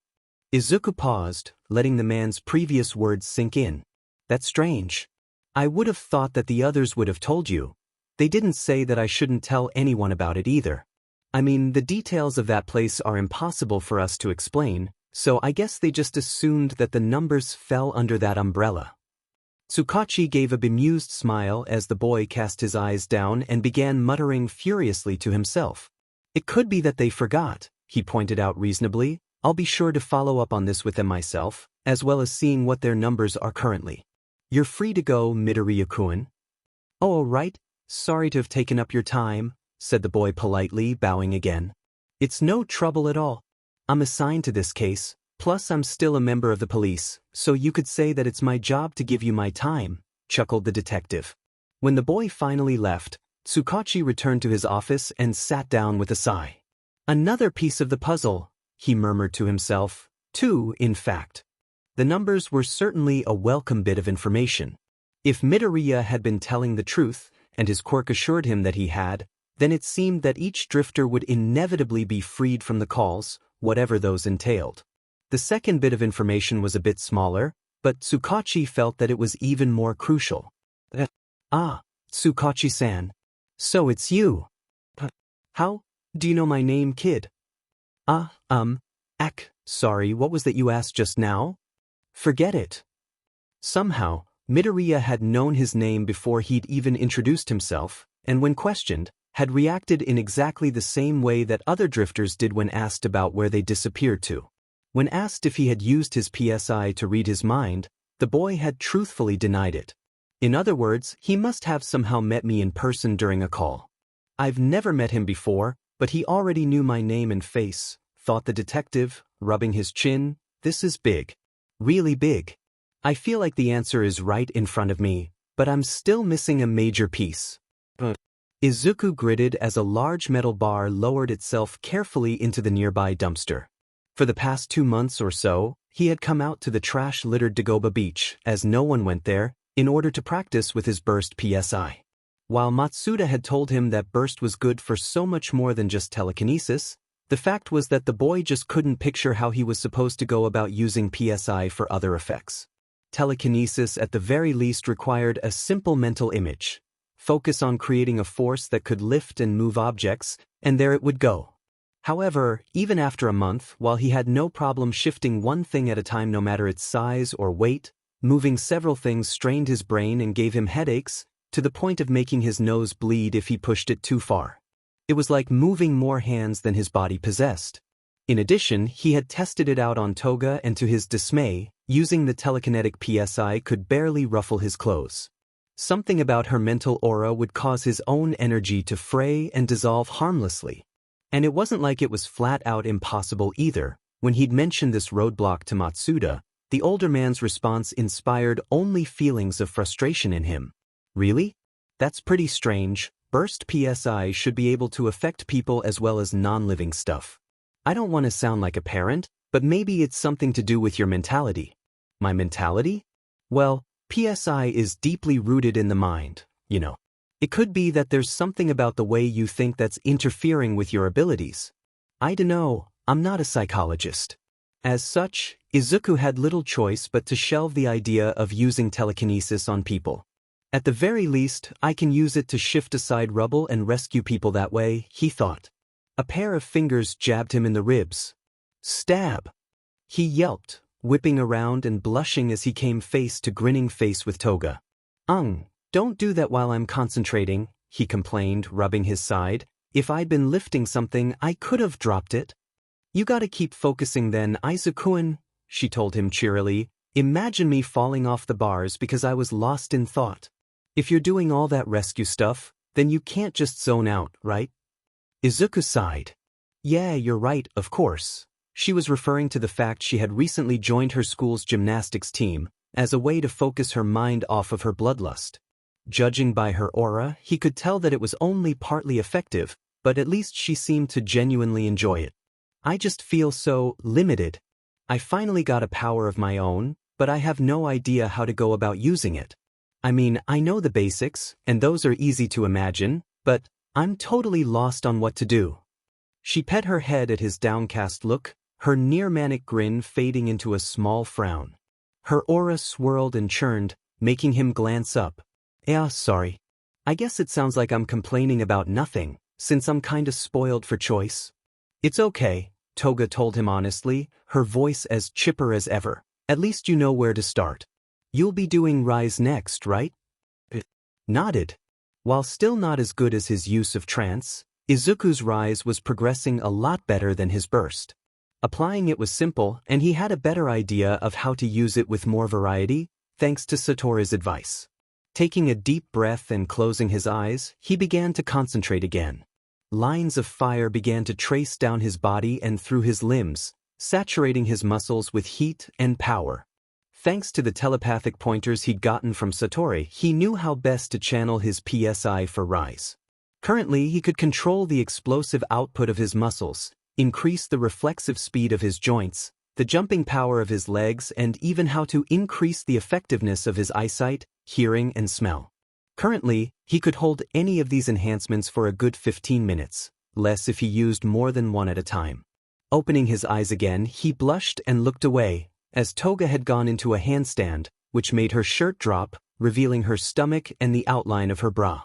Speaker 1: Izuku paused, letting the man's previous words sink in. That's strange. I would have thought that the others would have told you. They didn't say that I shouldn't tell anyone about it either. I mean, the details of that place are impossible for us to explain, so I guess they just assumed that the numbers fell under that umbrella. Tsukachi gave a bemused smile as the boy cast his eyes down and began muttering furiously to himself. It could be that they forgot, he pointed out reasonably. I'll be sure to follow up on this with them myself, as well as seeing what their numbers are currently. You're free to go, Midoriya-kun. Oh, all right. Sorry to have taken up your time, said the boy politely, bowing again. It's no trouble at all. I'm assigned to this case, plus I'm still a member of the police, so you could say that it's my job to give you my time, chuckled the detective. When the boy finally left, Tsukachi returned to his office and sat down with a sigh. Another piece of the puzzle, he murmured to himself. 2, in fact. The numbers were certainly a welcome bit of information. If Midoriya had been telling the truth, and his quirk assured him that he had, then it seemed that each drifter would inevitably be freed from the calls, whatever those entailed. The second bit of information was a bit smaller, but Tsukachi felt that it was even more crucial. Tsukachi-san. So it's you. How do you know my name, kid? Sorry, what was that you asked just now? Forget it. Somehow, Midoriya had known his name before he'd even introduced himself, and when questioned, had reacted in exactly the same way that other drifters did when asked about where they disappeared to. When asked if he had used his PSI to read his mind, the boy had truthfully denied it. In other words, he must have somehow met me in person during a call. I've never met him before, but he already knew my name and face, thought the detective, rubbing his chin. This is big. Really big. I feel like the answer is right in front of me, but I'm still missing a major piece. Izuku gritted as a large metal bar lowered itself carefully into the nearby dumpster. For the past 2 months or so, he had come out to the trash-littered Dagoba beach, as no one went there, in order to practice with his burst PSI. While Matsuda had told him that burst was good for so much more than just telekinesis, the fact was that the boy just couldn't picture how he was supposed to go about using PSI for other effects. Telekinesis at the very least required a simple mental image. Focus on creating a force that could lift and move objects, and there it would go. However, even after a month, while he had no problem shifting one thing at a time no matter its size or weight, moving several things strained his brain and gave him headaches, to the point of making his nose bleed if he pushed it too far. It was like moving more hands than his body possessed. In addition, he had tested it out on Toga and to his dismay, using the telekinetic PSI could barely ruffle his clothes. Something about her mental aura would cause his own energy to fray and dissolve harmlessly. And it wasn't like it was flat out impossible either. When he'd mentioned this roadblock to Matsuda, the older man's response inspired only feelings of frustration in him. Really? That's pretty strange. Burst PSI should be able to affect people as well as non-living stuff. I don't want to sound like a parent, but maybe it's something to do with your mentality. My mentality? Well, PSI is deeply rooted in the mind, you know. It could be that there's something about the way you think that's interfering with your abilities. I dunno, I'm not a psychologist. As such, Izuku had little choice but to shelve the idea of using telekinesis on people. At the very least, I can use it to shift aside rubble and rescue people that way, he thought. A pair of fingers jabbed him in the ribs. Stab! He yelped, whipping around and blushing as he came face to grinning face with Toga. Don't do that while I'm concentrating, he complained, rubbing his side. If I'd been lifting something, I could have dropped it. You gotta keep focusing then, Izuku-kun, she told him cheerily. Imagine me falling off the bars because I was lost in thought. If you're doing all that rescue stuff, then you can't just zone out, right? Izuku sighed. Yeah, you're right, of course. She was referring to the fact she had recently joined her school's gymnastics team, as a way to focus her mind off of her bloodlust. Judging by her aura, he could tell that it was only partly effective, but at least she seemed to genuinely enjoy it. I just feel so limited. I finally got a power of my own, but I have no idea how to go about using it. I mean, I know the basics, and those are easy to imagine, but I'm totally lost on what to do. She pet her head at his downcast look, her near-manic grin fading into a small frown. Her aura swirled and churned, making him glance up. Sorry. I guess it sounds like I'm complaining about nothing, since I'm kinda spoiled for choice. It's okay, Toga told him honestly, her voice as chipper as ever. At least you know where to start. You'll be doing Rise next, right? Nodded. While still not as good as his use of trance, Izuku's Rise was progressing a lot better than his burst. Applying it was simple, and he had a better idea of how to use it with more variety, thanks to Satoru's advice. Taking a deep breath and closing his eyes, he began to concentrate again. Lines of fire began to trace down his body and through his limbs, saturating his muscles with heat and power. Thanks to the telepathic pointers he'd gotten from Satoru, he knew how best to channel his PSI for Rise. Currently, he could control the explosive output of his muscles, increase the reflexive speed of his joints, the jumping power of his legs, and even how to increase the effectiveness of his eyesight, hearing, and smell. Currently, he could hold any of these enhancements for a good 15 minutes, less if he used more than one at a time. Opening his eyes again, he blushed and looked away, as Toga had gone into a handstand, which made her shirt drop, revealing her stomach and the outline of her bra.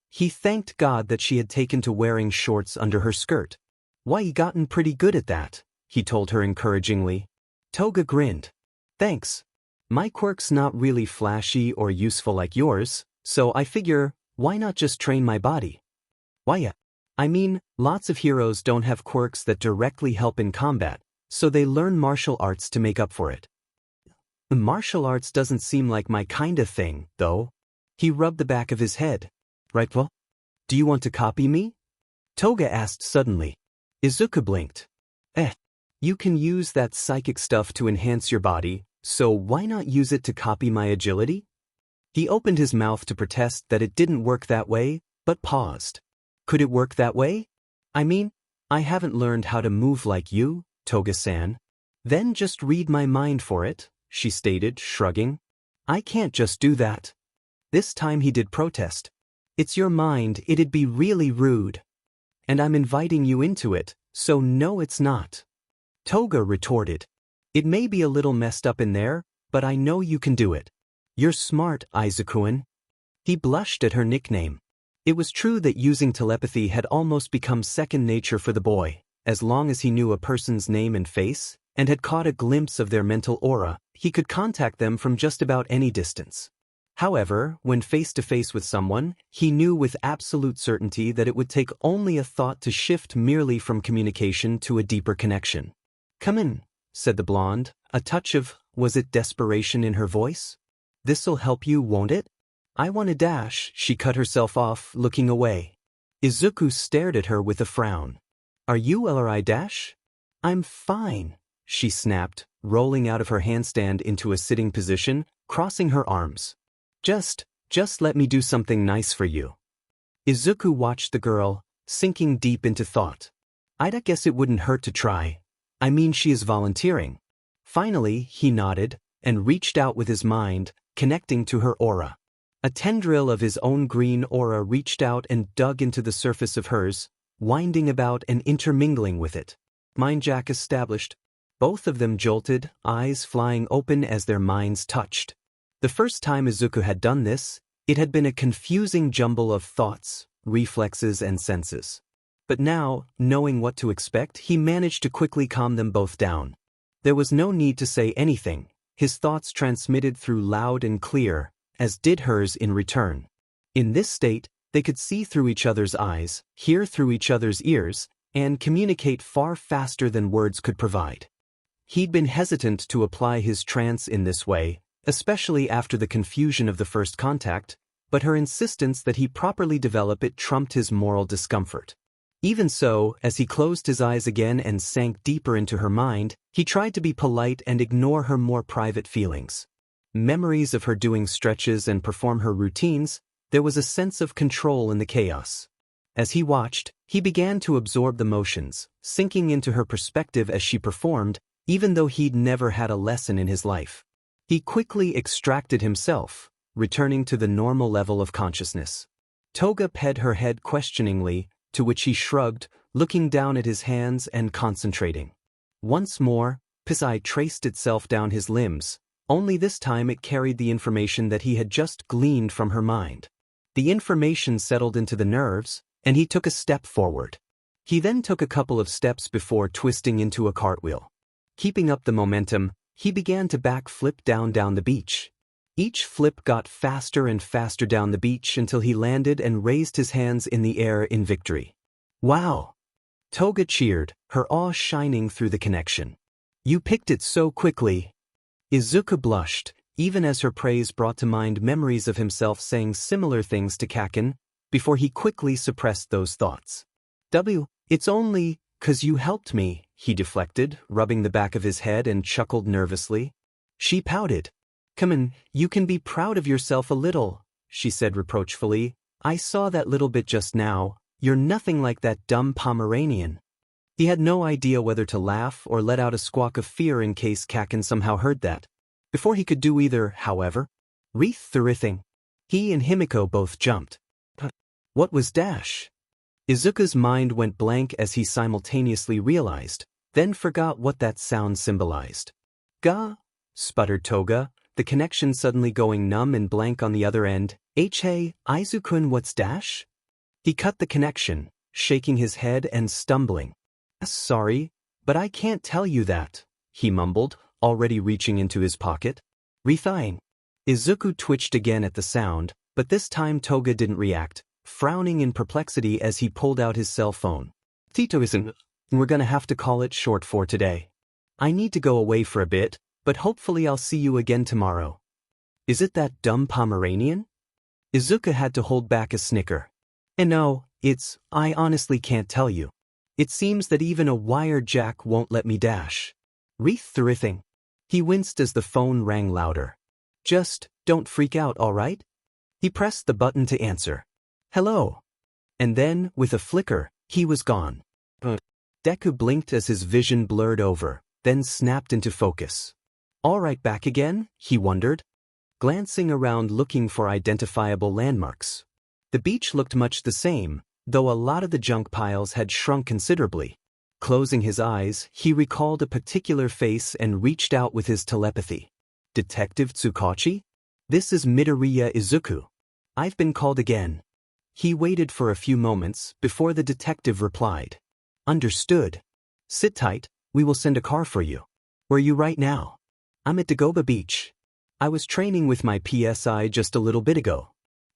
Speaker 1: He thanked God that she had taken to wearing shorts under her skirt. Why, you gotten pretty good at that, he told her encouragingly. Toga grinned. Thanks. My quirk's not really flashy or useful like yours, so I figure, why not just train my body? Why? I mean, lots of heroes don't have quirks that directly help in combat, so they learn martial arts to make up for it. Martial arts doesn't seem like my kind of thing, though. He rubbed the back of his head. Right, well? Do you want to copy me? Toga asked suddenly. Izuku blinked. You can use that psychic stuff to enhance your body, so why not use it to copy my agility? He opened his mouth to protest that it didn't work that way, but paused. Could it work that way? I mean, I haven't learned how to move like you, Toga-san. Then just read my mind for it, she stated, shrugging. I can't just do that. This time he did protest. It's your mind, it'd be really rude. And I'm inviting you into it, so no it's not. Toga retorted. It may be a little messed up in there, but I know you can do it. You're smart, Izuku-an. He blushed at her nickname. It was true that using telepathy had almost become second nature for the boy. As long as he knew a person's name and face, and had caught a glimpse of their mental aura, he could contact them from just about any distance. However, when face-to-face with someone, he knew with absolute certainty that it would take only a thought to shift merely from communication to a deeper connection. Come in, said the blonde, a touch of, was it desperation in her voice? This'll help you, won't it? I want a dash, she cut herself off, looking away. Izuku stared at her with a frown. Are you LRI dash? I'm fine, she snapped, rolling out of her handstand into a sitting position, crossing her arms. Just let me do something nice for you. Izuku watched the girl, sinking deep into thought. I'd guess it wouldn't hurt to try. I mean, she is volunteering. Finally, he nodded, and reached out with his mind, connecting to her aura. A tendril of his own green aura reached out and dug into the surface of hers, winding about and intermingling with it. Mind jack established. Both of them jolted, eyes flying open as their minds touched. The first time Izuku had done this, it had been a confusing jumble of thoughts, reflexes and senses. But now, knowing what to expect, he managed to quickly calm them both down. There was no need to say anything. His thoughts transmitted through loud and clear, as did hers in return. In this state, they could see through each other's eyes, hear through each other's ears, and communicate far faster than words could provide. He'd been hesitant to apply his trance in this way, especially after the confusion of the first contact, but her insistence that he properly develop it trumped his moral discomfort. Even so, as he closed his eyes again and sank deeper into her mind, he tried to be polite and ignore her more private feelings. Memories of her doing stretches and perform her routines, there was a sense of control in the chaos. As he watched, he began to absorb the motions, sinking into her perspective as she performed, even though he'd never had a lesson in his life. He quickly extracted himself, returning to the normal level of consciousness. Toga ped her head questioningly, to which he shrugged, looking down at his hands and concentrating. Once more, his eye traced itself down his limbs, only this time it carried the information that he had just gleaned from her mind. The information settled into the nerves, and he took a step forward. He then took a couple of steps before twisting into a cartwheel. Keeping up the momentum, he began to backflip down the beach. Each flip got faster and faster down the beach until he landed and raised his hands in the air in victory. Wow! Toga cheered, her awe shining through the connection. You picked it so quickly. Izuku blushed, even as her praise brought to mind memories of himself saying similar things to Kaken, before he quickly suppressed those thoughts. It's only 'cause you helped me, he deflected, rubbing the back of his head and chuckled nervously. She pouted. Come on, you can be proud of yourself a little, she said reproachfully. I saw that little bit just now. You're nothing like that dumb Pomeranian. He had no idea whether to laugh or let out a squawk of fear in case Kaken somehow heard that. Before he could do either, however, Thurithing. He and Himiko both jumped. What was dash? Izuku's mind went blank as he simultaneously realized, then forgot what that sound symbolized. Ga? Sputtered Toga, the connection suddenly going numb and blank on the other end. Hey, Izuku-kun, what's dash? He cut the connection, shaking his head and stumbling. Sorry, but I can't tell you that, he mumbled, already reaching into his pocket. Rethine. Izuku twitched again at the sound, but this time Toga didn't react, frowning in perplexity as he pulled out his cell phone. Tito isn't. We're gonna have to call it short for today. I need to go away for a bit, but hopefully I'll see you again tomorrow. Is it that dumb Pomeranian? Izuku had to hold back a snicker. And no, I honestly can't tell you. It seems that even a wired jack won't let me dash. Wreath thrithing. He winced as the phone rang louder. Just, don't freak out, alright? He pressed the button to answer. Hello. And then, with a flicker, he was gone. Deku blinked as his vision blurred over, then snapped into focus. Alright, back again, he wondered, glancing around looking for identifiable landmarks. The beach looked much the same, though a lot of the junk piles had shrunk considerably. Closing his eyes, he recalled a particular face and reached out with his telepathy. Detective Tsukachi? This is Midoriya Izuku. I've been called again. He waited for a few moments before the detective replied. Understood. Sit tight, we will send a car for you. Where are you right now? I'm at Dagoba Beach. I was training with my PSI just a little bit ago.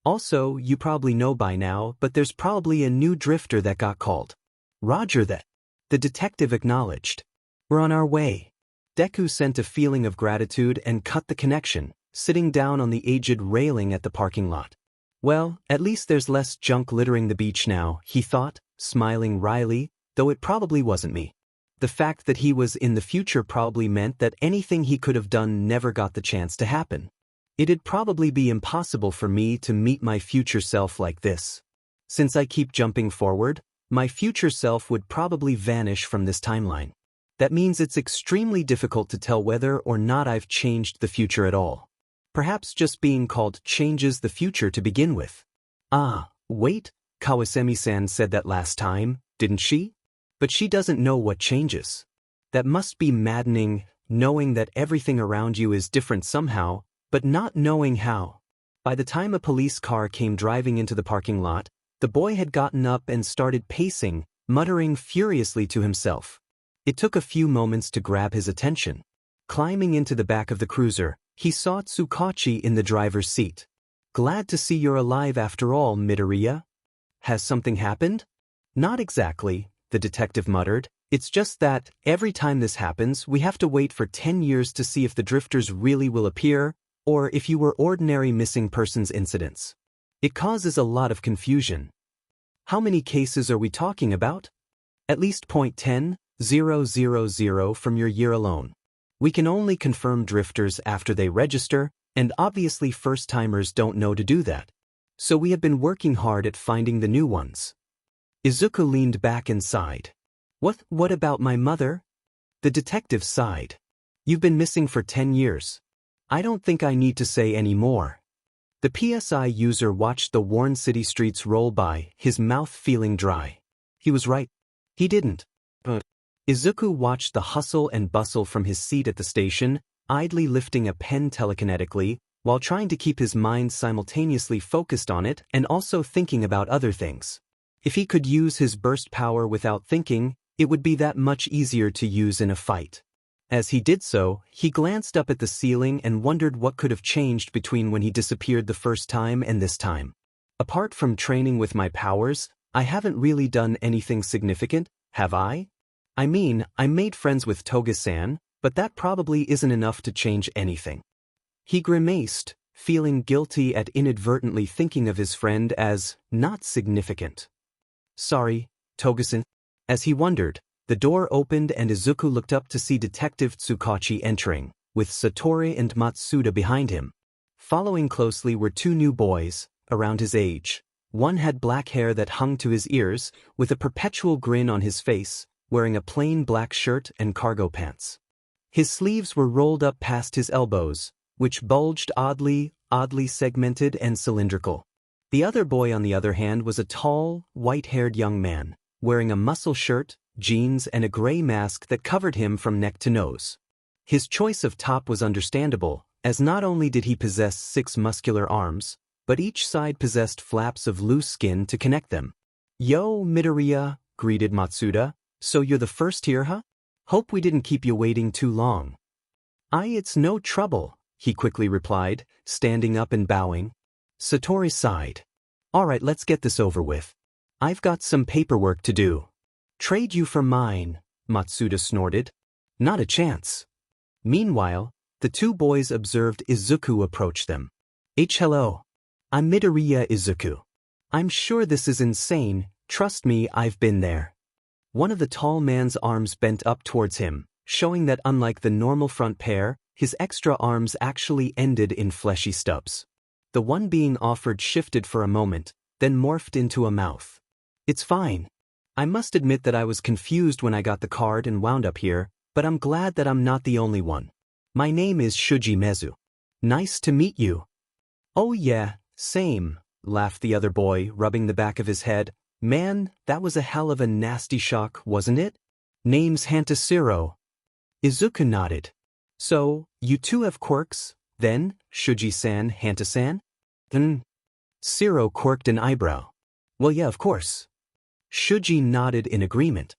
Speaker 1: Also, you probably know by now, but there's probably a new drifter that got called. Roger that. The detective acknowledged. We're on our way. Deku sent a feeling of gratitude and cut the connection, sitting down on the aged railing at the parking lot. Well, at least there's less junk littering the beach now, he thought, smiling wryly, though it probably wasn't me. The fact that he was in the future probably meant that anything he could have done never got the chance to happen. It'd probably be impossible for me to meet my future self like this. Since I keep jumping forward, my future self would probably vanish from this timeline. That means it's extremely difficult to tell whether or not I've changed the future at all. Perhaps just being called changes the future to begin with. Ah, wait, Kawasemi-san said that last time, didn't she? But she doesn't know what changes. That must be maddening, knowing that everything around you is different somehow, but not knowing how. By the time a police car came driving into the parking lot, the boy had gotten up and started pacing, muttering furiously to himself. It took a few moments to grab his attention. Climbing into the back of the cruiser, he saw Tsukachi in the driver's seat. Glad to see you're alive after all, Midoriya. Has something happened? Not exactly, the detective muttered. It's just that, every time this happens, we have to wait for 10 years to see if the drifters really will appear, or if you were ordinary missing persons incidents. It causes a lot of confusion. How many cases are we talking about? At least 0.10,000 from your year alone. We can only confirm drifters after they register, and obviously first-timers don't know to do that. So we have been working hard at finding the new ones. Izuku leaned back and sighed. What about my mother? The detective sighed. You've been missing for 10 years. I don't think I need to say any more. The PSI user watched the worn city streets roll by, his mouth feeling dry. He was right. He didn't. Izuku watched the hustle and bustle from his seat at the station, idly lifting a pen telekinetically, while trying to keep his mind simultaneously focused on it and also thinking about other things. If he could use his burst power without thinking, it would be that much easier to use in a fight. As he did so, he glanced up at the ceiling and wondered what could have changed between when he disappeared the first time and this time. Apart from training with my powers, I haven't really done anything significant, have I? I mean, I made friends with Toga-san, but that probably isn't enough to change anything. He grimaced, feeling guilty at inadvertently thinking of his friend as not significant. Sorry, Toga-san. As he wondered, the door opened and Izuku looked up to see Detective Tsukachi entering, with Satori and Matsuda behind him. Following closely were two new boys, around his age. One had black hair that hung to his ears, with a perpetual grin on his face, wearing a plain black shirt and cargo pants. His sleeves were rolled up past his elbows, which bulged oddly segmented and cylindrical. The other boy, on the other hand, was a tall, white-haired young man, wearing a muscle shirt, jeans and a gray mask that covered him from neck to nose. His choice of top was understandable, as not only did he possess 6 muscular arms, but each side possessed flaps of loose skin to connect them. Yo, Midoriya, greeted Matsuda. So you're the first here, huh? Hope we didn't keep you waiting too long. It's no trouble, he quickly replied, standing up and bowing. Satori sighed. Alright, let's get this over with. I've got some paperwork to do. Trade you for mine, Matsuda snorted. Not a chance. Meanwhile, the two boys observed Izuku approach them. Hello. I'm Midoriya Izuku. I'm sure this is insane, trust me, I've been there. One of the tall man's arms bent up towards him, showing that unlike the normal front pair, his extra arms actually ended in fleshy stubs. The one being offered shifted for a moment, then morphed into a mouth. It's fine. I must admit that I was confused when I got the card and wound up here, but I'm glad that I'm not the only one. My name is Shuji Mezu. Nice to meet you. Oh yeah, same, laughed the other boy, rubbing the back of his head. Man, that was a hell of a nasty shock, wasn't it? Name's Hantashiro. Izuku nodded. So, you two have quirks, then, Shuji-san, Hanta-san? Shiro quirked an eyebrow. Well yeah, of course. Shuji nodded in agreement.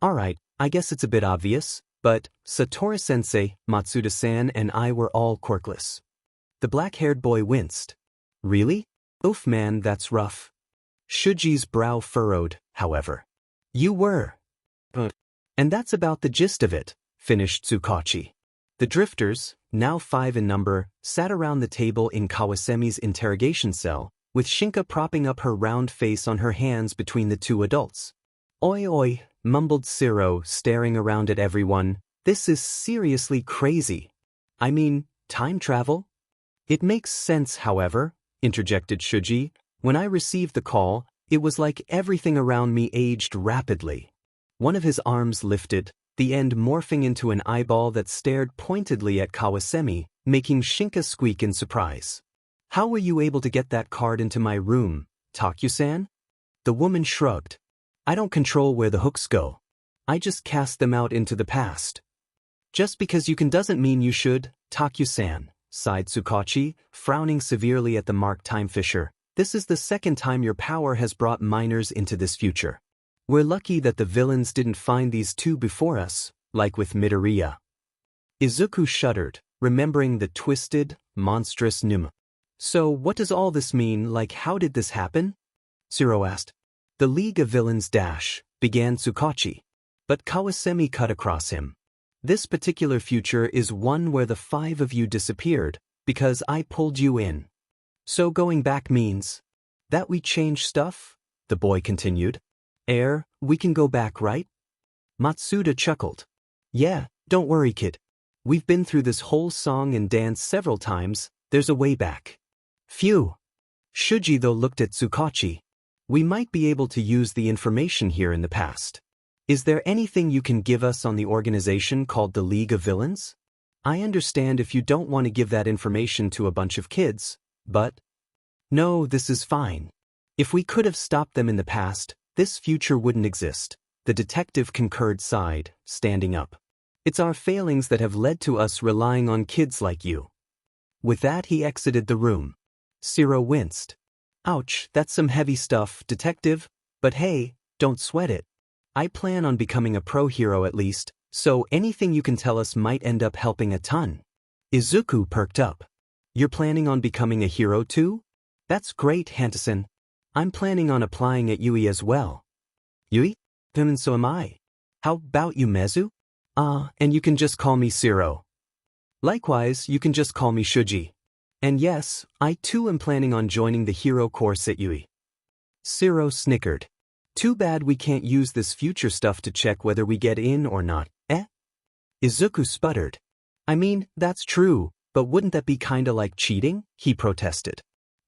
Speaker 1: Alright, I guess it's a bit obvious, but Satoru-sensei, Matsuda-san and I were all quirkless. The black-haired boy winced. Really? Oof man, that's rough. Shuji's brow furrowed, however. You were. And that's about the gist of it, finished Tsukachi. The drifters, now 5 in number, sat around the table in Kawasemi's interrogation cell, with Shinka propping up her round face on her hands between the two adults. Oi oi, mumbled Shiro, staring around at everyone. This is seriously crazy. I mean, time travel? It makes sense, however, interjected Shuji. When I received the call, it was like everything around me aged rapidly. One of his arms lifted, the end morphing into an eyeball that stared pointedly at Kawasemi, making Shinka squeak in surprise. How were you able to get that card into my room, Takyu-san? The woman shrugged. I don't control where the hooks go. I just cast them out into the past. Just because you can doesn't mean you should, Takyu-san, sighed Tsukachi, frowning severely at the marked time fisher. This is the second time your power has brought minors into this future. We're lucky that the villains didn't find these two before us, like with Midoriya. Izuku shuddered, remembering the twisted, monstrous Numa. So what does all this mean, like how did this happen? Shiro asked. The League of Villains began Tsukachi. But Kawasemi cut across him. This particular future is one where the 5 of you disappeared, because I pulled you in. So going back means that we change stuff? The boy continued. We can go back, right? Matsuda chuckled. Yeah, don't worry, kid. We've been through this whole song and dance several times, there's a way back. Phew. Shuji though looked at Tsukachi. We might be able to use the information here in the past. Is there anything you can give us on the organization called the League of Villains? I understand if you don't want to give that information to a bunch of kids, but... No, this is fine. If we could have stopped them in the past, this future wouldn't exist. The detective concurred, sighed, standing up. It's our failings that have led to us relying on kids like you. With that he exited the room. Shiro winced. Ouch, that's some heavy stuff, detective, but hey, don't sweat it. I plan on becoming a pro hero at least, so anything you can tell us might end up helping a ton. Izuku perked up. You're planning on becoming a hero too? That's great, Hanta-san. I'm planning on applying at Yui as well. Yui? And so am I. How about you, Mezu? And you can just call me Shiro. Likewise, you can just call me Shuji. And yes, I too am planning on joining the hero course at Yui. Shiro snickered. Too bad we can't use this future stuff to check whether we get in or not, eh? Izuku sputtered. I mean, that's true, but wouldn't that be kinda like cheating? He protested.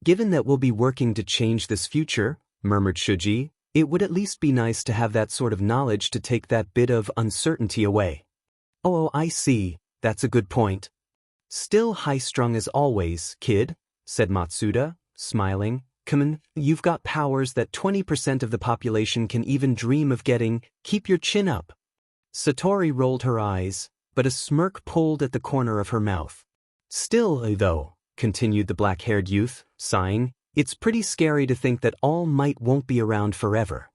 Speaker 1: Given that we'll be working to change this future, murmured Shuji, it would at least be nice to have that sort of knowledge to take that bit of uncertainty away. Oh, I see, that's a good point. Still high-strung as always, kid, said Matsuda, smiling. Come on, you've got powers that 20% of the population can even dream of getting. Keep your chin up. Satori rolled her eyes, but a smirk pulled at the corner of her mouth. Still, though, continued the black-haired youth, sighing, it's pretty scary to think that All Might won't be around forever.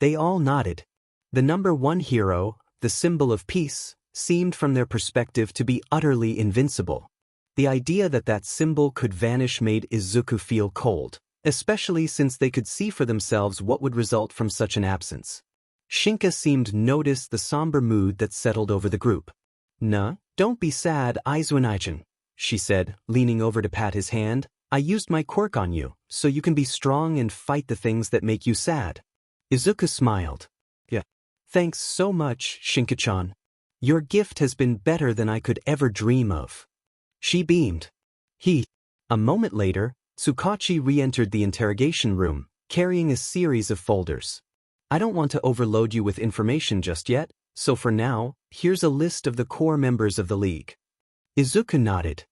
Speaker 1: They all nodded. The #1 hero, the symbol of peace, seemed from their perspective to be utterly invincible. The idea that that symbol could vanish made Izuku feel cold, especially since they could see for themselves what would result from such an absence. Shinka seemed to notice the somber mood that settled over the group. Nah, don't be sad, Aizuan-chan, she said, leaning over to pat his hand. I used my quirk on you, so you can be strong and fight the things that make you sad. Izuku smiled. Yeah. Thanks so much, Shinka-chan. Your gift has been better than I could ever dream of. She beamed. A moment later, Tsukachi re-entered the interrogation room, carrying a series of folders. I don't want to overload you with information just yet, so for now, here's a list of the core members of the League. Izuku nodded.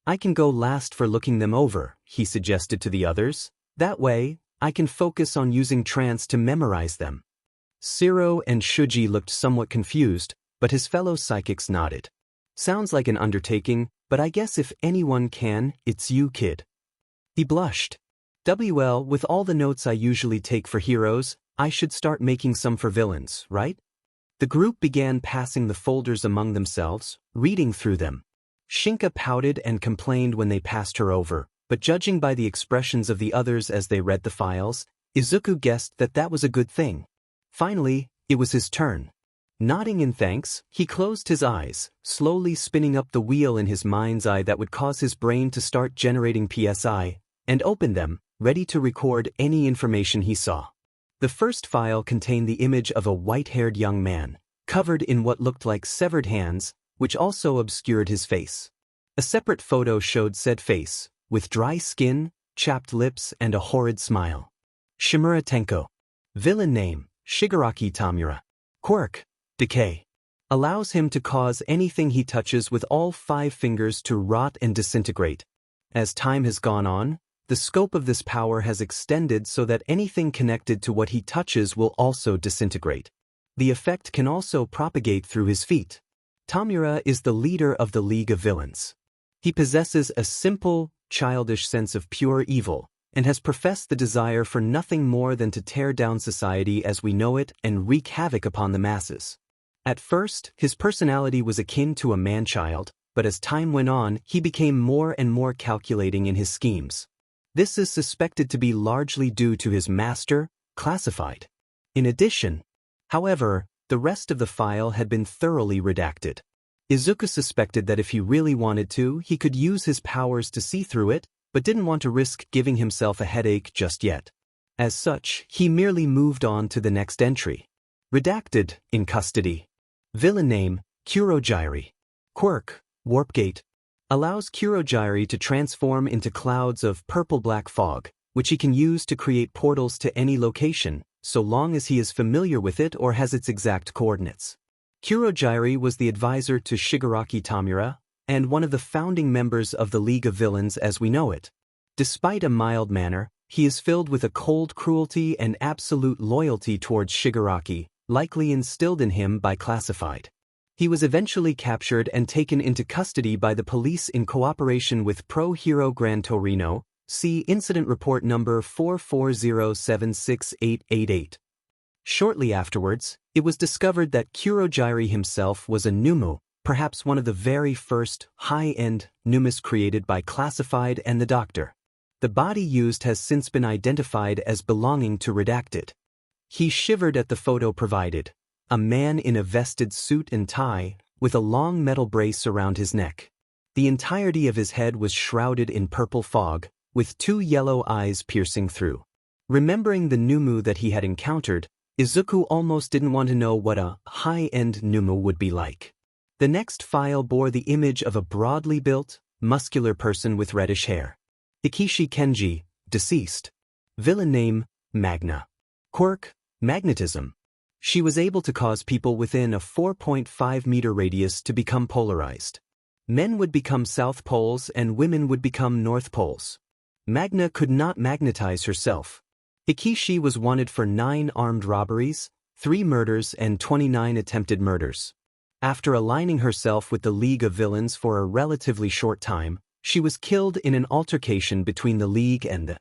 Speaker 1: I can go last for looking them over, he suggested to the others. That way, I can focus on using trance to memorize them. Shiro and Shuji looked somewhat confused, but his fellow psychics nodded. Sounds like an undertaking, but I guess if anyone can, it's you, kid. He blushed. Well, with all the notes I usually take for heroes, I should start making some for villains, right? The group began passing the folders among themselves, reading through them. Shinka pouted and complained when they passed her over, but judging by the expressions of the others as they read the files, Izuku guessed that that was a good thing. Finally, it was his turn. Nodding in thanks, he closed his eyes, slowly spinning up the wheel in his mind's eye that would cause his brain to start generating PSI, and opened them, ready to record any information he saw. The first file contained the image of a white-haired young man, covered in what looked like severed hands, which also obscured his face. A separate photo showed said face, with dry skin, chapped lips and a horrid smile. Shimura Tenko. Villain name, Shigaraki Tamura. Quirk, decay. Allows him to cause anything he touches with all 5 fingers to rot and disintegrate. As time has gone on, the scope of this power has extended so that anything connected to what he touches will also disintegrate. The effect can also propagate through his feet. Tamura is the leader of the League of Villains. He possesses a simple, childish sense of pure evil, and has professed the desire for nothing more than to tear down society as we know it and wreak havoc upon the masses. At first, his personality was akin to a man-child, but as time went on, he became more and more calculating in his schemes. This is suspected to be largely due to his master, Classified. In addition, however, the rest of the file had been thoroughly redacted. Izuku suspected that if he really wanted to, he could use his powers to see through it, but didn't want to risk giving himself a headache just yet. As such, he merely moved on to the next entry. Redacted, in custody. Villain name, Kurogiri. Quirk, Warpgate. Allows Kurogiri to transform into clouds of purple-black fog, which he can use to create portals to any location, so long as he is familiar with it or has its exact coordinates. Kurogiri was the advisor to Shigaraki Tamura, and one of the founding members of the League of Villains as we know it. Despite a mild manner, he is filled with a cold cruelty and absolute loyalty towards Shigaraki, likely instilled in him by Classified. He was eventually captured and taken into custody by the police in cooperation with Pro Hero Gran Torino, see Incident Report number 440768888. Shortly afterwards, it was discovered that Kurogiri himself was a Numu, perhaps one of the very first, high-end, Numus created by Classified and the Doctor. The body used has since been identified as belonging to Redacted. He shivered at the photo provided. A man in a vested suit and tie, with a long metal brace around his neck. The entirety of his head was shrouded in purple fog, with 2 yellow eyes piercing through. Remembering the Numu that he had encountered, Izuku almost didn't want to know what a high-end Numu would be like. The next file bore the image of a broadly built, muscular person with reddish hair. Ikishi Kenji, deceased. Villain name, Magna. Quirk, magnetism. She was able to cause people within a 4.5-meter radius to become polarized. Men would become South Poles and women would become North Poles. Magna could not magnetize herself. Ikishi was wanted for 9 armed robberies, 3 murders and 29 attempted murders. After aligning herself with the League of Villains for a relatively short time, she was killed in an altercation between the League and the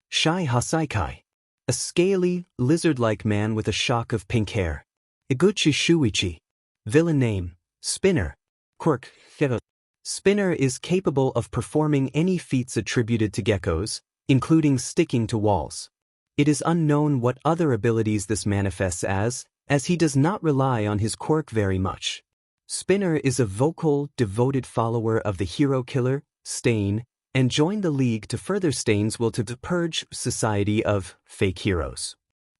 Speaker 1: Shai Hasaikai. A scaly, lizard-like man with a shock of pink hair. Iguchi Shuichi. Villain name, Spinner. Quirk, Gecko. Spinner is capable of performing any feats attributed to geckos, including sticking to walls. It is unknown what other abilities this manifests as he does not rely on his quirk very much. Spinner is a vocal, devoted follower of the hero killer, Stain, and joined the League to further Stain's will to purge society of fake heroes.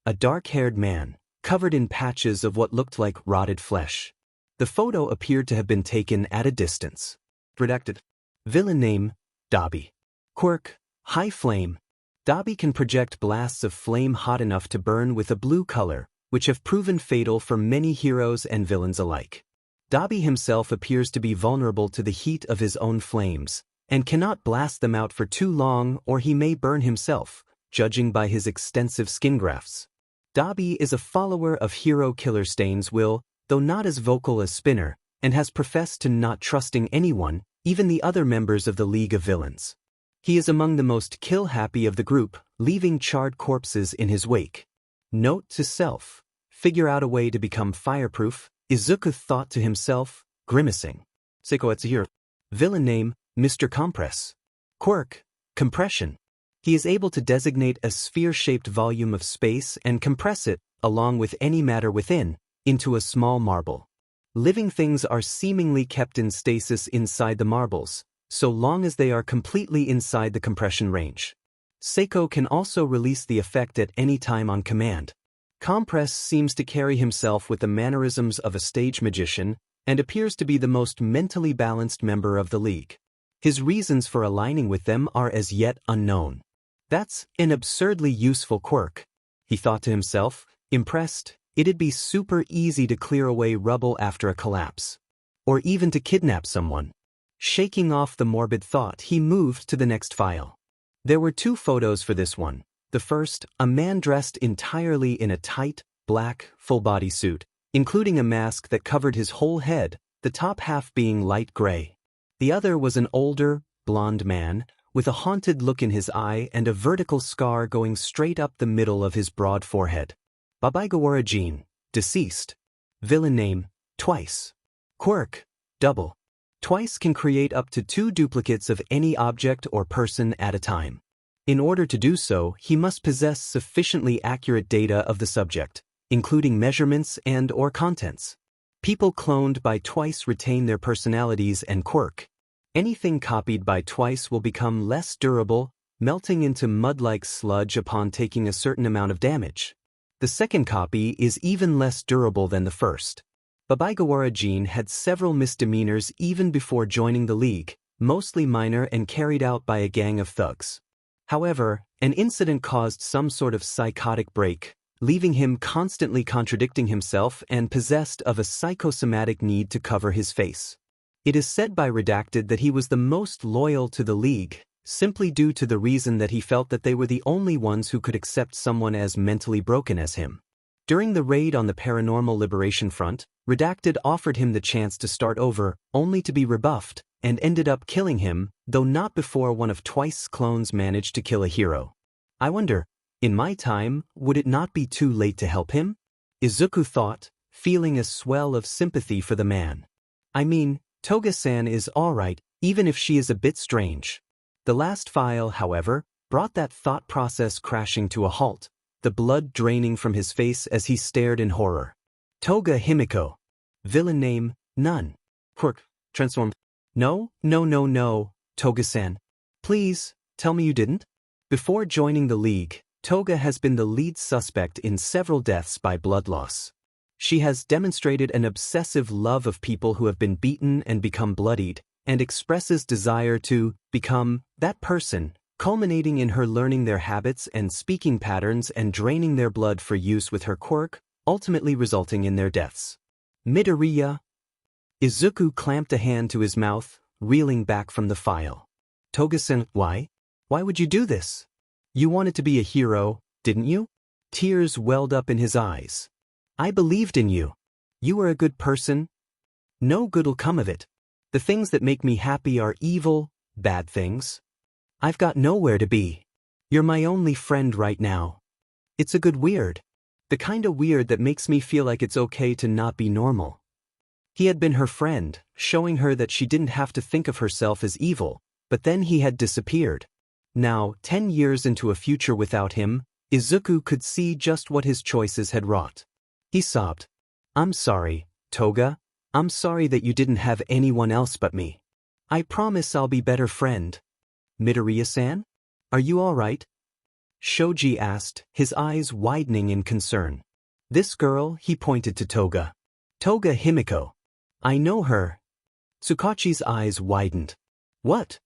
Speaker 1: A dark-haired man, covered in patches of what looked like rotted flesh. The photo appeared to have been taken at a distance. Redacted. Villain name, Dabi. Quirk, high flame. Dabi can project blasts of flame hot enough to burn with a blue color, which have proven fatal for many heroes and villains alike. Dabi himself appears to be vulnerable to the heat of his own flames, and cannot blast them out for too long or he may burn himself, judging by his extensive skin grafts. Dabi is a follower of hero killer Stain's will, though not as vocal as Spinner, and has professed to not trusting anyone, even the other members of the League of Villains. He is among the most kill-happy of the group, leaving charred corpses in his wake. Note to self: figure out a way to become fireproof, Izuku thought to himself, grimacing. Seiko Etsuhiro. Villain name, Mr. Compress. Quirk, compression. He is able to designate a sphere-shaped volume of space and compress it, along with any matter within, into a small marble. Living things are seemingly kept in stasis inside the marbles, so long as they are completely inside the compression range. Seiko can also release the effect at any time on command. Compress seems to carry himself with the mannerisms of a stage magician and appears to be the most mentally balanced member of the League. His reasons for aligning with them are as yet unknown. That's an absurdly useful quirk, he thought to himself, impressed. It'd be super easy to clear away rubble after a collapse. Or even to kidnap someone. Shaking off the morbid thought, he moved to the next file. There were 2 photos for this one. The first, a man dressed entirely in a tight, black, full-body suit, including a mask that covered his whole head, the top half being light gray. The other was an older, blonde man, with a haunted look in his eye and a vertical scar going straight up the middle of his broad forehead. Babaigawara Jean, deceased. Villain name, Twice. Quirk, double. Twice can create up to 2 duplicates of any object or person at a time. In order to do so, he must possess sufficiently accurate data of the subject, including measurements and/or contents. People cloned by Twice retain their personalities and quirk. Anything copied by Twice will become less durable, melting into mud-like sludge upon taking a certain amount of damage. The second copy is even less durable than the first. Babaigawara Jean had several misdemeanors even before joining the League, mostly minor and carried out by a gang of thugs. However, an incident caused some sort of psychotic break, leaving him constantly contradicting himself and possessed of a psychosomatic need to cover his face. It is said by Redacted that he was the most loyal to the League, simply due to the reason that he felt that they were the only ones who could accept someone as mentally broken as him. During the raid on the Paranormal Liberation Front, Redacted offered him the chance to start over, only to be rebuffed, and ended up killing him, though not before one of Twice's clones managed to kill a hero. I wonder, in my time, would it not be too late to help him? Izuku thought, feeling a swell of sympathy for the man. I mean, Toga-san is alright, even if she is a bit strange. The last file, however, brought that thought process crashing to a halt, the blood draining from his face as he stared in horror. Toga Himiko. Villain name, none. Quirk, transformed. No, Toga-san. Please, tell me you didn't? Before joining the League, Toga has been the lead suspect in several deaths by blood loss. She has demonstrated an obsessive love of people who have been beaten and become bloodied, and expresses desire to become that person, culminating in her learning their habits and speaking patterns and draining their blood for use with her quirk, ultimately resulting in their deaths. Midoriya Izuku clamped a hand to his mouth, reeling back from the file. Toga-san, why? Why would you do this? You wanted to be a hero, didn't you? Tears welled up in his eyes. I believed in you. You were a good person. No good'll come of it. The things that make me happy are evil, bad things. I've got nowhere to be. You're my only friend right now. It's a good weird. The kind of weird that makes me feel like it's okay to not be normal. He had been her friend, showing her that she didn't have to think of herself as evil, but then he had disappeared. Now, 10 years into a future without him, Izuku could see just what his choices had wrought. He sobbed. I'm sorry, Toga. I'm sorry that you didn't have anyone else but me. I promise I'll be better friend. Midoriya-san? Are you alright? Shoji asked, his eyes widening in concern. This girl, he pointed to Toga. Toga Himiko. I know her. Tsukachi's eyes widened. What?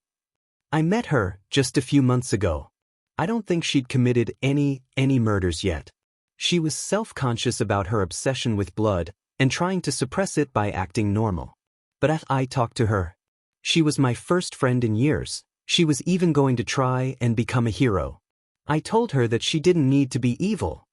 Speaker 1: I met her just a few months ago. I don't think she'd committed any murders yet. She was self-conscious about her obsession with blood and trying to suppress it by acting normal. But I talked to her. She was my first friend in years. She was even going to try and become a hero. I told her that she didn't need to be evil.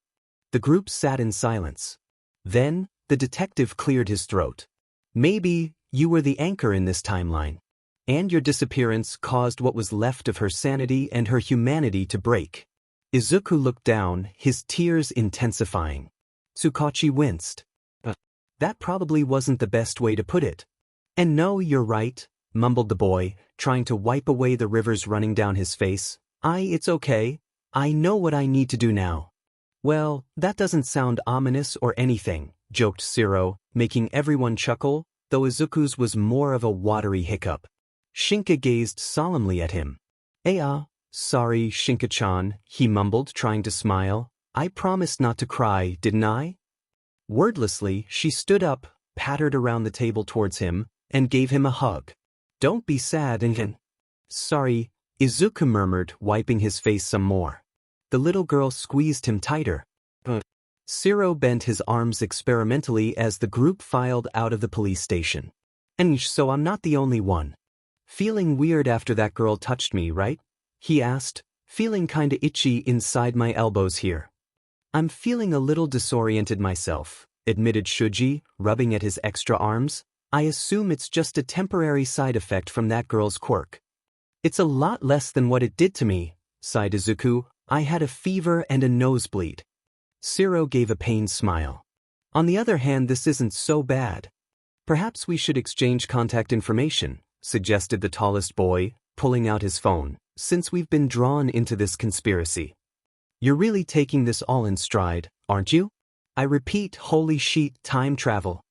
Speaker 1: The group sat in silence. Then, the detective cleared his throat. Maybe you were the anchor in this timeline. And your disappearance caused what was left of her sanity and her humanity to break. Izuku looked down, his tears intensifying. Tsukachi winced. That probably wasn't the best way to put it. And no, you're right, mumbled the boy, trying to wipe away the rivers running down his face. It's okay. I know what I need to do now. Well, that doesn't sound ominous or anything, joked Shiro, making everyone chuckle, though Izuku's was more of a watery hiccup. Shinka gazed solemnly at him. Sorry, Shinka-chan, he mumbled, trying to smile. I promised not to cry, didn't I? Wordlessly, she stood up, pattered around the table towards him, and gave him a hug. Don't be sad and Sorry, Izuku murmured, wiping his face some more. The little girl squeezed him tighter. Shiro bent his arms experimentally as the group filed out of the police station. And so I'm not the only one. Feeling weird after that girl touched me, right? He asked, feeling kinda itchy inside my elbows here. I'm feeling a little disoriented myself, admitted Shuji, rubbing at his extra arms. I assume it's just a temporary side effect from that girl's quirk. It's a lot less than what it did to me, sighed Izuku. I had a fever and a nosebleed. Shiro gave a pained smile. On the other hand, this isn't so bad. Perhaps we should exchange contact information, suggested the tallest boy, pulling out his phone, since we've been drawn into this conspiracy. You're really taking this all in stride, aren't you? I repeat, holy shit, time travel.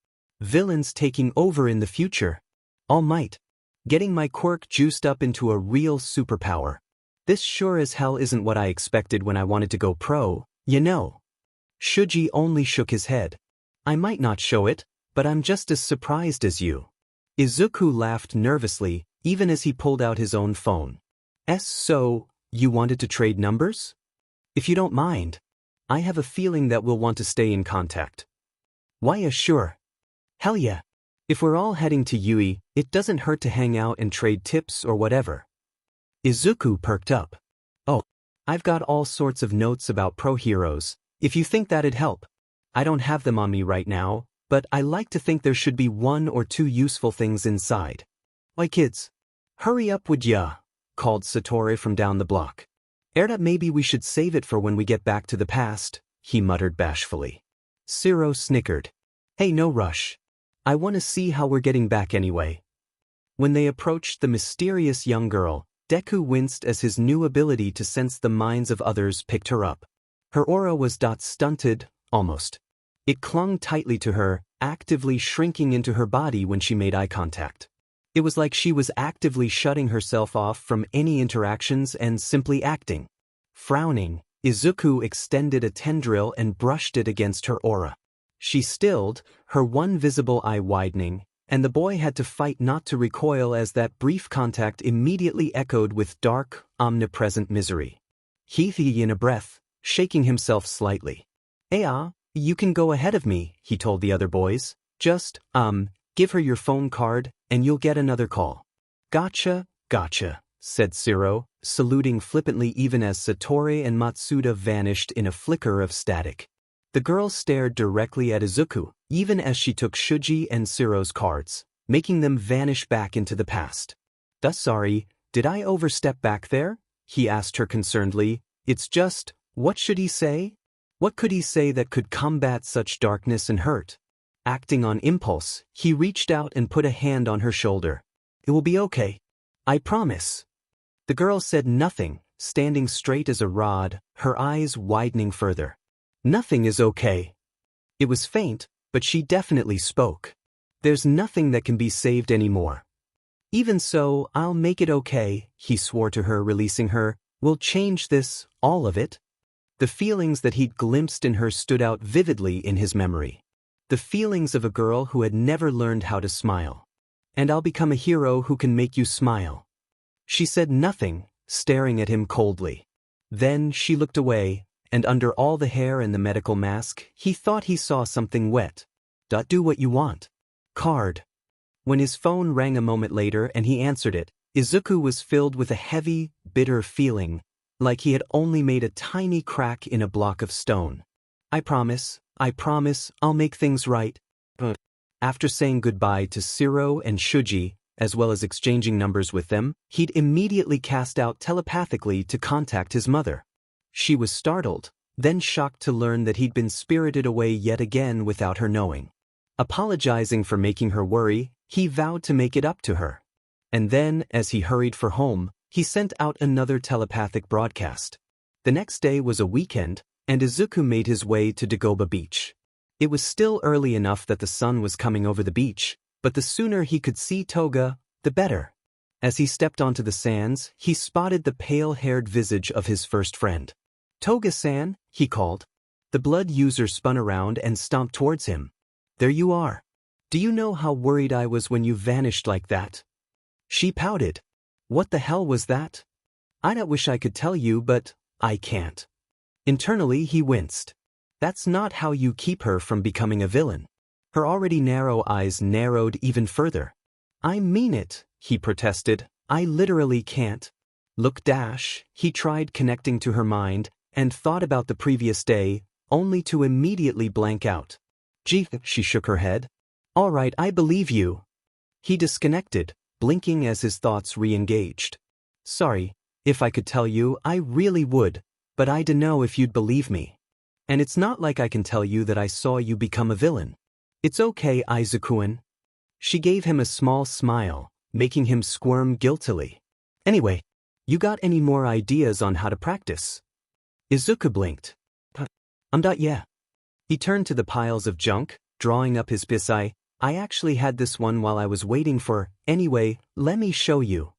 Speaker 1: Villains taking over in the future. All might. Getting my quirk juiced up into a real superpower. This sure as hell isn't what I expected when I wanted to go pro, you know. Shuji only shook his head. I might not show it, but I'm just as surprised as you. Izuku laughed nervously, even as he pulled out his own phone. So, you wanted to trade numbers? If you don't mind. I have a feeling that we'll want to stay in contact. Why, sure. Hell yeah. If we're all heading to Yui, it doesn't hurt to hang out and trade tips or whatever. Izuku perked up. Oh, I've got all sorts of notes about pro heroes, if you think that'd help. I don't have them on me right now, but I like to think there should be 1 or 2 useful things inside. Why kids? Hurry up would ya? Called Satori from down the block. Maybe we should save it for when we get back to the past, he muttered bashfully. Shiro snickered. Hey, no rush. I want to see how we're getting back anyway. When they approached the mysterious young girl, Deku winced as his new ability to sense the minds of others picked her up. Her aura was stunted, almost. It clung tightly to her, actively shrinking into her body when she made eye contact. It was like she was actively shutting herself off from any interactions and simply acting. Frowning, Izuku extended a tendril and brushed it against her aura. She stilled, her one visible eye widening, and the boy had to fight not to recoil as that brief contact immediately echoed with dark, omnipresent misery. He in a breath, shaking himself slightly. You can go ahead of me, he told the other boys. Just, give her your phone card, and you'll get another call. Gotcha, said Shiro, saluting flippantly even as Satori and Matsuda vanished in a flicker of static. The girl stared directly at Izuku, even as she took Shuji and Shiro's cards, making them vanish back into the past. Sorry, did I overstep back there? He asked her concernedly. It's just, what should he say? What could he say that could combat such darkness and hurt? Acting on impulse, he reached out and put a hand on her shoulder. It will be okay. I promise. The girl said nothing, standing straight as a rod, her eyes widening further. Nothing is okay. It was faint, but she definitely spoke. There's nothing that can be saved anymore. Even so, I'll make it okay, he swore to her, releasing her. We'll change this, all of it. The feelings that he'd glimpsed in her stood out vividly in his memory. The feelings of a girl who had never learned how to smile. And I'll become a hero who can make you smile. She said nothing, staring at him coldly. Then she looked away, and under all the hair and the medical mask, he thought he saw something wet. Do what you want. Card. When his phone rang a moment later and he answered it, Izuku was filled with a heavy, bitter feeling, like he had only made a tiny crack in a block of stone. I promise, I'll make things right. After saying goodbye to Shiro and Shuji, as well as exchanging numbers with them, he'd immediately cast out telepathically to contact his mother. She was startled, then shocked to learn that he'd been spirited away yet again without her knowing. Apologizing for making her worry, he vowed to make it up to her. And then, as he hurried for home, he sent out another telepathic broadcast. The next day was a weekend, and Izuku made his way to Dagoba Beach. It was still early enough that the sun was coming over the beach, but the sooner he could see Toga, the better. As he stepped onto the sands, he spotted the pale-haired visage of his first friend. Toga-san, he called. The blood user spun around and stomped towards him. There you are. Do you know how worried I was when you vanished like that? She pouted. What the hell was that? I wish I could tell you, but I can't. Internally he winced. That's not how you keep her from becoming a villain. Her already narrow eyes narrowed even further. I mean it, he protested. I literally can't. Look, he tried connecting to her mind and thought about the previous day, only to immediately blank out. Jeet, she shook her head. All right, I believe you. He disconnected, blinking as his thoughts re-engaged. Sorry, if I could tell you, I really would, but I dunno if you'd believe me. And it's not like I can tell you that I saw you become a villain. It's okay, Izuku-an. She gave him a small smile, making him squirm guiltily. Anyway, you got any more ideas on how to practice? Izuku blinked. Yeah. He turned to the piles of junk, drawing up his pisai. I actually had this one while I was waiting for, anyway, let me show you.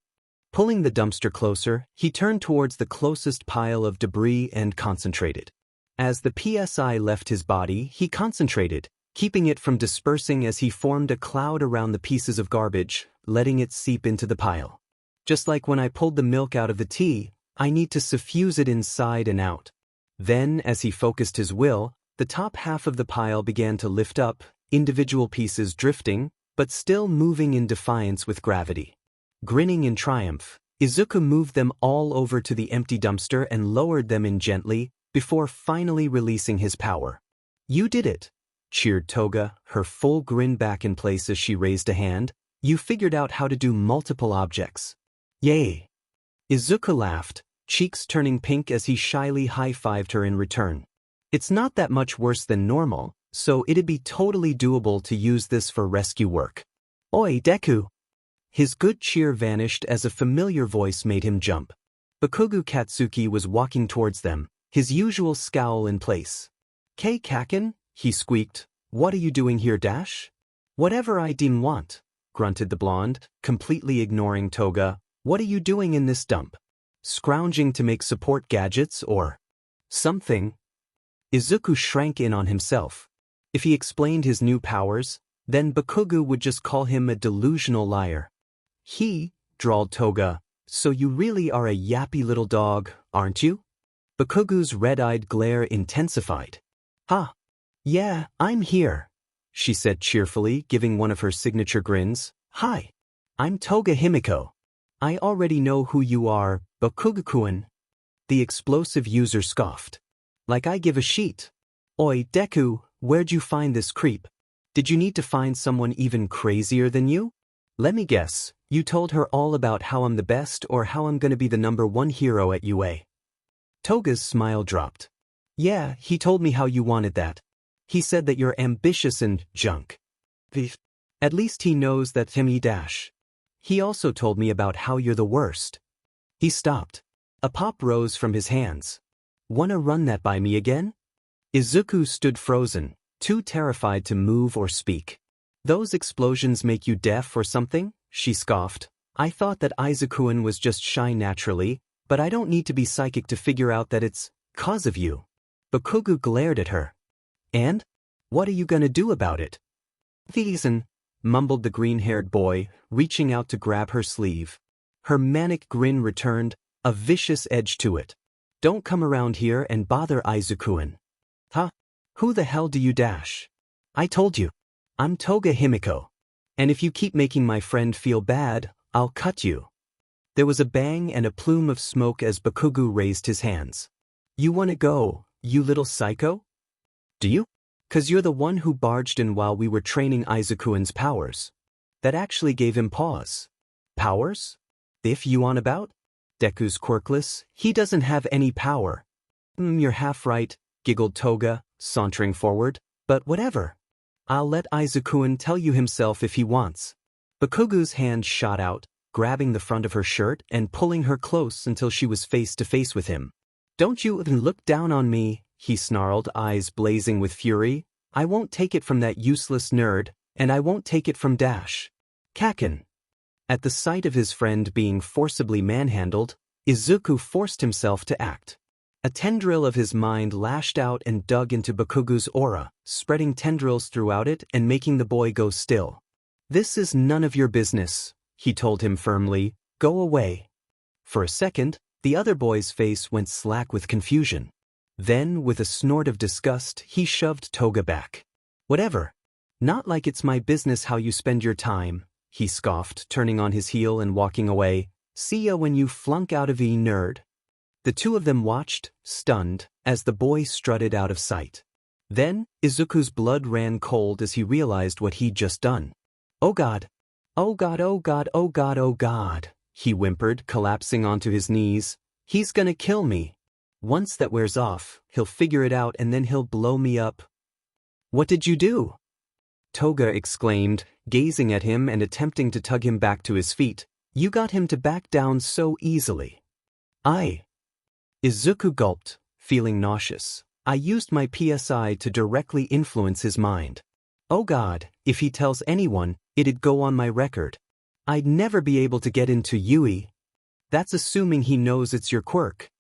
Speaker 1: Pulling the dumpster closer, he turned towards the closest pile of debris and concentrated. As the PSI left his body, he concentrated, keeping it from dispersing as he formed a cloud around the pieces of garbage, letting it seep into the pile. Just like when I pulled the milk out of the tea, I need to suffuse it inside and out. Then, as he focused his will, the top half of the pile began to lift up, individual pieces drifting, but still moving in defiance with gravity. Grinning in triumph, Izuku moved them all over to the empty dumpster and lowered them in gently, before finally releasing his power. You did it, cheered Toga, her full grin back in place as she raised a hand. You figured out how to do multiple objects. Yay! Izuku laughed, cheeks turning pink as he shyly high-fived her in return. It's not that much worse than normal, so it'd be totally doable to use this for rescue work. Oi, Deku! His good cheer vanished as a familiar voice made him jump. Bakugo Katsuki was walking towards them, his usual scowl in place. K. Kaken, he squeaked, what are you doing here, Whatever I didn't want, grunted the blonde, completely ignoring Toga. What are you doing in this dump? Scrounging to make support gadgets or something? Izuku shrank in on himself. If he explained his new powers, then Bakugo would just call him a delusional liar. Drawled Toga, so you really are a yappy little dog, aren't you? Bakugo's red-eyed glare intensified. Yeah, I'm here, she said cheerfully, giving one of her signature grins. Hi, I'm Toga Himiko. I already know who you are, Bakugo-kun. The explosive user scoffed. Like I give a sheet. Oi, Deku, where'd you find this creep? Did you need to find someone even crazier than you? Let me guess, you told her all about how I'm the best or how I'm gonna be the #1 hero at UA. Toga's smile dropped. Yeah, he told me how you wanted that. He said that you're ambitious and junk. At least he knows that Timmy dash. He also told me about how you're the worst. He stopped. A pop rose from his hands. Wanna run that by me again? Izuku stood frozen, too terrified to move or speak. Those explosions make you deaf or something? She scoffed. I thought that Izuku was just shy naturally, but I don't need to be psychic to figure out that it's 'cause of you. Bakugo glared at her. And? What are you gonna do about it? Reason, mumbled the green-haired boy, reaching out to grab her sleeve. Her manic grin returned, a vicious edge to it. Don't come around here and bother Izuku. Huh? Who the hell do you dash? I told you. I'm Toga Himiko. And if you keep making my friend feel bad, I'll cut you. There was a bang and a plume of smoke as Bakugo raised his hands. You wanna go, you little psycho? Do you? 'Cause you're the one who barged in while we were training Izuku's powers. That actually gave him pause. Powers? If you on about? Deku's quirkless, he doesn't have any power. You're half right, giggled Toga, sauntering forward, but whatever. I'll let Izuku tell you himself if he wants. Bakugo's hand shot out, grabbing the front of her shirt and pulling her close until she was face to face with him. Don't you even look down on me, he snarled, eyes blazing with fury. I won't take it from that useless nerd, and I won't take it from Dash. Kaken. At the sight of his friend being forcibly manhandled, Izuku forced himself to act. A tendril of his mind lashed out and dug into Bakugo's aura, spreading tendrils throughout it and making the boy go still. This is none of your business, he told him firmly. Go away. For a second, the other boy's face went slack with confusion. Then, with a snort of disgust, he shoved Toga back. Whatever. Not like it's my business how you spend your time, he scoffed, turning on his heel and walking away. See ya when you flunk out of E, nerd. The two of them watched, stunned, as the boy strutted out of sight. Then, Izuku's blood ran cold as he realized what he'd just done. Oh God. Oh God, oh God, oh God, oh God, he whimpered, collapsing onto his knees. He's gonna kill me. Once that wears off, he'll figure it out and then he'll blow me up. What did you do? Toga exclaimed, gazing at him and attempting to tug him back to his feet. You got him to back down so easily. Izuku gulped, feeling nauseous. I used my PSI to directly influence his mind. Oh God, if he tells anyone, it'd go on my record. I'd never be able to get into Yui. That's assuming he knows it's your quirk.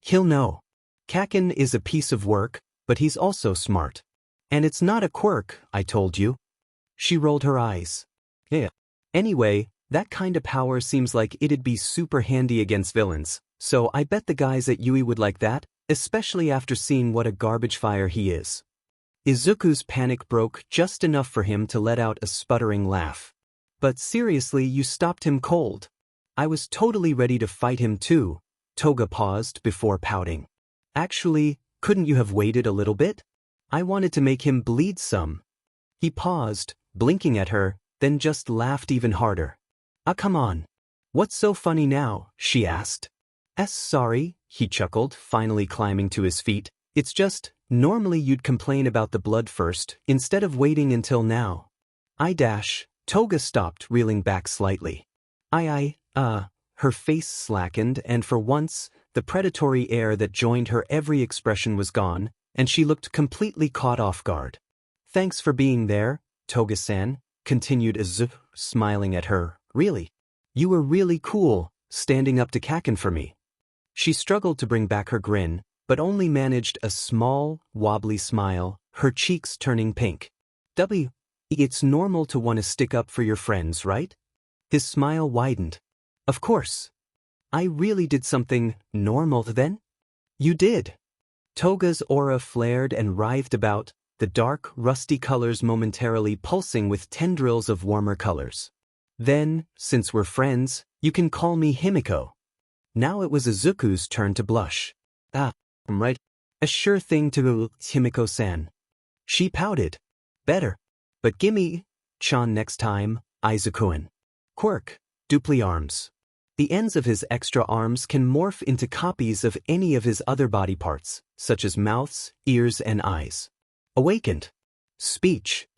Speaker 1: He'll know. Kaken is a piece of work, but he's also smart. And it's not a quirk, I told you. She rolled her eyes. Yeah. Anyway, that kind of power seems like it'd be super handy against villains, so I bet the guys at Yui would like that, especially after seeing what a garbage fire he is. Izuku's panic broke just enough for him to let out a sputtering laugh. But seriously, you stopped him cold. I was totally ready to fight him too. Toga paused before pouting. Actually, couldn't you have waited a little bit? I wanted to make him bleed some. He paused, blinking at her, then just laughed even harder. Ah, come on. What's so funny now? She asked. Sorry, he chuckled, finally climbing to his feet. It's just, normally you'd complain about the blood first, instead of waiting until now. Toga stopped, reeling back slightly. Her face slackened, and for once, the predatory air that joined her every expression was gone, and she looked completely caught off guard. Thanks for being there, Toga-san, continued Izuku, smiling at her. Really? You were really cool, standing up to Kaken for me. She struggled to bring back her grin, but only managed a small, wobbly smile, her cheeks turning pink. It's normal to want to stick up for your friends, right? His smile widened. Of course. I really did something normal then? You did. Toga's aura flared and writhed about, the dark, rusty colors momentarily pulsing with tendrils of warmer colors. Then, since we're friends, you can call me Himiko. Now it was Izuku's turn to blush. Right. A sure thing to Himiko-san. She pouted. Better. But gimme, Chan next time, Izuku. Quirk, dupli arms. The ends of his extra arms can morph into copies of any of his other body parts, such as mouths, ears, and eyes. Awakened. Speech.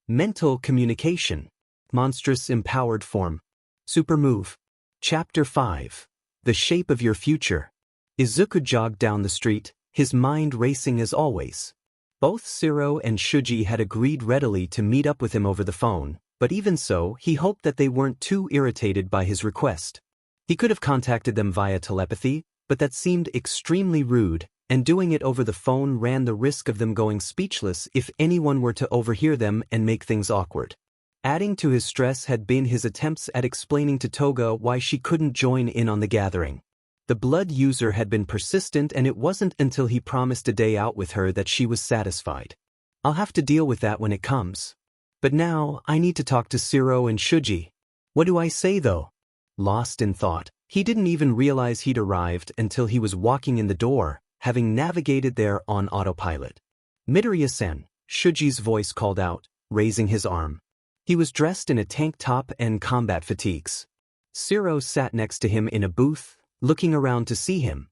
Speaker 1: Mental communication. Monstrous empowered form. Super move. Chapter 5. The Shape of Your Future. Izuku jogged down the street, his mind racing as always. Both Siro and Shuji had agreed readily to meet up with him over the phone, but even so, he hoped that they weren't too irritated by his request. He could have contacted them via telepathy, but that seemed extremely rude, and doing it over the phone ran the risk of them going speechless if anyone were to overhear them and make things awkward. Adding to his stress had been his attempts at explaining to Toga why she couldn't join in on the gathering. The blood user had been persistent, and it wasn't until he promised a day out with her that she was satisfied. I'll have to deal with that when it comes. But now, I need to talk to Shiro and Shuji. What do I say though? Lost in thought, he didn't even realize he'd arrived until he was walking in the door, having navigated there on autopilot. Midoriya-san, Shuji's voice called out, raising his arm. He was dressed in a tank top and combat fatigues. Shiro sat next to him in a booth, looking around to see him.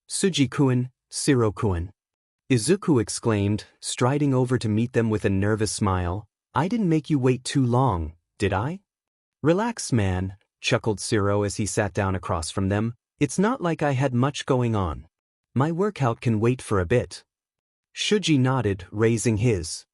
Speaker 1: Suji-kun, Shiro-kun. Izuku exclaimed, striding over to meet them with a nervous smile. I didn't make you wait too long, did I? Relax, man, chuckled Shiro as he sat down across from them. It's not like I had much going on. My workout can wait for a bit. Shuji nodded, raising his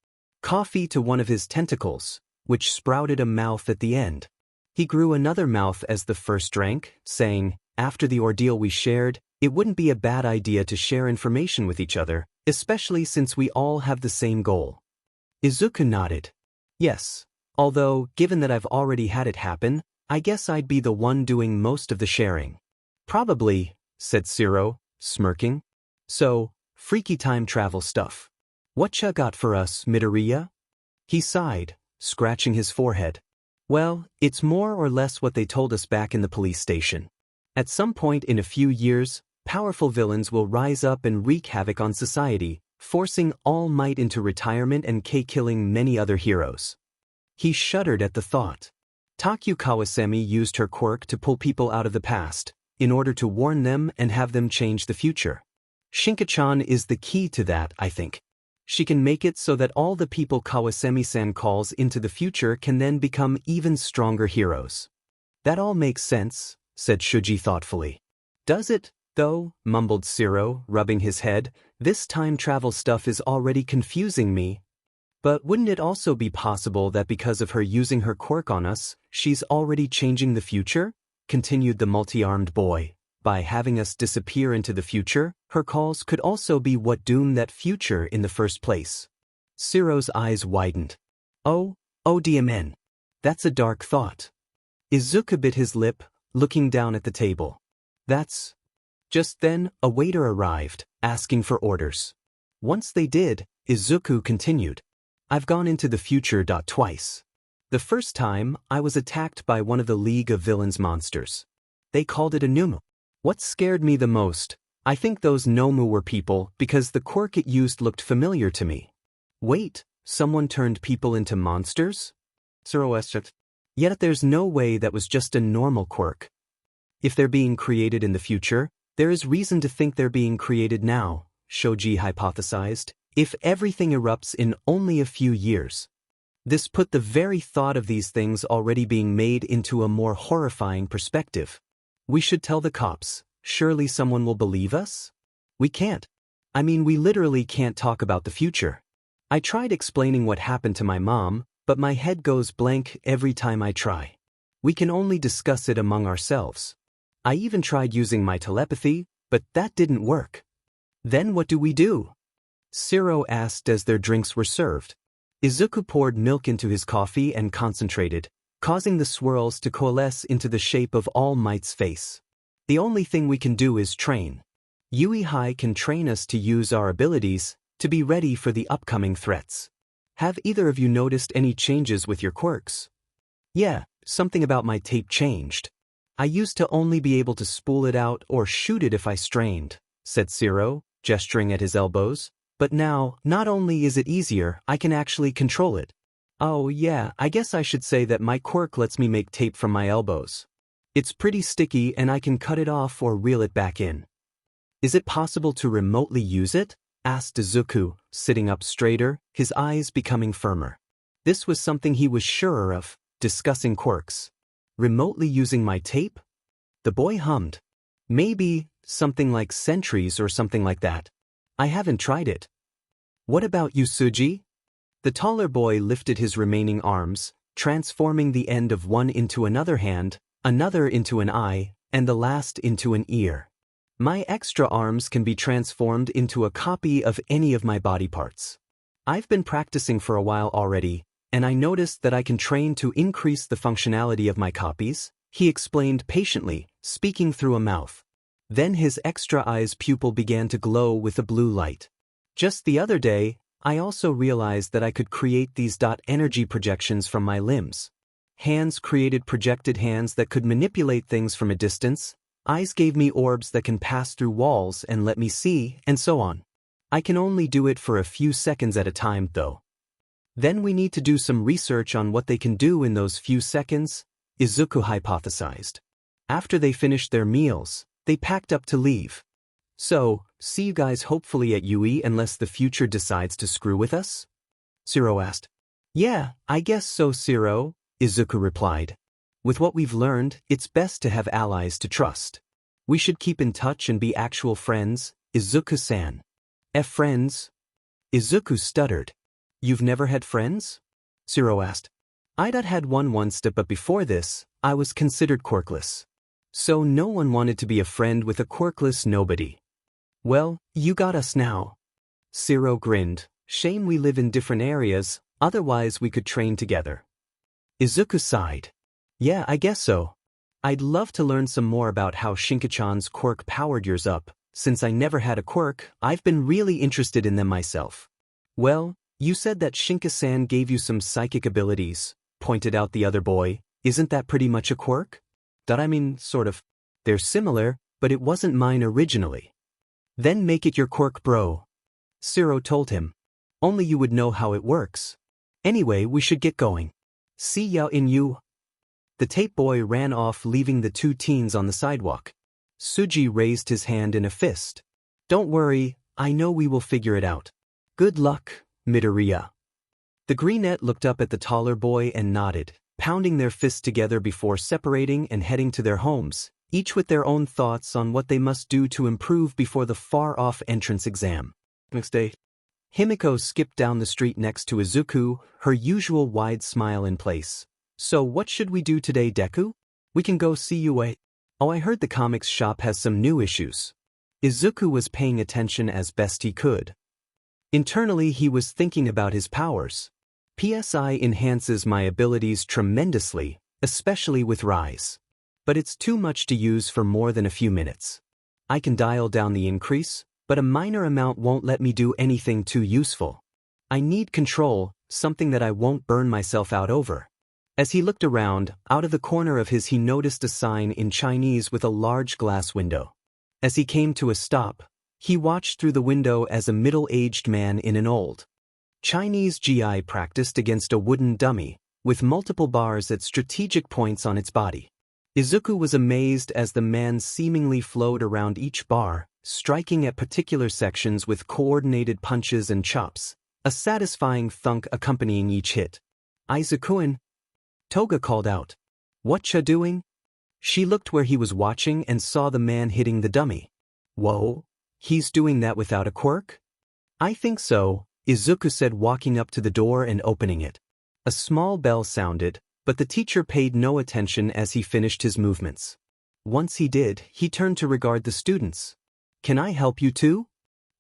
Speaker 1: coffee to one of his tentacles, which sprouted a mouth at the end. He grew another mouth as the first drank, saying, after the ordeal we shared, it wouldn't be a bad idea to share information with each other, especially since we all have the same goal. Izuku nodded. Yes, although, given that I've already had it happen, I guess I'd be the one doing most of the sharing. Probably, said Shiro, smirking. So, freaky time travel stuff. Whatcha got for us, Midoriya? He sighed, scratching his forehead. Well, it's more or less what they told us back in the police station. At some point in a few years, powerful villains will rise up and wreak havoc on society, forcing All Might into retirement and killing many other heroes. He shuddered at the thought. Takyu Kawasemi used her quirk to pull people out of the past, in order to warn them and have them change the future. Shinka-chan is the key to that, I think. She can make it so that all the people Kawasemi-san calls into the future can then become even stronger heroes. That all makes sense, said Shuji thoughtfully. Does it, though? Mumbled Shiro, rubbing his head. This time travel stuff is already confusing me. But wouldn't it also be possible that because of her using her quirk on us, she's already changing the future? Continued the multi-armed boy. By having us disappear into the future, her calls could also be what doomed that future in the first place. Shiro's eyes widened. Oh, DMN. That's a dark thought. Izuku bit his lip, looking down at the table. That's... Just then, a waiter arrived, asking for orders. Once they did, Izuku continued. I've gone into the future twice. The first time, I was attacked by one of the League of Villains monsters. They called it a Numu. What scared me the most, I think those Nomu were people because the quirk it used looked familiar to me. Wait, someone turned people into monsters? Yet there's no way that was just a normal quirk. If they're being created in the future, there is reason to think they're being created now, Shoji hypothesized, if everything erupts in only a few years. This put the very thought of these things already being made into a more horrifying perspective. We should tell the cops. Surely someone will believe us? We can't. I mean, we literally can't talk about the future. I tried explaining what happened to my mom, but my head goes blank every time I try. We can only discuss it among ourselves. I even tried using my telepathy, but that didn't work. Then what do we do? Shiro asked as their drinks were served. Izuku poured milk into his coffee and concentrated, causing the swirls to coalesce into the shape of All Might's face. The only thing we can do is train. Yui Hai can train us to use our abilities, to be ready for the upcoming threats. Have either of you noticed any changes with your quirks? Yeah, something about my tape changed. I used to only be able to spool it out or shoot it if I strained, said Shiro, gesturing at his elbows. But now, not only is it easier, I can actually control it. Oh yeah, I guess I should say that my quirk lets me make tape from my elbows. It's pretty sticky and I can cut it off or reel it back in. Is it possible to remotely use it? Asked Izuku, sitting up straighter, his eyes becoming firmer. This was something he was surer of, discussing quirks. Remotely using my tape? The boy hummed. Maybe, something like sentries or something like that. I haven't tried it. What about you, Suji? The taller boy lifted his remaining arms, transforming the end of one into another hand, another into an eye, and the last into an ear. My extra arms can be transformed into a copy of any of my body parts. I've been practicing for a while already, and I noticed that I can train to increase the functionality of my copies, he explained patiently, speaking through a mouth. Then his extra eye's pupil began to glow with a blue light. Just the other day, I also realized that I could create these energy projections from my limbs. Hands created projected hands that could manipulate things from a distance, eyes gave me orbs that can pass through walls and let me see, and so on. I can only do it for a few seconds at a time, though. Then we need to do some research on what they can do in those few seconds, Izuku hypothesized. After they finished their meals, they packed up to leave. So, see you guys hopefully at UE unless the future decides to screw with us? Zero asked. Yeah, I guess so, Zero, Izuku replied. With what we've learned, it's best to have allies to trust. We should keep in touch and be actual friends, Izuku-san. Friends? Izuku stuttered. You've never had friends? Zero asked. I'd had one once, but before this, I was considered quirkless. So no one wanted to be a friend with a quirkless nobody. Well, you got us now. Zero grinned. Shame we live in different areas, otherwise we could train together. Izuku sighed. Yeah, I guess so. I'd love to learn some more about how Shinka-chan's quirk powered yours up. Since I never had a quirk, I've been really interested in them myself. Well, you said that Shinka-san gave you some psychic abilities, pointed out the other boy. Isn't that pretty much a quirk? Sort of. They're similar, but it wasn't mine originally. Then make it your quirk, bro. Zero told him. Only you would know how it works. Anyway, we should get going. See ya in you. The tape boy ran off, leaving the two teens on the sidewalk. Suji raised his hand in a fist. Don't worry, I know we will figure it out. Good luck, Midoriya. The greenette looked up at the taller boy and nodded, pounding their fists together before separating and heading to their homes, each with their own thoughts on what they must do to improve before the far-off entrance exam. Next day, Himiko skipped down the street next to Izuku, her usual wide smile in place. So what should we do today, Deku? We can go see UA. Oh, I heard the comics shop has some new issues. Izuku was paying attention as best he could. Internally, he was thinking about his powers. PSI enhances my abilities tremendously, especially with Rise. But it's too much to use for more than a few minutes. I can dial down the increase, but a minor amount won't let me do anything too useful. I need control, something that I won't burn myself out over. As he looked around, out of the corner of his he noticed a sign in Chinese with a large glass window. As he came to a stop, he watched through the window as a middle-aged man in an old Chinese GI practiced against a wooden dummy, with multiple bars at strategic points on its body. Izuku was amazed as the man seemingly flowed around each bar, striking at particular sections with coordinated punches and chops, a satisfying thunk accompanying each hit. Izuku-in, Toga called out. What ya doing? She looked where he was watching and saw the man hitting the dummy. Whoa, he's doing that without a quirk? I think so, Izuku said, walking up to the door and opening it. A small bell sounded, but the teacher paid no attention as he finished his movements. Once he did, he turned to regard the students. Can I help you too?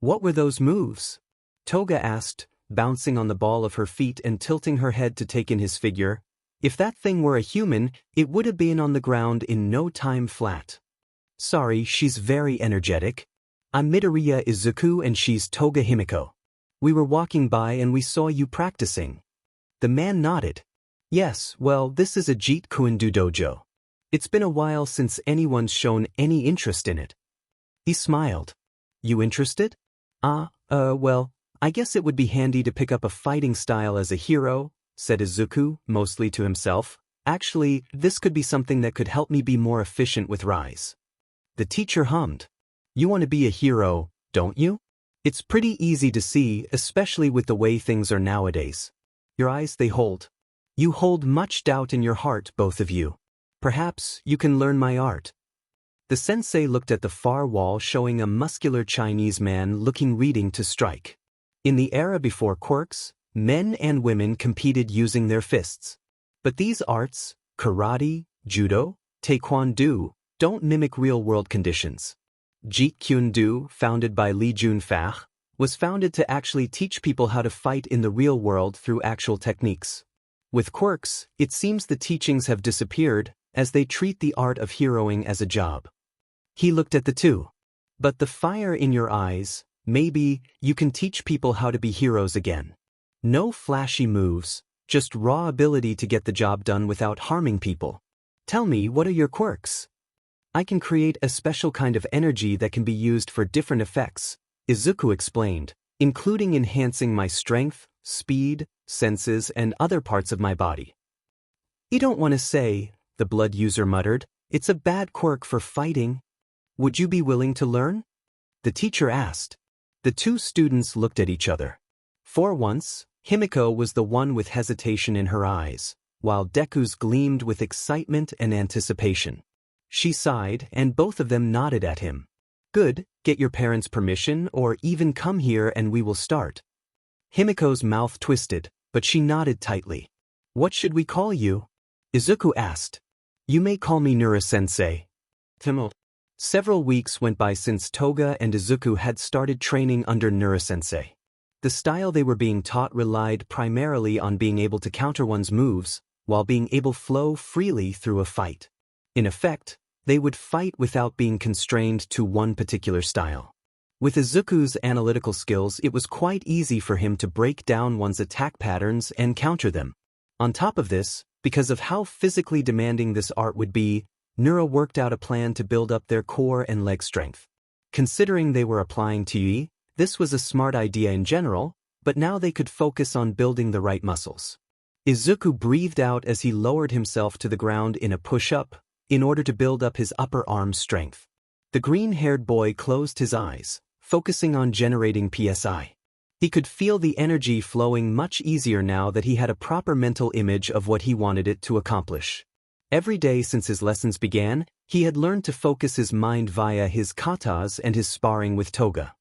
Speaker 1: What were those moves? Toga asked, bouncing on the ball of her feet and tilting her head to take in his figure. If that thing were a human, it would have been on the ground in no time flat. Sorry, she's very energetic. I'm Midoriya Izuku and she's Toga Himiko. We were walking by and we saw you practicing. The man nodded. Yes, well, this is a Jeet Kune Do dojo. It's been a while since anyone's shown any interest in it. He smiled. You interested? Well, I guess it would be handy to pick up a fighting style as a hero, said Izuku, mostly to himself. Actually, this could be something that could help me be more efficient with Rise. The teacher hummed. You want to be a hero, don't you? It's pretty easy to see, especially with the way things are nowadays. Your eyes, they hold. You hold much doubt in your heart, both of you. Perhaps you can learn my art. The sensei looked at the far wall, showing a muscular Chinese man looking ready to strike. In the era before quirks, men and women competed using their fists. But these arts, karate, judo, taekwondo, don't mimic real-world conditions. Jeet Kune Do, founded by Lee Jun-fak, was founded to actually teach people how to fight in the real world through actual techniques. With quirks, it seems the teachings have disappeared, as they treat the art of heroing as a job. He looked at the two. But the fire in your eyes, maybe you can teach people how to be heroes again. No flashy moves, just raw ability to get the job done without harming people. Tell me, what are your quirks? I can create a special kind of energy that can be used for different effects, Izuku explained, including enhancing my strength, speed, senses, and other parts of my body. You don't want to say, the blood user muttered, it's a bad quirk for fighting. Would you be willing to learn? The teacher asked. The two students looked at each other. For once, Himiko was the one with hesitation in her eyes, while Deku's gleamed with excitement and anticipation. She sighed, and both of them nodded at him. Good, get your parents' permission, or even come here and we will start. Himiko's mouth twisted, but she nodded tightly. What should we call you? Izuku asked. You may call me Nura-sensei. Several weeks went by since Toga and Izuku had started training under Nura-sensei. The style they were being taught relied primarily on being able to counter one's moves, while being able to flow freely through a fight. In effect, they would fight without being constrained to one particular style. With Izuku's analytical skills, it was quite easy for him to break down one's attack patterns and counter them. On top of this, because of how physically demanding this art would be, Nura worked out a plan to build up their core and leg strength. Considering they were applying Tui, this was a smart idea in general, but now they could focus on building the right muscles. Izuku breathed out as he lowered himself to the ground in a push-up, in order to build up his upper arm strength. The green-haired boy closed his eyes, focusing on generating PSI. He could feel the energy flowing much easier now that he had a proper mental image of what he wanted it to accomplish. Every day since his lessons began, he had learned to focus his mind via his katas and his sparring with Toga.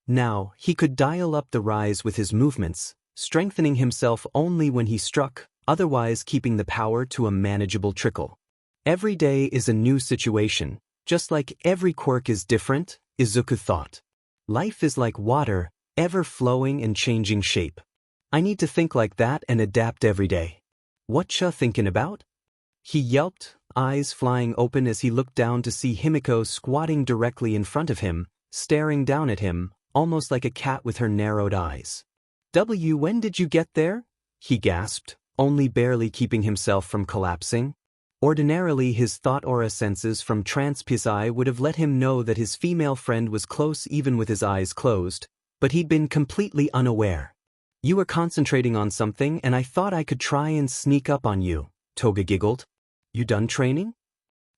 Speaker 1: Now, he could dial up the rise with his movements, strengthening himself only when he struck, otherwise keeping the power to a manageable trickle. Every day is a new situation, just like every quirk is different, Izuku thought. Life is like water, ever flowing and changing shape. I need to think like that and adapt every day. Whatcha thinking about? He yelped, eyes flying open as he looked down to see Himiko squatting directly in front of him, staring down at him, almost like a cat with her narrowed eyes. When did you get there? He gasped, only barely keeping himself from collapsing. Ordinarily, his thought aura senses from trance PSI would have let him know that his female friend was close even with his eyes closed, but he'd been completely unaware. You were concentrating on something and I thought I could try and sneak up on you, Toga giggled. You done training?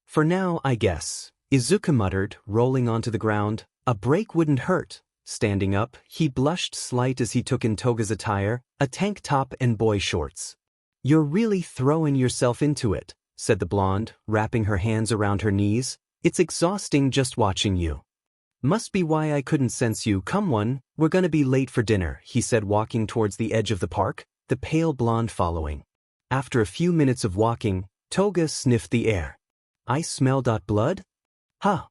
Speaker 1: For now, I guess, Izuku muttered, rolling onto the ground. A break wouldn't hurt. Standing up, he blushed slight as he took in Toga's attire, a tank top and boy shorts. You're really throwing yourself into it, said the blonde, wrapping her hands around her knees. It's exhausting just watching you. Must be why I couldn't sense you. Come on, we're gonna be late for dinner, he said, walking towards the edge of the park, the pale blonde following. After a few minutes of walking, Toga sniffed the air. I smell blood? Huh.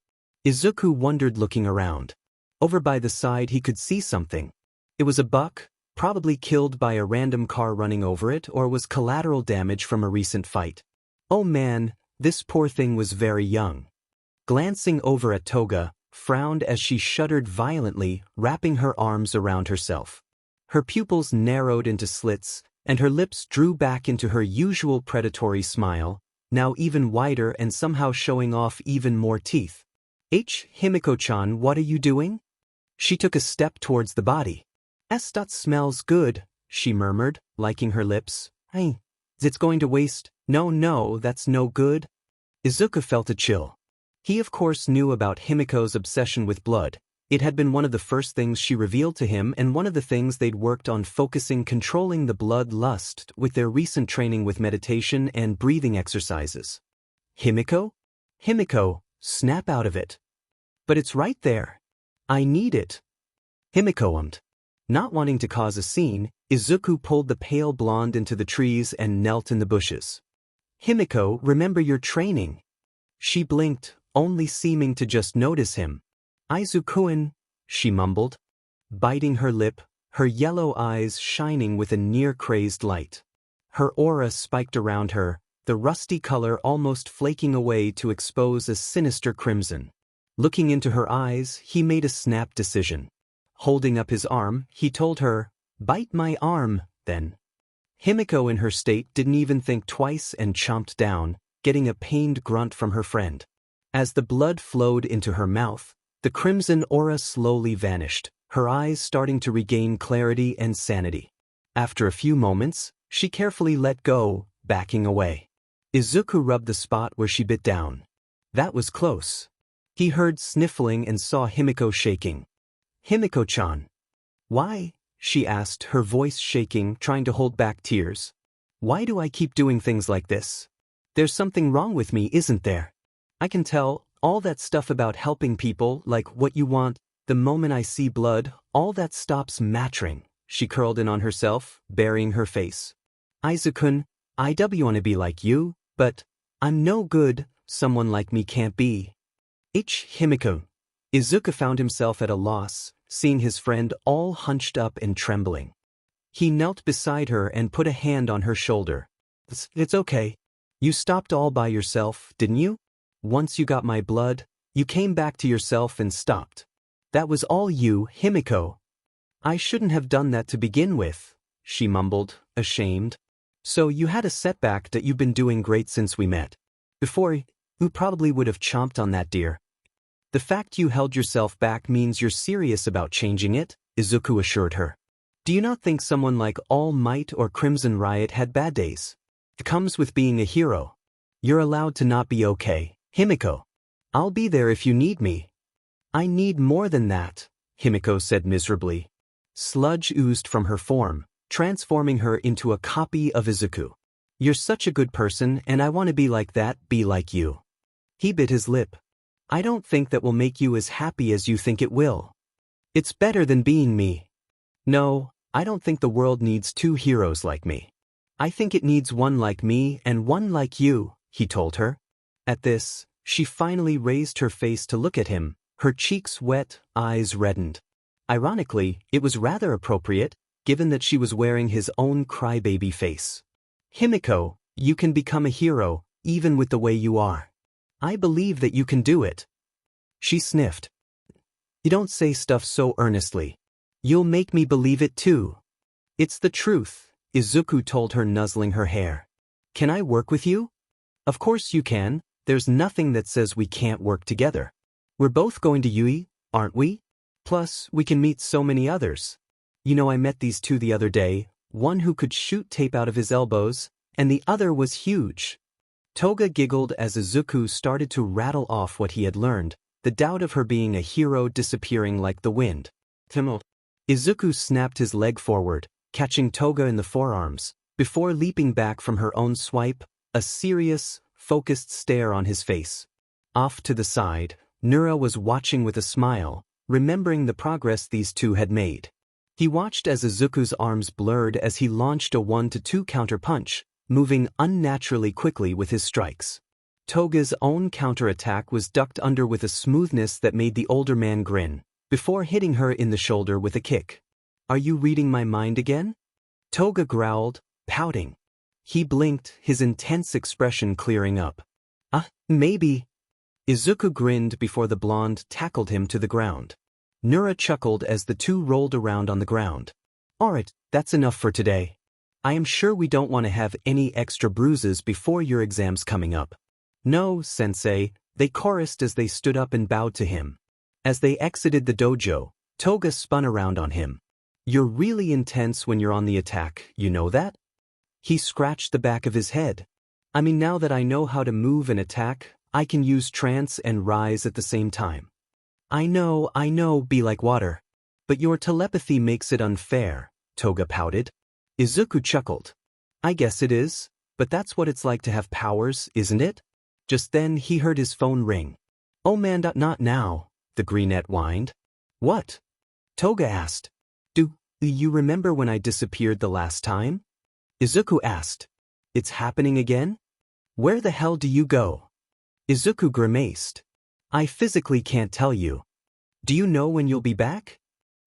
Speaker 1: Izuku wondered, looking around. Over by the side he could see something. It was a buck, probably killed by a random car running over it, or was collateral damage from a recent fight. Oh man, this poor thing was very young. Glancing over at Toga, frowned as she shuddered violently, wrapping her arms around herself. Her pupils narrowed into slits, and her lips drew back into her usual predatory smile, now even wider and somehow showing off even more teeth. Himiko-chan, what are you doing? She took a step towards the body. Smells good, she murmured, liking her lips. Hey, it's going to waste. No, that's no good. Izuku felt a chill. He of course knew about Himiko's obsession with blood. It had been one of the first things she revealed to him and one of the things they'd worked on, focusing controlling the blood lust with their recent training with meditation and breathing exercises. Himiko? Himiko, snap out of it. But it's right there. I need it. Himiko ummed. Not wanting to cause a scene, Izuku pulled the pale blonde into the trees and knelt in the bushes. Himiko, remember your training. She blinked, only seeming to just notice him. Izuku-kun, she mumbled, biting her lip, her yellow eyes shining with a near-crazed light. Her aura spiked around her, the rusty color almost flaking away to expose a sinister crimson. Looking into her eyes, he made a snap decision. Holding up his arm, he told her, "Bite my arm, then." Himiko in her state didn't even think twice and chomped down, getting a pained grunt from her friend. As the blood flowed into her mouth, the crimson aura slowly vanished, her eyes starting to regain clarity and sanity. After a few moments, she carefully let go, backing away. Izuku rubbed the spot where she bit down. That was close. He heard sniffling and saw Himiko shaking. "Himiko-chan." "Why?" she asked, her voice shaking, trying to hold back tears. "Why do I keep doing things like this? There's something wrong with me, isn't there? I can tell, all that stuff about helping people, like what you want, the moment I see blood, all that stops mattering." She curled in on herself, burying her face. "Izuku-kun, I want to be like you, but I'm no good, someone like me can't be." Himiko. Izuku found himself at a loss, seeing his friend all hunched up and trembling. He knelt beside her and put a hand on her shoulder. It's okay. You stopped all by yourself, didn't you? Once you got my blood, you came back to yourself and stopped. That was all you, Himiko." "I shouldn't have done that to begin with," she mumbled, ashamed. "So you had a setback that you've been doing great since we met. Before, you probably would have chomped on that, dear. The fact you held yourself back means you're serious about changing it," Izuku assured her. "Do you not think someone like All Might or Crimson Riot had bad days? It comes with being a hero. You're allowed to not be okay, Himiko. I'll be there if you need me." "I need more than that," Himiko said miserably. Sludge oozed from her form, transforming her into a copy of Izuku. "You're such a good person and I want to be like that, be like you." He bit his lip. "I don't think that will make you as happy as you think it will. It's better than being me. No, I don't think the world needs two heroes like me. I think it needs one like me and one like you," he told her. At this, she finally raised her face to look at him, her cheeks wet, eyes reddened. Ironically, it was rather appropriate, given that she was wearing his own crybaby face. "Himiko, you can become a hero, even with the way you are. I believe that you can do it." She sniffed. "You don't say stuff so earnestly. You'll make me believe it too." "It's the truth," Izuku told her, nuzzling her hair. "Can I work with you?" "Of course you can, there's nothing that says we can't work together. We're both going to Yui, aren't we? Plus, we can meet so many others. You know, I met these two the other day, one who could shoot tape out of his elbows, and the other was huge." Toga giggled as Izuku started to rattle off what he had learned, the doubt of her being a hero disappearing like the wind. Izuku snapped his leg forward, catching Toga in the forearms, before leaping back from her own swipe, a serious, focused stare on his face. Off to the side, Nura was watching with a smile, remembering the progress these two had made. He watched as Izuku's arms blurred as he launched a 1-2 counter-punch, moving unnaturally quickly with his strikes. Toga's own counterattack was ducked under with a smoothness that made the older man grin, before hitting her in the shoulder with a kick. "Are you reading my mind again?" Toga growled, pouting. He blinked, his intense expression clearing up. Maybe." Izuku grinned before the blonde tackled him to the ground. Nura chuckled as the two rolled around on the ground. "Alright, that's enough for today. I am sure we don't want to have any extra bruises before your exam's coming up." "No, sensei," they chorused as they stood up and bowed to him. As they exited the dojo, Toga spun around on him. "You're really intense when you're on the attack, you know that?" He scratched the back of his head. "I mean, now that I know how to move and attack, I can use trance and rise at the same time." I know, be like water. But your telepathy makes it unfair," Toga pouted. Izuku chuckled. "I guess it is, but that's what it's like to have powers, isn't it?" Just then he heard his phone ring. "Oh man, not now," the greenette whined. "What?" Toga asked. Do you remember when I disappeared the last time?" Izuku asked. "It's happening again?" Where the hell do you go? Izuku grimaced. I physically can't tell you. Do you know when you'll be back?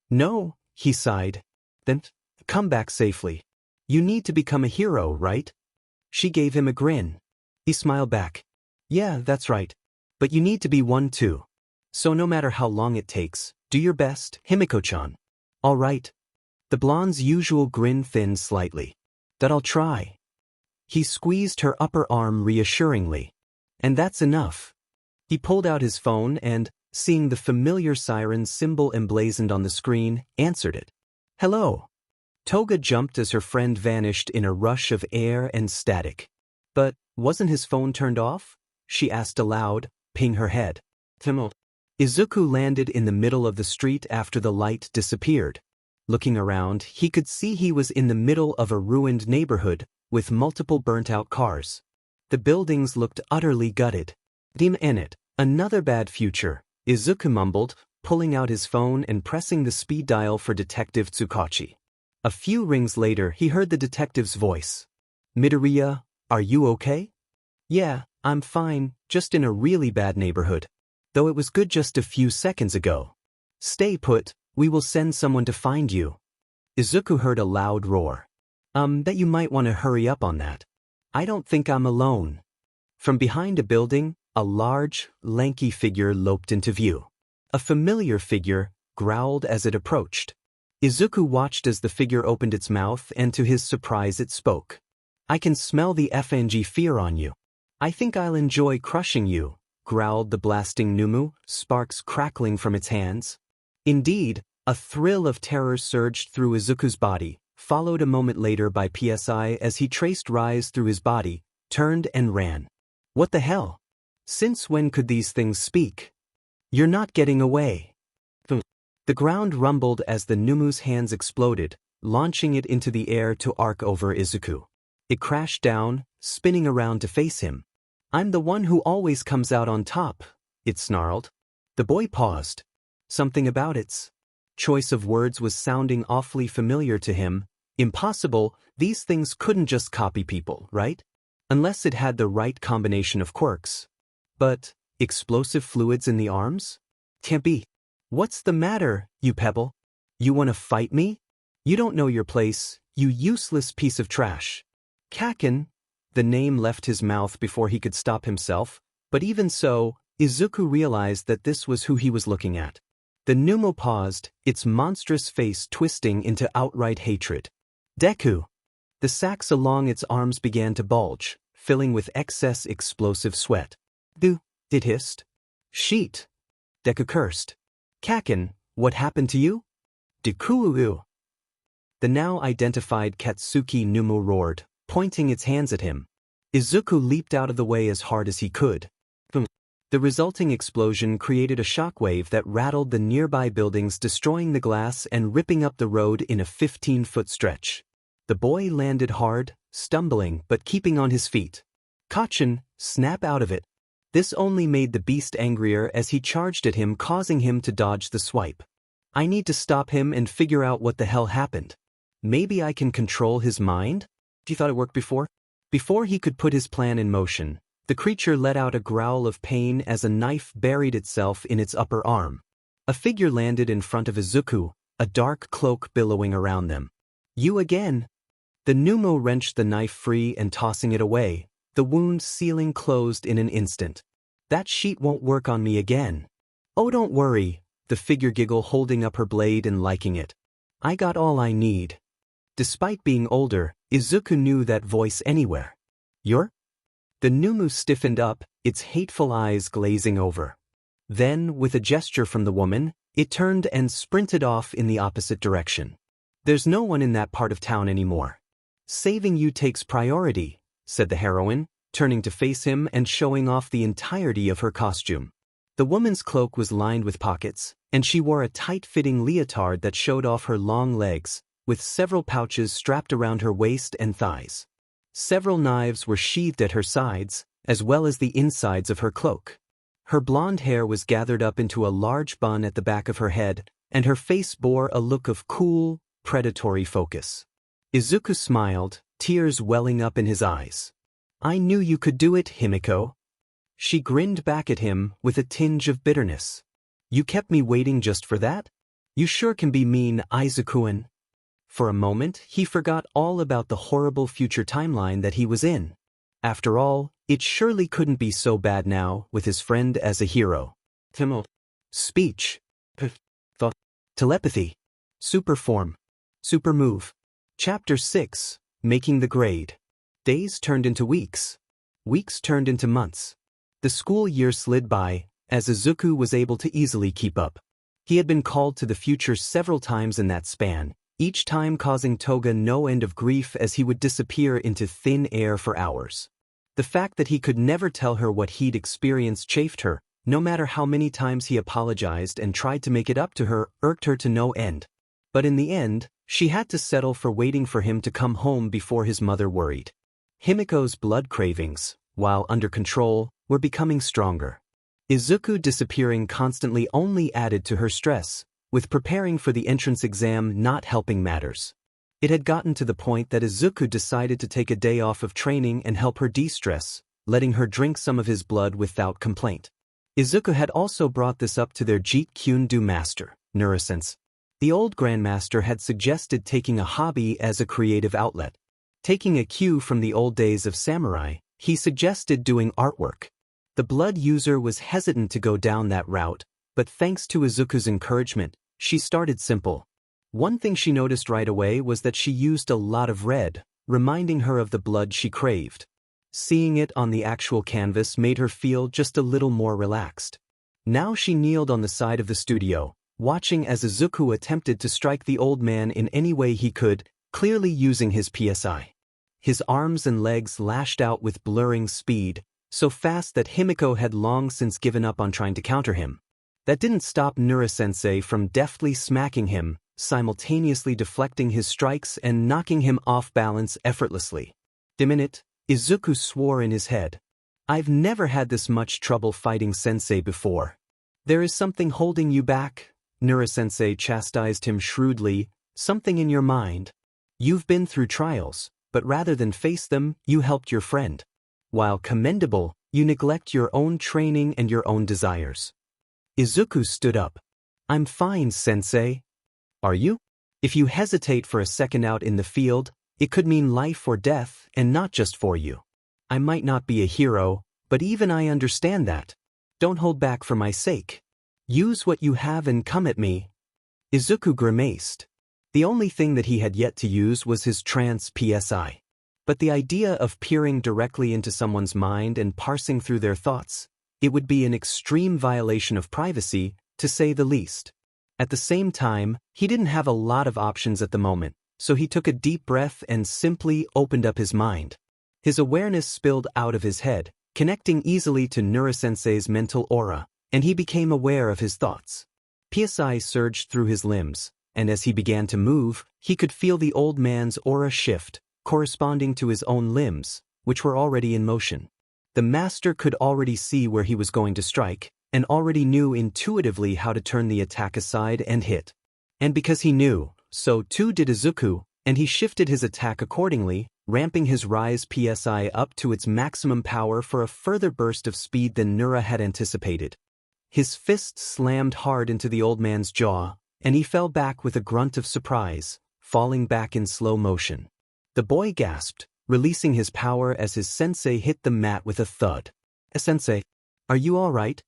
Speaker 1: No, he sighed. Then, come back safely. You need to become a hero, right? She gave him a grin. He smiled back. Yeah, that's right. But you need to be one too. So no matter how long it takes, do your best, Himiko-chan. All right. The blonde's usual grin thinned slightly. That I'll try. He squeezed her upper arm reassuringly. And that's enough. He pulled out his phone and, seeing the familiar siren symbol emblazoned on the screen, answered it. Hello. Toga jumped as her friend vanished in a rush of air and static. But, wasn't his phone turned off? She asked aloud, ping her head. Izuku landed in the middle of the street after the light disappeared. Looking around, he could see he was in the middle of a ruined neighborhood, with multiple burnt-out cars. The buildings looked utterly gutted. Dim in it, another bad future, Izuku mumbled, pulling out his phone and pressing the speed dial for Detective Tsukachi. A few rings later, he heard the detective's voice. Midoriya, are you okay? Yeah, I'm fine, just in a really bad neighborhood. Though it was good just a few seconds ago. Stay put, we will send someone to find you. Izuku heard a loud roar. That you might want to hurry up on that. I don't think I'm alone. From behind a building, a large, lanky figure loped into view. A familiar figure growled as it approached. Izuku watched as the figure opened its mouth and to his surprise it spoke. I can smell the FNG fear on you. I think I'll enjoy crushing you, growled the blasting Numu, sparks crackling from its hands. Indeed, a thrill of terror surged through Izuku's body, followed a moment later by PSI as he traced rise through his body, turned and ran. What the hell? Since when could these things speak? You're not getting away. The ground rumbled as the Numu's hands exploded, launching it into the air to arc over Izuku. It crashed down, spinning around to face him. I'm the one who always comes out on top, it snarled. The boy paused. Something about its choice of words was sounding awfully familiar to him. Impossible, these things couldn't just copy people, right? Unless it had the right combination of quirks. But, explosive fluids in the arms? Can't be. What's the matter, you pebble? You want to fight me? You don't know your place, you useless piece of trash. Kaken, the name left his mouth before he could stop himself, but even so, Izuku realized that this was who he was looking at. The Numo paused, its monstrous face twisting into outright hatred. Deku! The sacs along its arms began to bulge, filling with excess explosive sweat. It hissed. Sheet! Deku cursed. Kaken, what happened to you? Deku. The now identified Katsuki Numo roared, pointing its hands at him. Izuku leaped out of the way as hard as he could. The resulting explosion created a shockwave that rattled the nearby buildings, destroying the glass and ripping up the road in a 15-foot stretch. The boy landed hard, stumbling but keeping on his feet. Kachen, snap out of it. This only made the beast angrier as he charged at him, causing him to dodge the swipe. I need to stop him and figure out what the hell happened. Maybe I can control his mind? You thought it worked before? Before he could put his plan in motion, the creature let out a growl of pain as a knife buried itself in its upper arm. A figure landed in front of Izuku, a dark cloak billowing around them. You again? The Numo wrenched the knife free and tossing it away, the wound sealing closed in an instant. That sheet won't work on me again. Oh, don't worry, the figure giggled, holding up her blade and liking it. I got all I need. Despite being older, Izuku knew that voice anywhere. You're? The Numu stiffened up, its hateful eyes glazing over. Then, with a gesture from the woman, it turned and sprinted off in the opposite direction. There's no one in that part of town anymore. Saving you takes priority, said the heroine, turning to face him and showing off the entirety of her costume. The woman's cloak was lined with pockets, and she wore a tight-fitting leotard that showed off her long legs, with several pouches strapped around her waist and thighs. Several knives were sheathed at her sides, as well as the insides of her cloak. Her blonde hair was gathered up into a large bun at the back of her head, and her face bore a look of cool, predatory focus. Izuku smiled, tears welling up in his eyes. I knew you could do it, Himiko. She grinned back at him with a tinge of bitterness. You kept me waiting just for that? You sure can be mean, Izuku-an. For a moment, he forgot all about the horrible future timeline that he was in. After all, it surely couldn't be so bad now, with his friend as a hero. Speech. Telepathy. Super form. Super move. Chapter 6. Making the grade. Days turned into weeks. Weeks turned into months. The school year slid by, as Izuku was able to easily keep up. He had been called to the future several times in that span, each time causing Toga no end of grief as he would disappear into thin air for hours. The fact that he could never tell her what he'd experienced chafed her, no matter how many times he apologized and tried to make it up to her, irked her to no end. But in the end, she had to settle for waiting for him to come home before his mother worried. Himiko's blood cravings, while under control, were becoming stronger. Izuku disappearing constantly only added to her stress, with preparing for the entrance exam not helping matters. It had gotten to the point that Izuku decided to take a day off of training and help her de-stress, letting her drink some of his blood without complaint. Izuku had also brought this up to their Jeet Kune Do master, Nurasense. The old grandmaster had suggested taking a hobby as a creative outlet. Taking a cue from the old days of samurai, he suggested doing artwork. The blood user was hesitant to go down that route, but thanks to Izuku's encouragement, she started simple. One thing she noticed right away was that she used a lot of red, reminding her of the blood she craved. Seeing it on the actual canvas made her feel just a little more relaxed. Now she kneeled on the side of the studio, watching as Izuku attempted to strike the old man in any way he could, clearly using his PSI. His arms and legs lashed out with blurring speed, so fast that Himiko had long since given up on trying to counter him. That didn't stop Nura-sensei from deftly smacking him, simultaneously deflecting his strikes and knocking him off balance effortlessly. The minute, Izuku swore in his head. I've never had this much trouble fighting sensei before. There is something holding you back, Nura-sensei chastised him shrewdly, something in your mind. You've been through trials, but rather than face them, you helped your friend. While commendable, you neglect your own training and your own desires. Izuku stood up. I'm fine, sensei. Are you? If you hesitate for a second out in the field, it could mean life or death, and not just for you. I might not be a hero, but even I understand that. Don't hold back for my sake. Use what you have and come at me. Izuku grimaced. The only thing that he had yet to use was his trance PSI. But the idea of peering directly into someone's mind and parsing through their thoughts, it would be an extreme violation of privacy, to say the least. At the same time, he didn't have a lot of options at the moment, so he took a deep breath and simply opened up his mind. His awareness spilled out of his head, connecting easily to Nura-sensei's mental aura, and he became aware of his thoughts. PSI surged through his limbs, and as he began to move, he could feel the old man's aura shift, corresponding to his own limbs, which were already in motion. The master could already see where he was going to strike, and already knew intuitively how to turn the attack aside and hit. And because he knew, so too did Izuku, and he shifted his attack accordingly, ramping his rise PSI up to its maximum power for a further burst of speed than Nura had anticipated. His fist slammed hard into the old man's jaw, and he fell back with a grunt of surprise, falling back in slow motion. The boy gasped, releasing his power as his sensei hit the mat with a thud. Sensei, are you all right?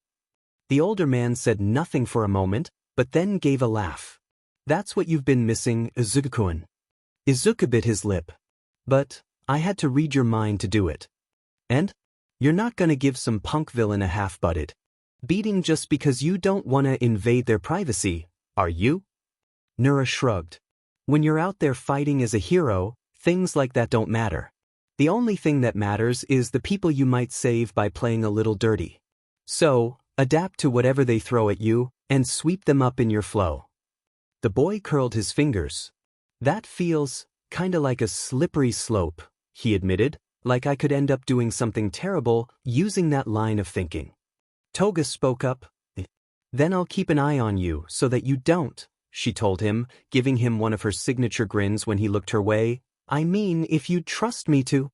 Speaker 1: The older man said nothing for a moment, but then gave a laugh. That's what you've been missing, Izuku-kun. Izuku bit his lip. But, I had to read your mind to do it. And? You're not gonna give some punk villain a half-butted beating just because you don't wanna invade their privacy, are you? Nura shrugged. When you're out there fighting as a hero, things like that don't matter. The only thing that matters is the people you might save by playing a little dirty. So, adapt to whatever they throw at you, and sweep them up in your flow. The boy curled his fingers. That feels kinda like a slippery slope, he admitted, like I could end up doing something terrible using that line of thinking. Toga spoke up. Then I'll keep an eye on you so that you don't, she told him, giving him one of her signature grins when he looked her way. I mean, if you'd trust me to.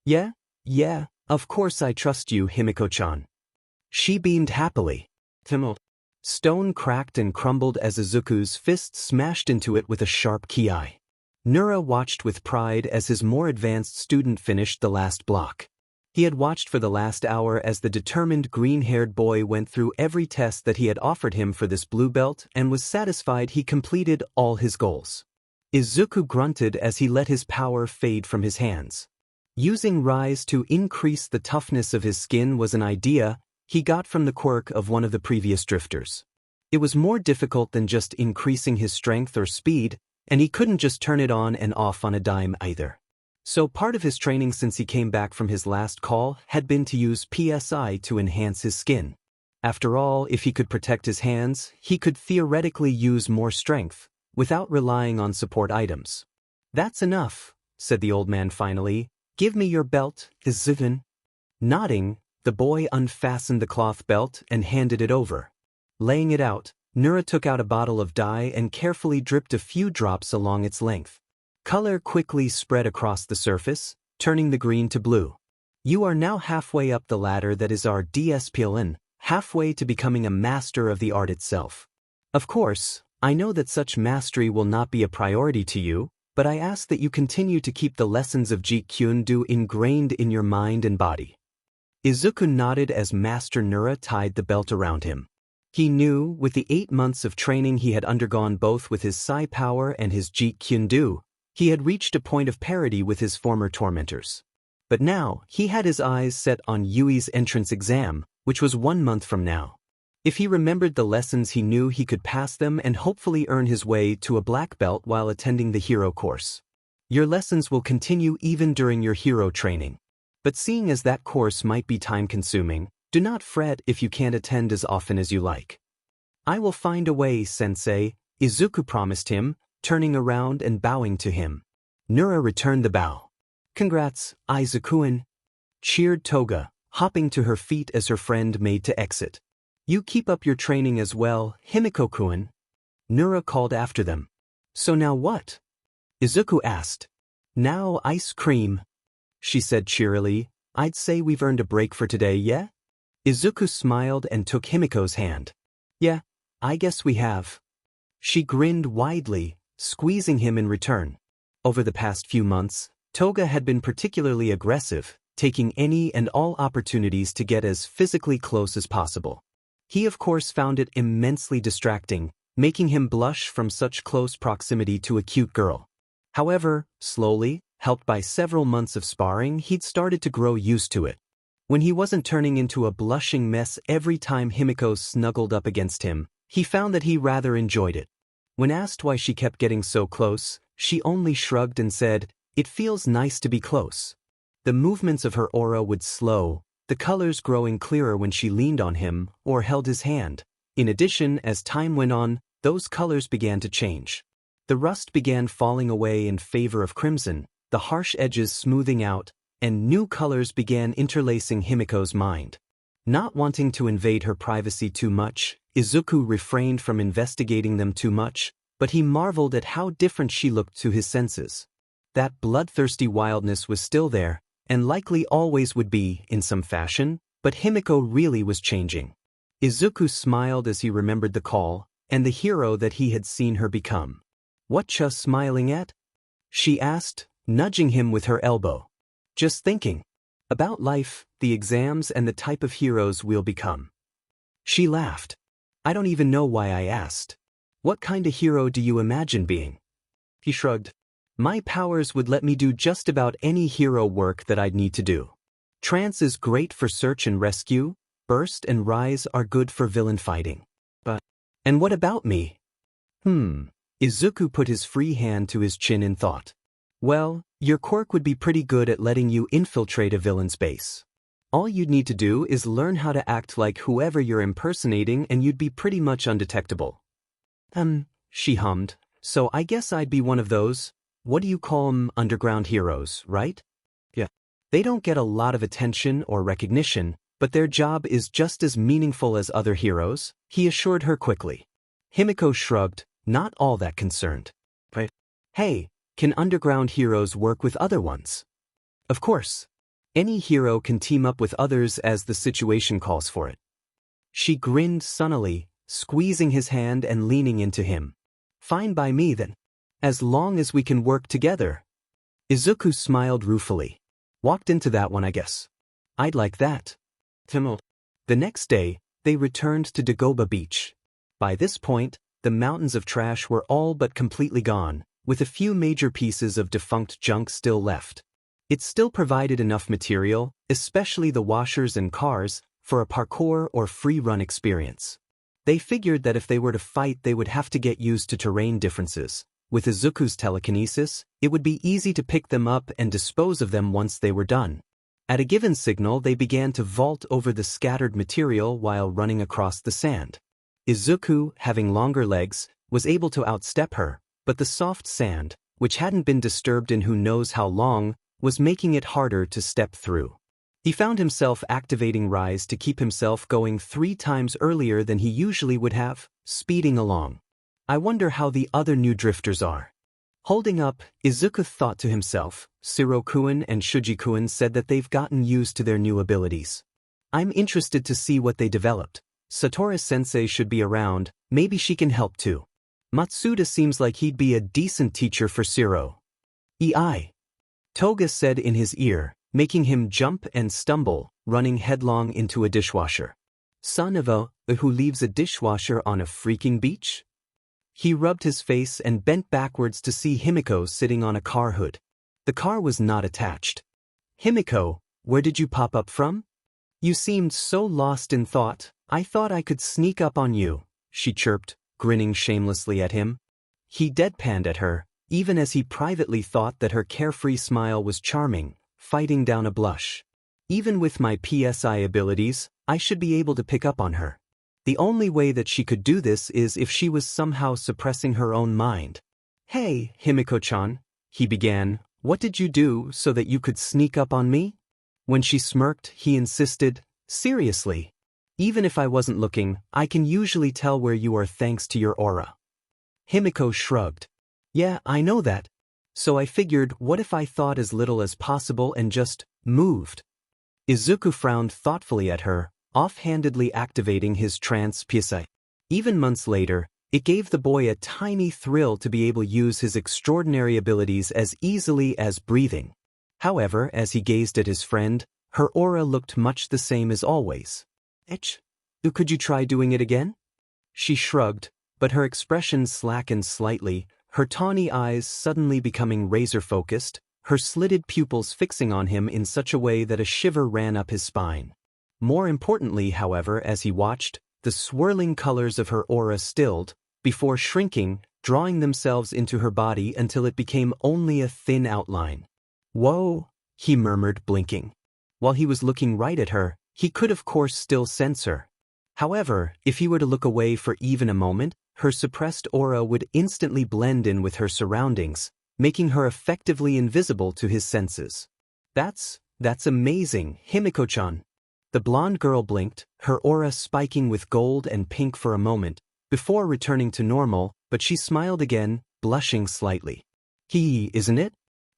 Speaker 1: Yeah? Yeah, of course I trust you, Himiko-chan. She beamed happily. Stone cracked and crumbled as Izuku's fist smashed into it with a sharp ki. Nura watched with pride as his more advanced student finished the last block. He had watched for the last hour as the determined green-haired boy went through every test that he had offered him for this blue belt and was satisfied he completed all his goals. Izuku grunted as he let his power fade from his hands. Using Rise to increase the toughness of his skin was an idea he got from the quirk of one of the previous drifters. It was more difficult than just increasing his strength or speed, and he couldn't just turn it on and off on a dime either. So part of his training since he came back from his last call had been to use PSI to enhance his skin. After all, if he could protect his hands, he could theoretically use more strength, without relying on support items. That's enough, said the old man finally. Give me your belt, Izuku. Nodding, the boy unfastened the cloth belt and handed it over. Laying it out, Nura took out a bottle of dye and carefully dripped a few drops along its length. Color quickly spread across the surface, turning the green to blue. You are now halfway up the ladder that is our DSPLN, halfway to becoming a master of the art itself. Of course, I know that such mastery will not be a priority to you, but I ask that you continue to keep the lessons of Jeet Kune Do ingrained in your mind and body. Izuku nodded as Master Nura tied the belt around him. He knew, with the 8 months of training he had undergone both with his Psi power and his Jeet Kune Do, he had reached a point of parity with his former tormentors. But now, he had his eyes set on Yui's entrance exam, which was 1 month from now. If he remembered the lessons he knew he could pass them and hopefully earn his way to a black belt while attending the hero course. Your lessons will continue even during your hero training. But seeing as that course might be time-consuming, do not fret if you can't attend as often as you like. I will find a way, sensei, Izuku promised him, turning around and bowing to him. Nura returned the bow. Congrats, Izuku-an, cheered Toga, hopping to her feet as her friend made to exit. You keep up your training as well, Himiko-kun. Nura called after them. So now what? Izuku asked. Now ice cream, she said cheerily. I'd say we've earned a break for today, yeah? Izuku smiled and took Himiko's hand. Yeah, I guess we have. She grinned widely, squeezing him in return. Over the past few months, Toga had been particularly aggressive, taking any and all opportunities to get as physically close as possible. He of course found it immensely distracting, making him blush from such close proximity to a cute girl. However, slowly, helped by several months of sparring, he'd started to grow used to it. When he wasn't turning into a blushing mess every time Himiko snuggled up against him, he found that he rather enjoyed it. When asked why she kept getting so close, she only shrugged and said, "It feels nice to be close." The movements of her aura would slow, the colors growing clearer when she leaned on him or held his hand. In addition, as time went on, those colors began to change. The rust began falling away in favor of crimson, the harsh edges smoothing out, and new colors began interlacing Himiko's mind. Not wanting to invade her privacy too much, Izuku refrained from investigating them too much, but he marveled at how different she looked to his senses. That bloodthirsty wildness was still there, and likely always would be, in some fashion, but Himiko really was changing. Izuku smiled as he remembered the call, and the hero that he had seen her become. "Whatcha smiling at?" she asked, nudging him with her elbow. "Just thinking. About life, the exams and the type of heroes we'll become." She laughed. "I don't even know why I asked. What kind of hero do you imagine being?" He shrugged. "My powers would let me do just about any hero work that I'd need to do. Trance is great for search and rescue, burst and rise are good for villain fighting. And what about me?" Izuku put his free hand to his chin in thought. "Well, your quirk would be pretty good at letting you infiltrate a villain's base. All you'd need to do is learn how to act like whoever you're impersonating and you'd be pretty much undetectable." She hummed, "So I guess I'd be one of those, what do you call 'em, underground heroes, right?" "Yeah. They don't get a lot of attention or recognition, but their job is just as meaningful as other heroes," he assured her quickly. Himiko shrugged, not all that concerned. "Hey, can underground heroes work with other ones?" "Of course. Any hero can team up with others as the situation calls for it. She grinned sunnily, squeezing his hand and leaning into him. Fine by me then. As long as we can work together. Izuku smiled ruefully. Walked into that one, I guess. I'd like that. Timel. The next day, they returned to Dagoba Beach. By this point, the mountains of trash were all but completely gone, with a few major pieces of defunct junk still left. It still provided enough material, especially the washers and cars, for a parkour or free-run experience. They figured that if they were to fight they would have to get used to terrain differences. With Izuku's telekinesis, it would be easy to pick them up and dispose of them once they were done. At a given signal they began to vault over the scattered material while running across the sand. Izuku, having longer legs, was able to outstep her, but the soft sand, which hadn't been disturbed in who knows how long, was making it harder to step through. He found himself activating Rise to keep himself going 3 times earlier than he usually would have, speeding along. I wonder how the other new drifters are. Holding up, Izuku thought to himself, Shirokuen and Shujikuen said that they've gotten used to their new abilities. I'm interested to see what they developed. Satoru-sensei should be around, maybe she can help too. Matsuda seems like he'd be a decent teacher for Shiro. Toga said in his ear, making him jump and stumble, running headlong into a dishwasher. Son of a who leaves a dishwasher on a freaking beach? He rubbed his face and bent backwards to see Himiko sitting on a car hood. The car was not attached. Himiko, where did you pop up from? You seemed so lost in thought, I thought I could sneak up on you, she chirped, grinning shamelessly at him. He deadpanned at her, even as he privately thought that her carefree smile was charming, fighting down a blush. Even with my PSI abilities, I should be able to pick up on her. The only way that she could do this is if she was somehow suppressing her own mind. Hey, Himiko-chan, he began, what did you do so that you could sneak up on me? When she smirked, he insisted, seriously. Even if I wasn't looking, I can usually tell where you are thanks to your aura. Himiko shrugged. Yeah, I know that. So I figured, what if I thought as little as possible and just moved? Izuku frowned thoughtfully at her, offhandedly activating his trance PSI. Even months later, it gave the boy a tiny thrill to be able to use his extraordinary abilities as easily as breathing. However, as he gazed at his friend, her aura looked much the same as always. Could you try doing it again? She shrugged, but her expression slackened slightly, her tawny eyes suddenly becoming razor-focused, her slitted pupils fixing on him in such a way that a shiver ran up his spine. More importantly, however, as he watched, the swirling colors of her aura stilled, before shrinking, drawing themselves into her body until it became only a thin outline. Whoa, he murmured, blinking. While he was looking right at her, he could of course still sense her. However, if he were to look away for even a moment, her suppressed aura would instantly blend in with her surroundings, making her effectively invisible to his senses. That's amazing, Himiko-chan. The blonde girl blinked, her aura spiking with gold and pink for a moment, before returning to normal, but she smiled again, blushing slightly. Isn't it?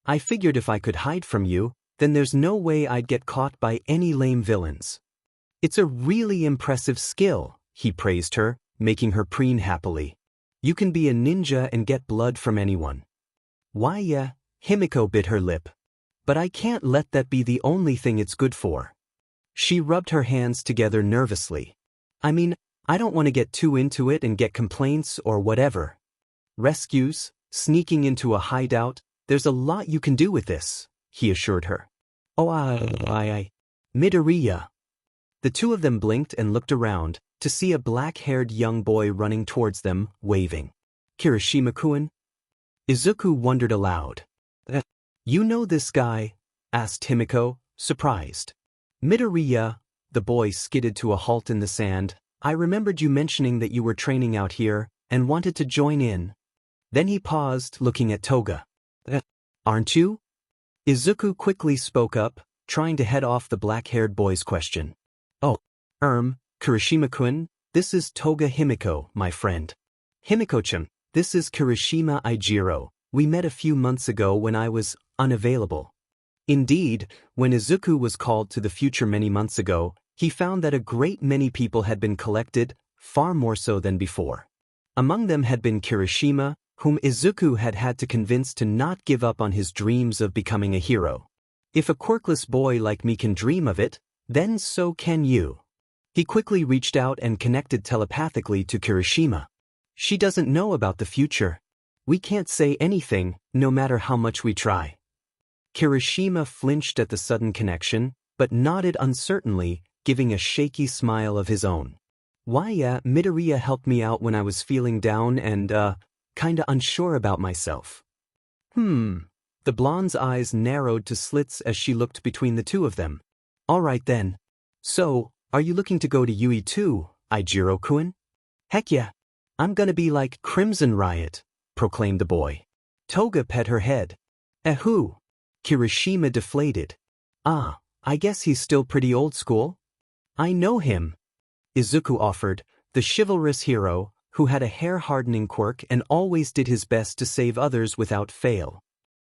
Speaker 1: I figured if I could hide from you, then there's no way I'd get caught by any lame villains. It's a really impressive skill, he praised her, making her preen happily. You can be a ninja and get blood from anyone. Why yeah, Himiko bit her lip. But I can't let that be the only thing it's good for. She rubbed her hands together nervously. I mean, I don't want to get too into it and get complaints or whatever. Rescues, sneaking into a hideout, there's a lot you can do with this, he assured her. Oh, Midoriya. The two of them blinked and looked around, to see a black-haired young boy running towards them, waving. Kirishima-kun? Izuku wondered aloud. You know this guy? Asked Himiko, surprised. Midoriya, the boy skidded to a halt in the sand. I remembered you mentioning that you were training out here, and wanted to join in. Then he paused, looking at Toga. Aren't you? Izuku quickly spoke up, trying to head off the black-haired boy's question. Oh, Kirishima-kun, this is Toga Himiko, my friend. Himiko-chan, this is Kirishima Ijiro. We met a few months ago when I was unavailable. Indeed, when Izuku was called to the future many months ago, he found that a great many people had been collected, far more so than before. Among them had been Kirishima, whom Izuku had had to convince to not give up on his dreams of becoming a hero. If a quirkless boy like me can dream of it, then so can you. He quickly reached out and connected telepathically to Kirishima. She doesn't know about the future. We can't say anything, no matter how much we try. Kirishima flinched at the sudden connection, but nodded uncertainly, giving a shaky smile of his own. Why, Midoriya helped me out when I was feeling down and, kinda unsure about myself. The blonde's eyes narrowed to slits as she looked between the two of them. Alright then. So, are you looking to go to Yui too, Ijiro-kun? Heck yeah. I'm gonna be like Crimson Riot, proclaimed the boy. Toga pet her head. Who? Kirishima deflated. I guess he's still pretty old school. I know him. Izuku offered, the chivalrous hero, who had a hair-hardening quirk and always did his best to save others without fail.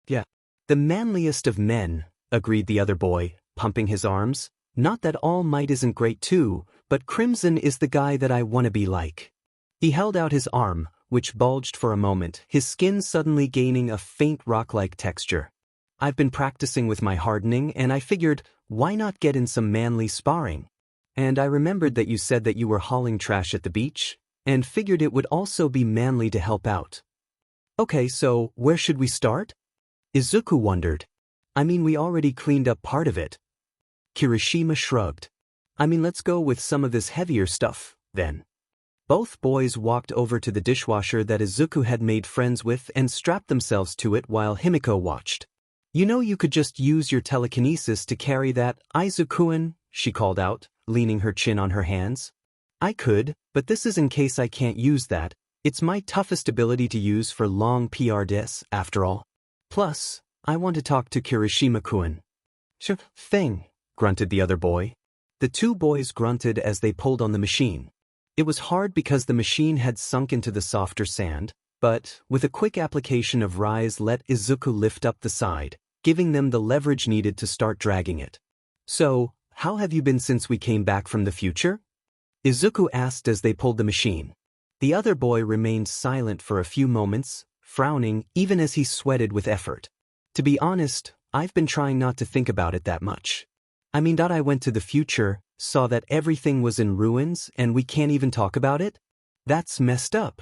Speaker 1: Yeah. The manliest of men, agreed the other boy, pumping his arms. Not that All Might isn't great too, but Crimson is the guy that I wanna be like. He held out his arm, which bulged for a moment, his skin suddenly gaining a faint rock-like texture. I've been practicing with my hardening and I figured, why not get in some manly sparring? And I remembered that you said that you were hauling trash at the beach, and figured it would also be manly to help out. Okay, so where should we start? Izuku wondered. I mean, we already cleaned up part of it. Kirishima shrugged. I mean, let's go with some of this heavier stuff, then. Both boys walked over to the dishwasher that Izuku had made friends with and strapped themselves to it while Himiko watched. You know, you could just use your telekinesis to carry that, Izuku-kun, she called out, leaning her chin on her hands. I could, but this is in case I can't use that. It's my toughest ability to use for long PRDs, after all. Plus, I want to talk to Kirishima-kun. Sure thing, grunted the other boy. The two boys grunted as they pulled on the machine. It was hard because the machine had sunk into the softer sand, but, with a quick application of rise, let Izuku lift up the side, giving them the leverage needed to start dragging it. So, how have you been since we came back from the future? Izuku asked as they pulled the machine. The other boy remained silent for a few moments, frowning even as he sweated with effort. To be honest, I've been trying not to think about it that much. I mean, I went to the future, saw that everything was in ruins and we can't even talk about it? That's messed up.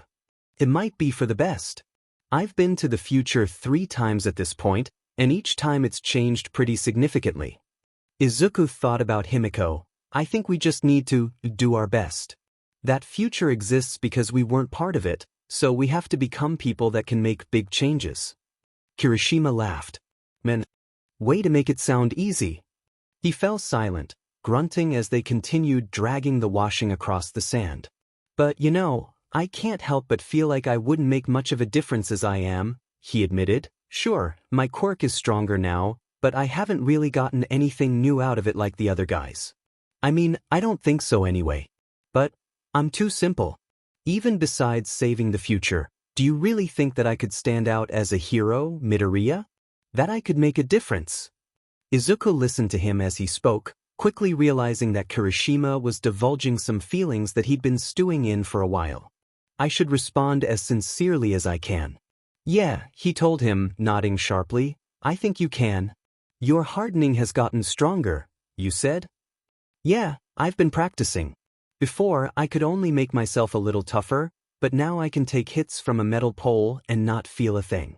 Speaker 1: It might be for the best. I've been to the future 3 times at this point, and each time it's changed pretty significantly. Izuku thought about Himiko. I think we just need to do our best. That future exists because we weren't part of it, so we have to become people that can make big changes. Kirishima laughed. Man, way to make it sound easy. He fell silent, grunting as they continued dragging the washing across the sand. But you know, I can't help but feel like I wouldn't make much of a difference as I am, he admitted. Sure, my quirk is stronger now, but I haven't really gotten anything new out of it like the other guys. I mean, I don't think so anyway. But, I'm too simple. Even besides saving the future, do you really think that I could stand out as a hero, Midoriya? That I could make a difference? Izuku listened to him as he spoke, quickly realizing that Kirishima was divulging some feelings that he'd been stewing in for a while. I should respond as sincerely as I can. Yeah, he told him, nodding sharply. I think you can. Your hardening has gotten stronger, you said? Yeah, I've been practicing. Before, I could only make myself a little tougher, but now I can take hits from a metal pole and not feel a thing.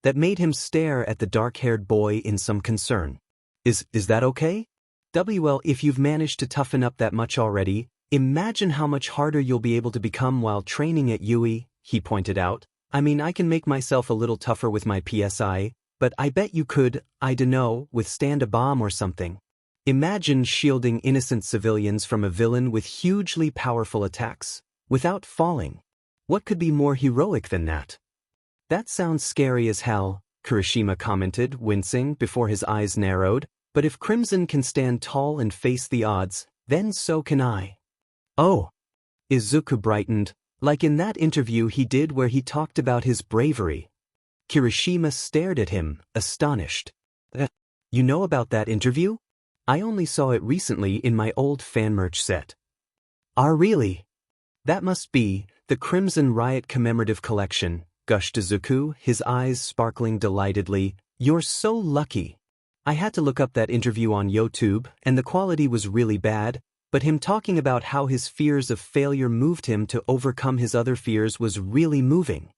Speaker 1: That made him stare at the dark-haired boy in some concern. Is that okay? Well, if you've managed to toughen up that much already, imagine how much harder you'll be able to become while training at Yui, he pointed out. I mean, I can make myself a little tougher with my PSI, but I bet you could, I dunno, withstand a bomb or something. Imagine shielding innocent civilians from a villain with hugely powerful attacks, without falling. What could be more heroic than that? That sounds scary as hell, Kirishima commented, wincing before his eyes narrowed. But if Crimson can stand tall and face the odds, then so can I. Oh. Izuku brightened, like in that interview he did where he talked about his bravery. Kirishima stared at him, astonished. You know about that interview? I only saw it recently in my old fan merch set. Ah, really? That must be the Crimson Riot Commemorative Collection, gushed Izuku, his eyes sparkling delightedly. You're so lucky. I had to look up that interview on YouTube, and the quality was really bad, but him talking about how his fears of failure moved him to overcome his other fears was really moving.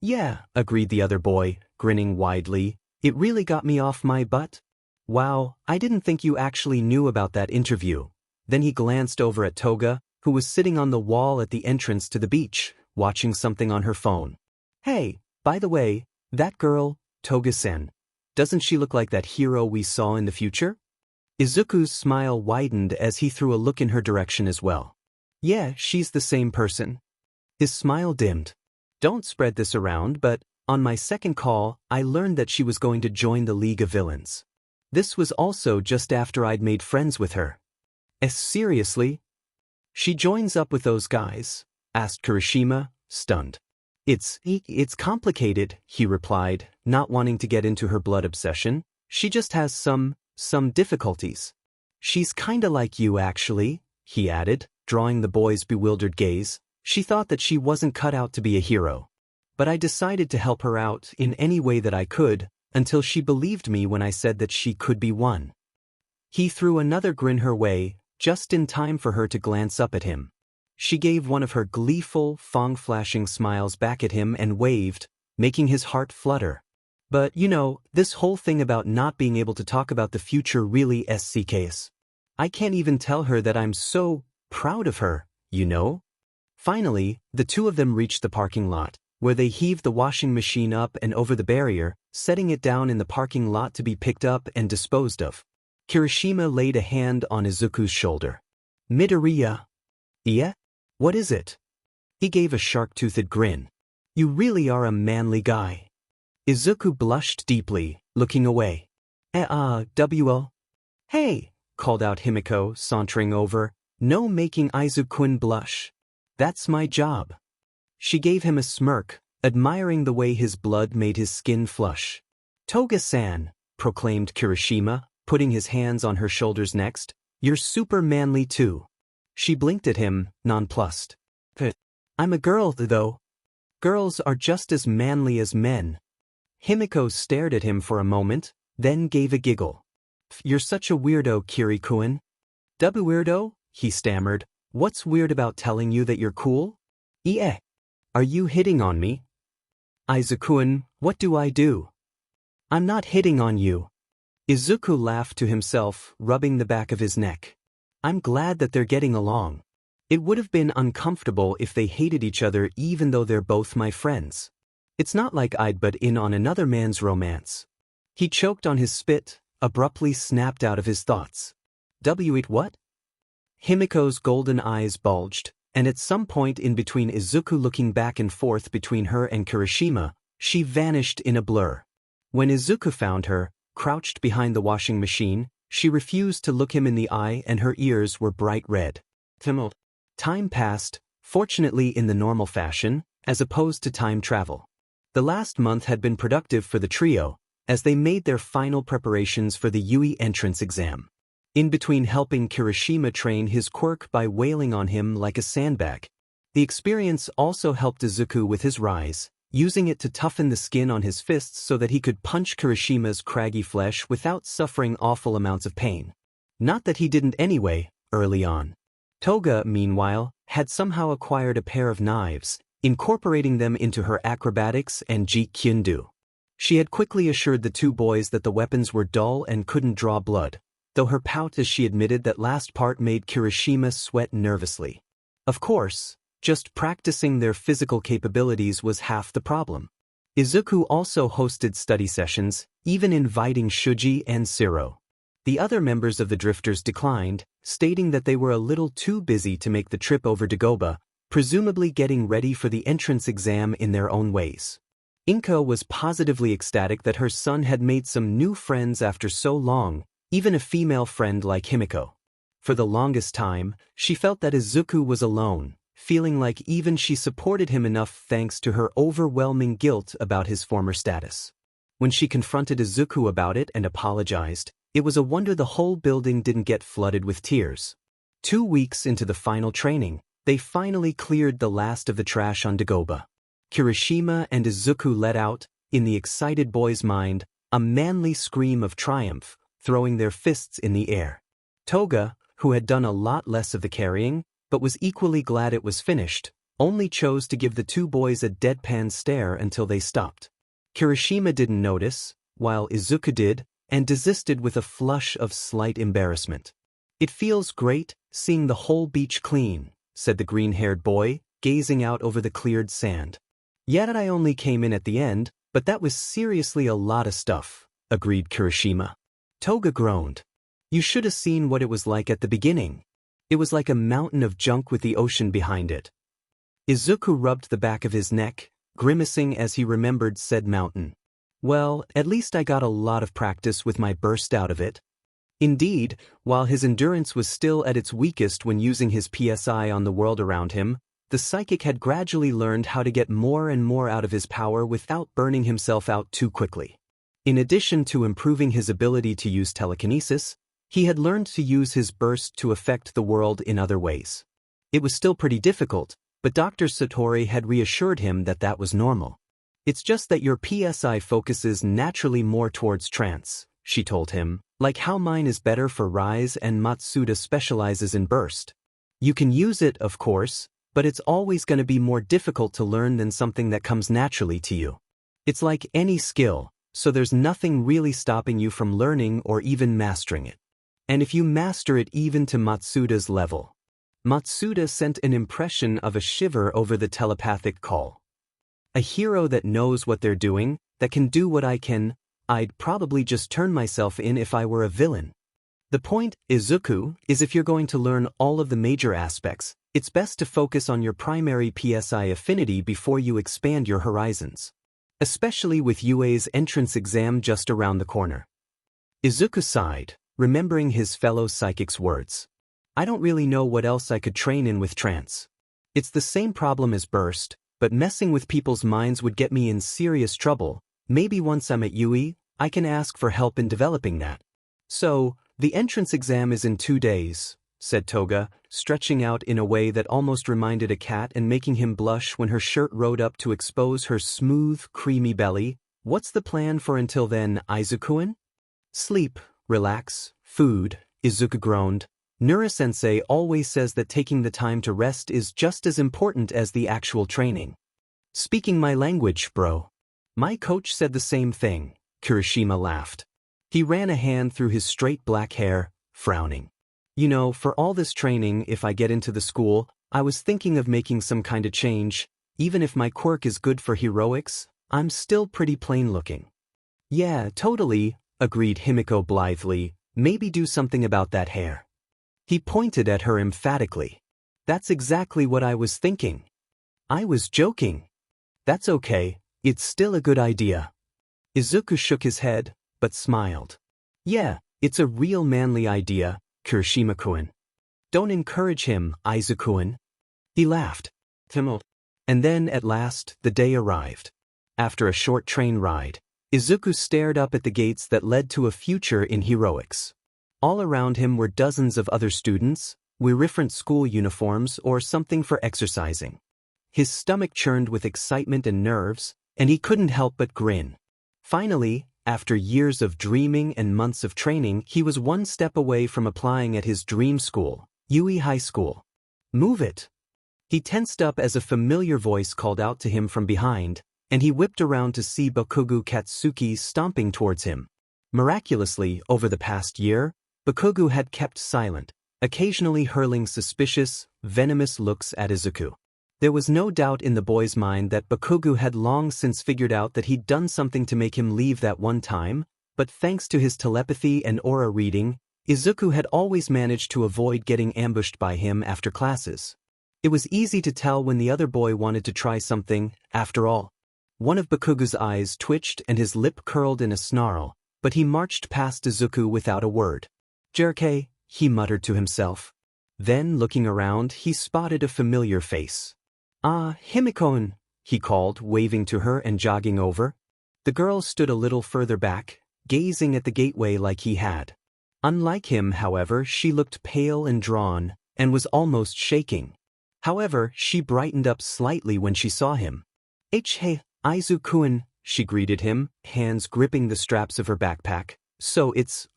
Speaker 1: Yeah, agreed the other boy, grinning widely. It really got me off my butt. Wow, I didn't think you actually knew about that interview. Then he glanced over at Toga, who was sitting on the wall at the entrance to the beach, watching something on her phone. Hey, by the way, that girl, Toga-sen, doesn't she look like that hero we saw in the future? Izuku's smile widened as he threw a look in her direction as well. Yeah, she's the same person. His smile dimmed. Don't spread this around, but on my second call, I learned that she was going to join the League of Villains. This was also just after I'd made friends with her. Seriously? She joins up with those guys? Asked Kirishima, stunned. It's complicated, he replied, not wanting to get into her blood obsession. She just has some difficulties. She's kinda like you actually, he added, drawing the boy's bewildered gaze. She thought that she wasn't cut out to be a hero. But I decided to help her out in any way that I could, until she believed me when I said that she could be one. He threw another grin her way, just in time for her to glance up at him. She gave one of her gleeful, fang-flashing smiles back at him and waved, making his heart flutter. But, you know, this whole thing about not being able to talk about the future really SCKs. I can't even tell her that I'm so proud of her, you know? Finally, the two of them reached the parking lot, where they heaved the washing machine up and over the barrier, setting it down in the parking lot to be picked up and disposed of. Kirishima laid a hand on Izuku's shoulder. Midoriya. Yeah? What is it? He gave a shark-toothed grin. You really are a manly guy. Izuku blushed deeply, looking away. WL? Hey, called out Himiko, sauntering over. No making Izuku blush. That's my job. She gave him a smirk, admiring the way his blood made his skin flush. Toga-san, proclaimed Kirishima, putting his hands on her shoulders next. You're super manly too. She blinked at him, nonplussed. I'm a girl, though. Girls are just as manly as men. Himiko stared at him for a moment, then gave a giggle. You're such a weirdo, Kiri-kun. Weirdo? He stammered. What's weird about telling you that you're cool? Yeah. Are you hitting on me? Izuku, what do I do? I'm not hitting on you. Izuku laughed to himself, rubbing the back of his neck. I'm glad that they're getting along. It would have been uncomfortable if they hated each other even though they're both my friends. It's not like I'd butt in on another man's romance. He choked on his spit, abruptly snapped out of his thoughts. It what? Himiko's golden eyes bulged, and at some point in between Izuku looking back and forth between her and Kirishima, she vanished in a blur. When Izuku found her, crouched behind the washing machine, she refused to look him in the eye and her ears were bright red. Time passed, fortunately in the normal fashion, as opposed to time travel. The last month had been productive for the trio, as they made their final preparations for the UE entrance exam. In between helping Kirishima train his quirk by wailing on him like a sandbag. The experience also helped Izuku with his rise, using it to toughen the skin on his fists so that he could punch Kirishima's craggy flesh without suffering awful amounts of pain. Not that he didn't anyway, early on. Toga, meanwhile, had somehow acquired a pair of knives, incorporating them into her acrobatics and Jeet Kune Do. She had quickly assured the two boys that the weapons were dull and couldn't draw blood, though her pout as she admitted that last part made Kirishima sweat nervously. Of course, just practicing their physical capabilities was half the problem. Izuku also hosted study sessions, even inviting Shuji and Siro. The other members of the Drifters declined, stating that they were a little too busy to make the trip over to Goba, presumably getting ready for the entrance exam in their own ways. Inko was positively ecstatic that her son had made some new friends after so long, even a female friend like Himiko. For the longest time, she felt that Izuku was alone, feeling like even she supported him enough thanks to her overwhelming guilt about his former status. When she confronted Izuku about it and apologized, it was a wonder the whole building didn't get flooded with tears. 2 weeks into the final training, they finally cleared the last of the trash on Dagobah. Kirishima and Izuku let out, in the excited boy's mind, a manly scream of triumph, throwing their fists in the air. Toga, who had done a lot less of the carrying, but was equally glad it was finished, only chose to give the 2 boys a deadpan stare until they stopped. Kirishima didn't notice, while Izuku did, and desisted with a flush of slight embarrassment. "It feels great, seeing the whole beach clean," said the green-haired boy, gazing out over the cleared sand. "Yet I only came in at the end, but that was seriously a lot of stuff," agreed Kirishima. Toga groaned. "You should have seen what it was like at the beginning. It was like a mountain of junk with the ocean behind it." Izuku rubbed the back of his neck, grimacing as he remembered said mountain. "Well, at least I got a lot of practice with my burst out of it." Indeed, while his endurance was still at its weakest when using his PSI on the world around him, the psychic had gradually learned how to get more and more out of his power without burning himself out too quickly. In addition to improving his ability to use telekinesis, he had learned to use his burst to affect the world in other ways. It was still pretty difficult, but Dr. Satori had reassured him that that was normal. "It's just that your PSI focuses naturally more towards trance," she told him, "like how mine is better for rise and Matsuda specializes in burst. You can use it, of course, but it's always going to be more difficult to learn than something that comes naturally to you. It's like any skill, so there's nothing really stopping you from learning or even mastering it. And if you master it even to Matsuda's level." Matsuda sent an impression of a shiver over the telepathic call. "A hero that knows what they're doing, that can do what I can, I'd probably just turn myself in if I were a villain. The point, Izuku, is if you're going to learn all of the major aspects, it's best to focus on your primary PSI affinity before you expand your horizons. Especially with UA's entrance exam just around the corner." Izuku sighed, remembering his fellow psychic's words. "I don't really know what else I could train in with trance. It's the same problem as burst, but messing with people's minds would get me in serious trouble. Maybe once I'm at UE, I can ask for help in developing that." "So, the entrance exam is in 2 days, said Toga, stretching out in a way that almost reminded a cat and making him blush when her shirt rode up to expose her smooth, creamy belly. "What's the plan for until then, Izuku-in?" "Sleep, relax, food," Izuku groaned. "Nura-sensei always says that taking the time to rest is just as important as the actual training." "Speaking my language, bro. My coach said the same thing," Kirishima laughed. He ran a hand through his straight black hair, frowning. "You know, for all this training, if I get into the school, I was thinking of making some kind of change. Even if my quirk is good for heroics, I'm still pretty plain looking." "Yeah, totally," agreed Himiko blithely. "Maybe do something about that hair." He pointed at her emphatically. "That's exactly what I was thinking." "I was joking." "That's okay, it's still a good idea." Izuku shook his head, but smiled. "Yeah, it's a real manly idea, Kirishima-kun. Don't encourage him, Izuku-kun." He laughed. And then, at last, the day arrived. After a short train ride, Izuku stared up at the gates that led to a future in heroics. All around him were dozens of other students, with different school uniforms or something for exercising. His stomach churned with excitement and nerves, and he couldn't help but grin. Finally, after years of dreaming and months of training, he was one step away from applying at his dream school, UE High School. "Move it." He tensed up as a familiar voice called out to him from behind, and he whipped around to see Bakugo Katsuki stomping towards him. Miraculously, over the past year, Bakugo had kept silent, occasionally hurling suspicious, venomous looks at Izuku. There was no doubt in the boy's mind that Bakugo had long since figured out that he'd done something to make him leave that one time, but thanks to his telepathy and aura reading, Izuku had always managed to avoid getting ambushed by him after classes. It was easy to tell when the other boy wanted to try something, after all. One of Bakugo's eyes twitched and his lip curled in a snarl, but he marched past Izuku without a word. "Jerkei," he muttered to himself. Then, looking around, he spotted a familiar face. "Ah, Himiko-kun," he called, waving to her and jogging over. The girl stood a little further back, gazing at the gateway like he had. Unlike him, however, she looked pale and drawn, and was almost shaking. However, she brightened up slightly when she saw him. Hey, Izuku-kun, she greeted him, hands gripping the straps of her backpack. So it's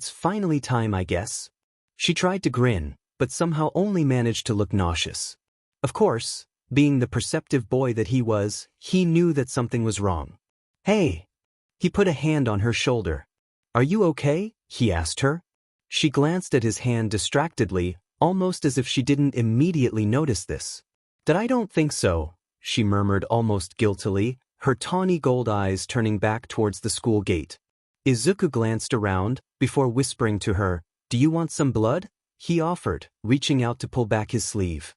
Speaker 1: finally time, I guess. She tried to grin, but somehow only managed to look nauseous. Of course, being the perceptive boy that he was, he knew that something was wrong. Hey! He put a hand on her shoulder. Are you okay? He asked her. She glanced at his hand distractedly, almost as if she didn't immediately notice this. I don't think so, she murmured almost guiltily, her tawny gold eyes turning back towards the school gate. Izuku glanced around, before whispering to her, Do you want some blood? He offered, reaching out to pull back his sleeve.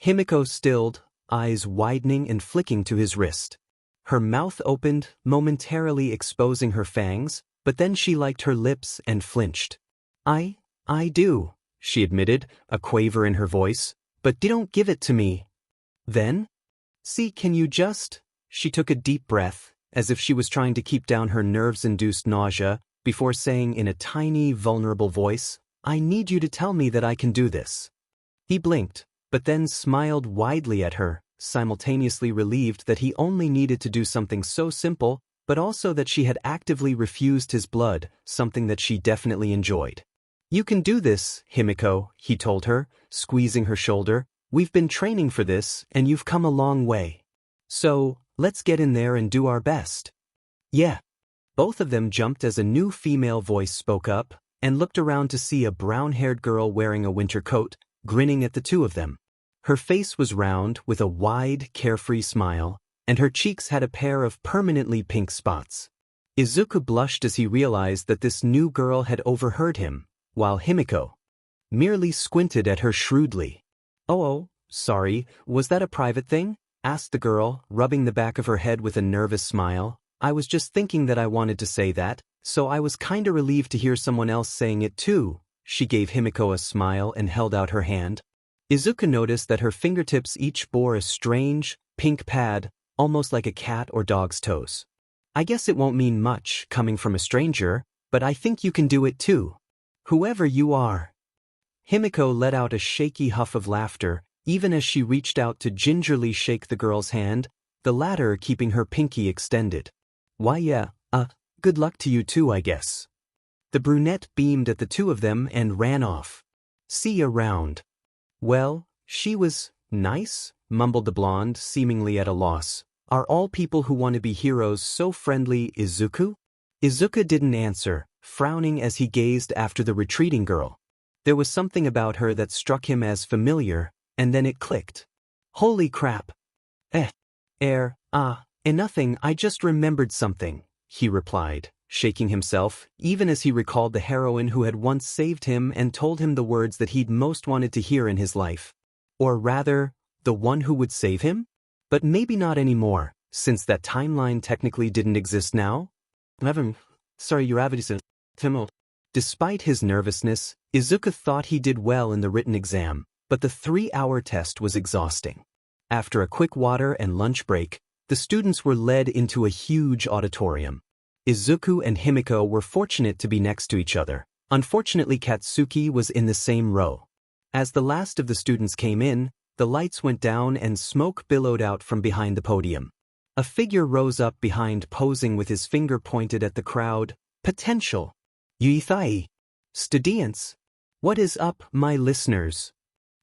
Speaker 1: Himiko stilled, eyes widening and flicking to his wrist. Her mouth opened, momentarily exposing her fangs, but then she liked her lips and flinched. I do, she admitted, a quaver in her voice, but don't give it to me. Then? See, can you just? She took a deep breath, as if she was trying to keep down her nerves-induced nausea, before saying in a tiny, vulnerable voice, I need you to tell me that I can do this. He blinked, but then smiled widely at her, simultaneously relieved that he only needed to do something so simple, but also that she had actively refused his blood, something that she definitely enjoyed. You can do this, Himiko, he told her, squeezing her shoulder. We've been training for this, and you've come a long way. So, let's get in there and do our best. Yeah. Both of them jumped as a new female voice spoke up, and looked around to see a brown-haired girl wearing a winter coat, grinning at the two of them. Her face was round, with a wide, carefree smile, and her cheeks had a pair of permanently pink spots. Izuku blushed as he realized that this new girl had overheard him, while Himiko merely squinted at her shrewdly. Oh, sorry, was that a private thing? Asked the girl, rubbing the back of her head with a nervous smile. I was just thinking that I wanted to say that, so I was kinda relieved to hear someone else saying it too. She gave Himiko a smile and held out her hand. Izuku noticed that her fingertips each bore a strange, pink pad, almost like a cat or dog's toes. I guess it won't mean much coming from a stranger, but I think you can do it too. Whoever you are. Himiko let out a shaky huff of laughter, even as she reached out to gingerly shake the girl's hand, the latter keeping her pinky extended. Why yeah, good luck to you too, I guess. The brunette beamed at the two of them and ran off. See you around. Well, she was nice, mumbled the blonde, seemingly at a loss. Are all people who want to be heroes so friendly, Izuku? Izuku didn't answer, frowning as he gazed after the retreating girl. There was something about her that struck him as familiar, and then it clicked. Holy crap. Nothing, I just remembered something, he replied, shaking himself, even as he recalled the heroine who had once saved him and told him the words that he'd most wanted to hear in his life. Or rather, the one who would save him? But maybe not anymore, since that timeline technically didn't exist now? Sorry, Uravity. Despite his nervousness, Izuku thought he did well in the written exam, but the 3-hour test was exhausting. After a quick water and lunch break, the students were led into a huge auditorium. Izuku and Himiko were fortunate to be next to each other. Unfortunately, Katsuki was in the same row. As the last of the students came in, the lights went down and smoke billowed out from behind the podium. A figure rose up behind, posing with his finger pointed at the crowd. Potential. Yuithai. Studiants. What is up, my listeners?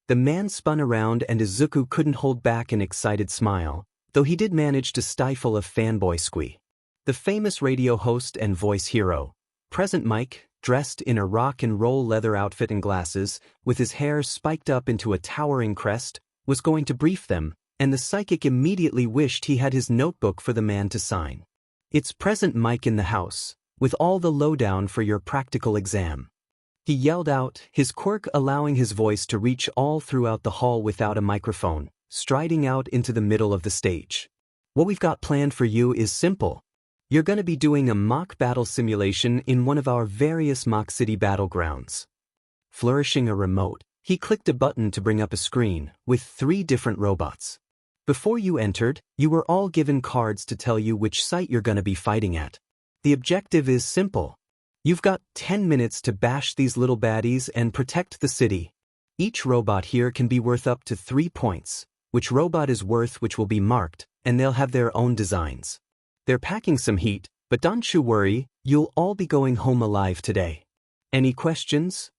Speaker 1: The man spun around and Izuku couldn't hold back an excited smile, though he did manage to stifle a fanboy squeak. The famous radio host and voice hero, Present Mike, dressed in a rock and roll leather outfit and glasses, with his hair spiked up into a towering crest, was going to brief them, and the psychic immediately wished he had his notebook for the man to sign. It's Present Mike in the house, with all the lowdown for your practical exam. He yelled out, his quirk allowing his voice to reach all throughout the hall without a microphone, striding out into the middle of the stage. What we've got planned for you is simple. You're going to be doing a mock battle simulation in one of our various mock city battlegrounds. Flourishing a remote, he clicked a button to bring up a screen with 3 different robots. Before you entered, you were all given cards to tell you which site you're gonna be fighting at. The objective is simple. You've got 10 minutes to bash these little baddies and protect the city. Each robot here can be worth up to 3 points. Which robot is worth which will be marked, and they'll have their own designs. They're packing some heat, but don't you worry, you'll all be going home alive today. Any questions?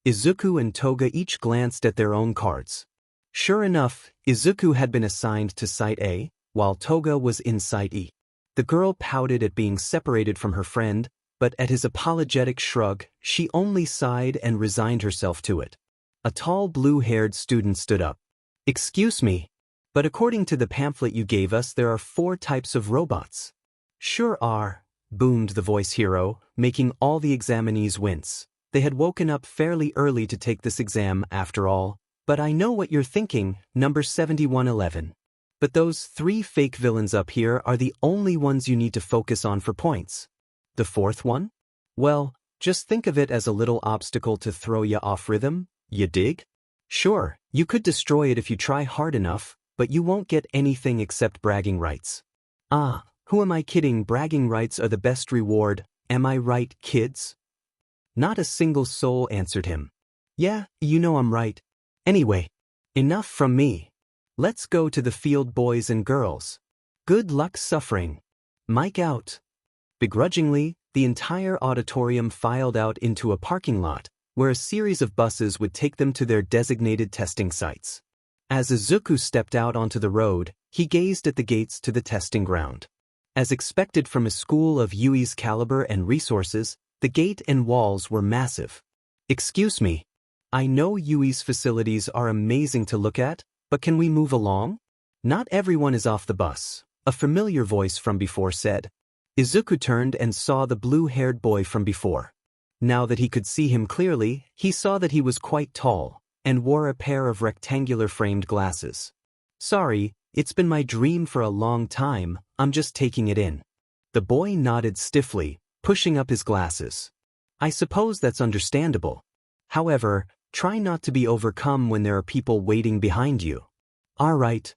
Speaker 1: Izuku and Toga each glanced at their own cards. Sure enough, Izuku had been assigned to Site A, while Toga was in Site E. The girl pouted at being separated from her friend, but at his apologetic shrug, she only sighed and resigned herself to it. A tall blue-haired student stood up. Excuse me, but according to the pamphlet you gave us, there are 4 types of robots. Sure are, boomed the voice hero, making all the examinees wince. They had woken up fairly early to take this exam after all. But I know what you're thinking, number 7111. But those 3 fake villains up here are the only ones you need to focus on for points. The 4th one? Well, just think of it as a little obstacle to throw ya off rhythm, you dig? Sure, you could destroy it if you try hard enough, but you won't get anything except bragging rights. Ah, who am I kidding? Bragging rights are the best reward, am I right, kids? Not a single soul answered him. Yeah, you know I'm right. Anyway, enough from me. Let's go to the field, boys and girls. Good luck suffering. Mic out. Begrudgingly, the entire auditorium filed out into a parking lot, where a series of buses would take them to their designated testing sites. As Izuku stepped out onto the road, he gazed at the gates to the testing ground. As expected from a school of Yui's caliber and resources, the gate and walls were massive. Excuse me. I know Yui's facilities are amazing to look at, but can we move along? Not everyone is off the bus, a familiar voice from before said. Izuku turned and saw the blue-haired boy from before. Now that he could see him clearly, he saw that he was quite tall, and wore a pair of rectangular framed glasses. Sorry, it's been my dream for a long time, I'm just taking it in. The boy nodded stiffly, pushing up his glasses. I suppose that's understandable. However, try not to be overcome when there are people waiting behind you. All right.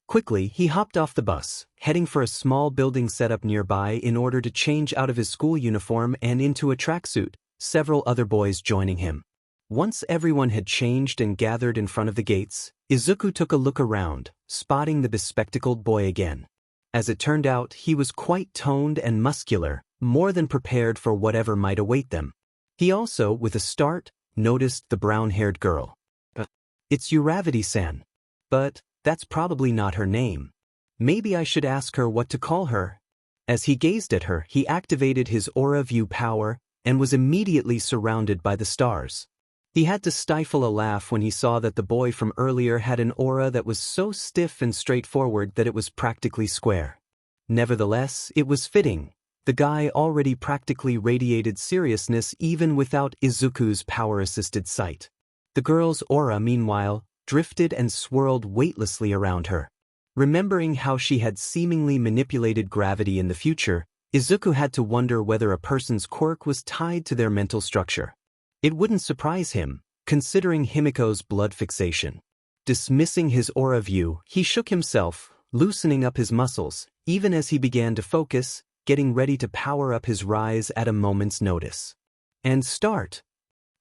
Speaker 1: Quickly, he hopped off the bus, heading for a small building set up nearby in order to change out of his school uniform and into a tracksuit, several other boys joining him. Once everyone had changed and gathered in front of the gates, Izuku took a look around, spotting the bespectacled boy again. As it turned out, he was quite toned and muscular, more than prepared for whatever might await them. He also, with a start, noticed the brown-haired girl. It's Uravity-san. But that's probably not her name. Maybe I should ask her what to call her. As he gazed at her, he activated his aura view power and was immediately surrounded by the stars. He had to stifle a laugh when he saw that the boy from earlier had an aura that was so stiff and straightforward that it was practically square. Nevertheless, it was fitting. The guy already practically radiated seriousness even without Izuku's power-assisted sight. The girl's aura, meanwhile, drifted and swirled weightlessly around her. Remembering how she had seemingly manipulated gravity in the future, Izuku had to wonder whether a person's quirk was tied to their mental structure. It wouldn't surprise him, considering Himiko's blood fixation. Dismissing his aura view, he shook himself, loosening up his muscles, even as he began to focus, getting ready to power up his rise at a moment's notice. And start.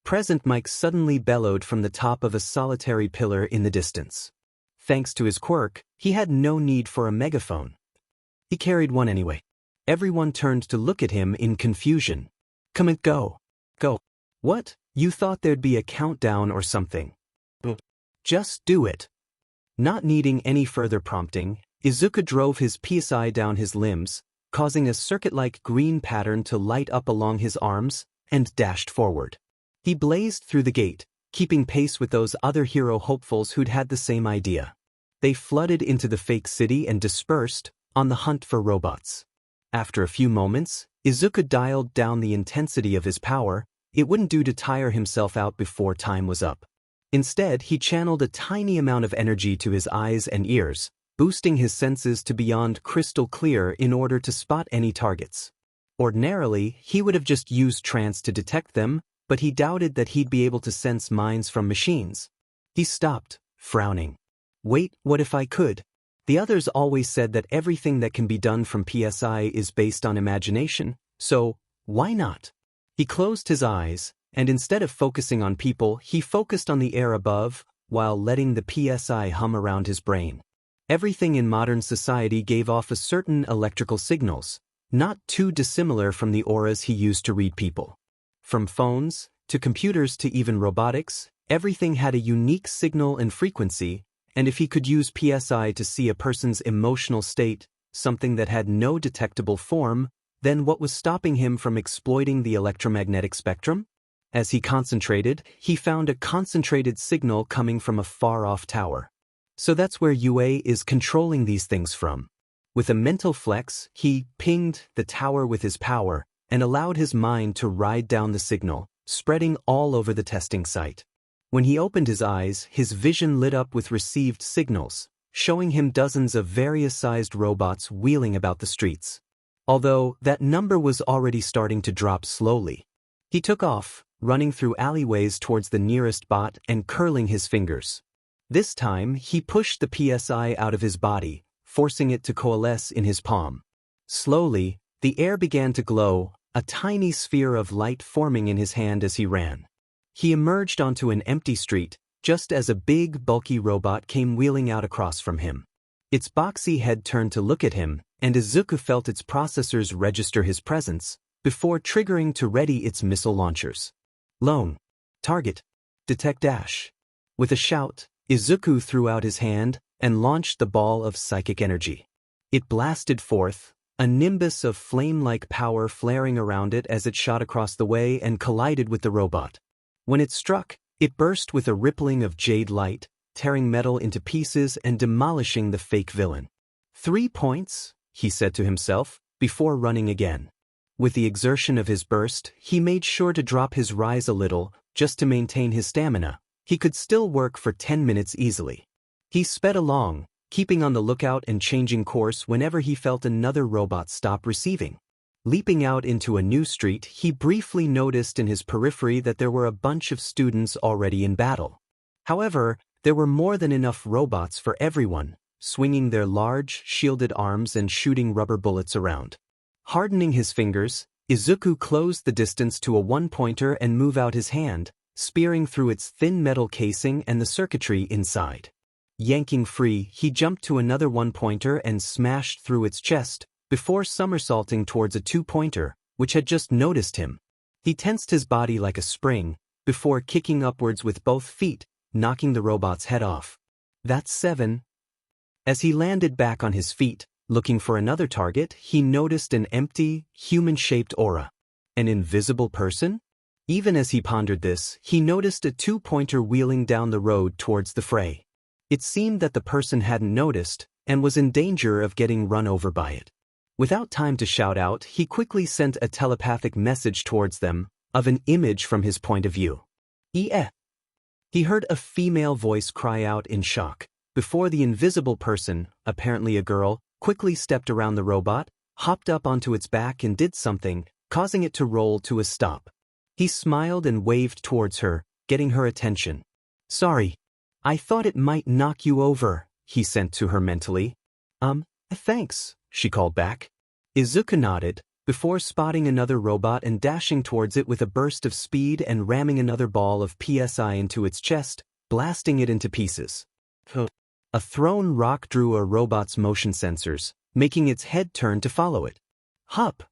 Speaker 1: Present Mike suddenly bellowed from the top of a solitary pillar in the distance. Thanks to his quirk, he had no need for a megaphone. He carried one anyway. Everyone turned to look at him in confusion. Come and go. Go. What? You thought there'd be a countdown or something? Just do it. Not needing any further prompting, Izuku drove his PSI down his limbs, causing a circuit-like green pattern to light up along his arms, and dashed forward. He blazed through the gate, keeping pace with those other hero hopefuls who'd had the same idea. They flooded into the fake city and dispersed, on the hunt for robots. After a few moments, Izuku dialed down the intensity of his power. It wouldn't do to tire himself out before time was up. Instead, he channeled a tiny amount of energy to his eyes and ears, boosting his senses to beyond crystal clear in order to spot any targets. Ordinarily, he would have just used trance to detect them, but he doubted that he'd be able to sense minds from machines. He stopped, frowning. Wait, what if I could? The others always said that everything that can be done from PSI is based on imagination, so why not? He closed his eyes, and instead of focusing on people, he focused on the air above, while letting the PSI hum around his brain. Everything in modern society gave off a certain electrical signals, not too dissimilar from the auras he used to read people. From phones, to computers to even robotics, everything had a unique signal and frequency, and if he could use PSI to see a person's emotional state, something that had no detectable form, then what was stopping him from exploiting the electromagnetic spectrum? As he concentrated, he found a concentrated signal coming from a far-off tower. So that's where UA is controlling these things from. With a mental flex, he pinged the tower with his power and allowed his mind to ride down the signal, spreading all over the testing site. When he opened his eyes, his vision lit up with received signals, showing him dozens of various-sized robots wheeling about the streets. Although that number was already starting to drop slowly. He took off, running through alleyways towards the nearest bot and curling his fingers. This time, he pushed the PSI out of his body, forcing it to coalesce in his palm. Slowly, the air began to glow, a tiny sphere of light forming in his hand as he ran. He emerged onto an empty street, just as a big, bulky robot came wheeling out across from him. Its boxy head turned to look at him, and Izuku felt its processors register his presence, before triggering to ready its missile launchers. Lone. Target. Detect dash. With a shout, Izuku threw out his hand and launched the ball of psychic energy. It blasted forth, a nimbus of flame-like power flaring around it as it shot across the way and collided with the robot. When it struck, it burst with a rippling of jade light, tearing metal into pieces and demolishing the fake villain. 3 points, he said to himself, before running again. With the exertion of his burst, he made sure to drop his rise a little, just to maintain his stamina. He could still work for 10 minutes easily. He sped along, keeping on the lookout and changing course whenever he felt another robot stop receiving. Leaping out into a new street, he briefly noticed in his periphery that there were a bunch of students already in battle. However, there were more than enough robots for everyone, swinging their large, shielded arms and shooting rubber bullets around. Hardening his fingers, Izuku closed the distance to a one-pointer and moved out his hand, spearing through its thin metal casing and the circuitry inside. Yanking free, he jumped to another one-pointer and smashed through its chest, before somersaulting towards a two-pointer, which had just noticed him. He tensed his body like a spring, before kicking upwards with both feet, knocking the robot's head off. That's 7. As he landed back on his feet, looking for another target, he noticed an empty, human-shaped aura. An invisible person? Even as he pondered this, he noticed a two-pointer wheeling down the road towards the fray. It seemed that the person hadn't noticed, and was in danger of getting run over by it. Without time to shout out, he quickly sent a telepathic message towards them, of an image from his point of view. Eh. He heard a female voice cry out in shock, before the invisible person, apparently a girl, quickly stepped around the robot, hopped up onto its back and did something, causing it to roll to a stop. He smiled and waved towards her, getting her attention. Sorry. I thought it might knock you over, he sent to her mentally. Thanks, she called back. Izuku nodded, before spotting another robot and dashing towards it with a burst of speed and ramming another ball of PSI into its chest, blasting it into pieces. A thrown rock drew a robot's motion sensors, making its head turn to follow it. Hup!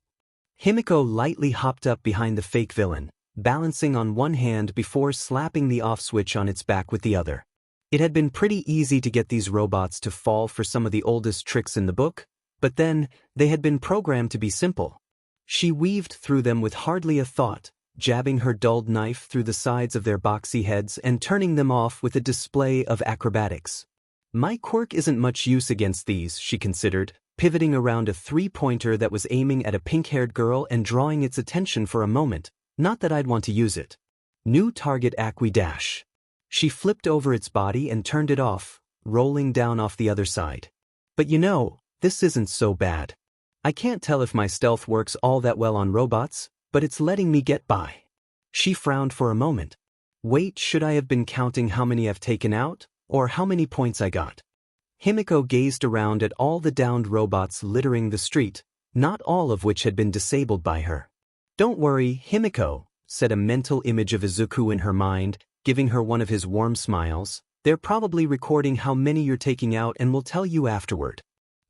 Speaker 1: Himiko lightly hopped up behind the fake villain, balancing on one hand before slapping the off switch on its back with the other. It had been pretty easy to get these robots to fall for some of the oldest tricks in the book, but then, they had been programmed to be simple. She weaved through them with hardly a thought, jabbing her dulled knife through the sides of their boxy heads and turning them off with a display of acrobatics. My quirk isn't much use against these, she considered, pivoting around a three-pointer that was aiming at a pink-haired girl and drawing its attention for a moment, not that I'd want to use it. New target acqui dash. She flipped over its body and turned it off, rolling down off the other side. But you know, this isn't so bad. I can't tell if my stealth works all that well on robots, but it's letting me get by. She frowned for a moment. Wait, should I have been counting how many I've taken out, or how many points I got? Himiko gazed around at all the downed robots littering the street, not all of which had been disabled by her. "Don't worry, Himiko," said a mental image of Izuku in her mind, giving her one of his warm smiles. "They're probably recording how many you're taking out and will tell you afterward."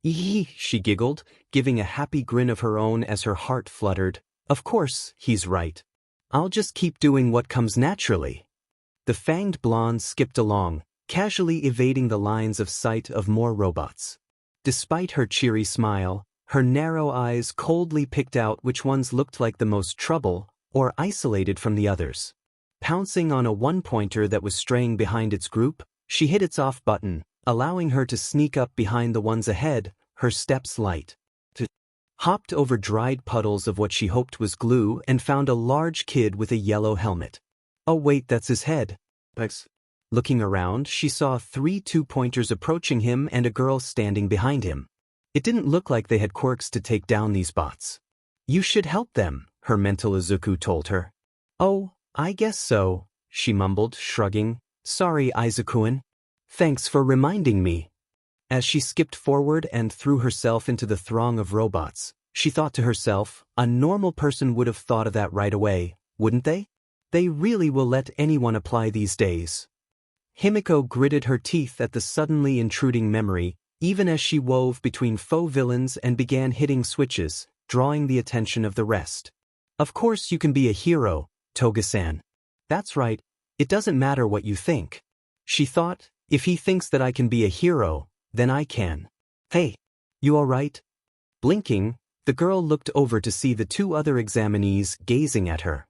Speaker 1: "Eehee," she giggled, giving a happy grin of her own as her heart fluttered. "Of course, he's right. I'll just keep doing what comes naturally." The fanged blonde skipped along, casually evading the lines of sight of more robots. Despite her cheery smile, her narrow eyes coldly picked out which ones looked like the most trouble or isolated from the others. Pouncing on a one-pointer that was straying behind its group, she hit its off button, allowing her to sneak up behind the ones ahead, her steps light. Hopped over dried puddles of what she hoped was glue and found a large kid with a yellow helmet. "Oh wait, that's his head." Looking around, she saw 3 two-pointers approaching him and a girl standing behind him. It didn't look like they had quirks to take down these bots. "You should help them," her mental Izuku told her. "Oh, I guess so," she mumbled, shrugging. "Sorry, Izuku-an. Thanks for reminding me." As she skipped forward and threw herself into the throng of robots, she thought to herself, a normal person would have thought of that right away, wouldn't they? They really will let anyone apply these days. Himiko gritted her teeth at the suddenly intruding memory, even as she wove between faux villains and began hitting switches, drawing the attention of the rest. "Of course you can be a hero, Toga-san. That's right, it doesn't matter what you think." She thought, if he thinks that I can be a hero, then I can. "Hey, you alright?" Blinking, the girl looked over to see the 2 other examinees gazing at her.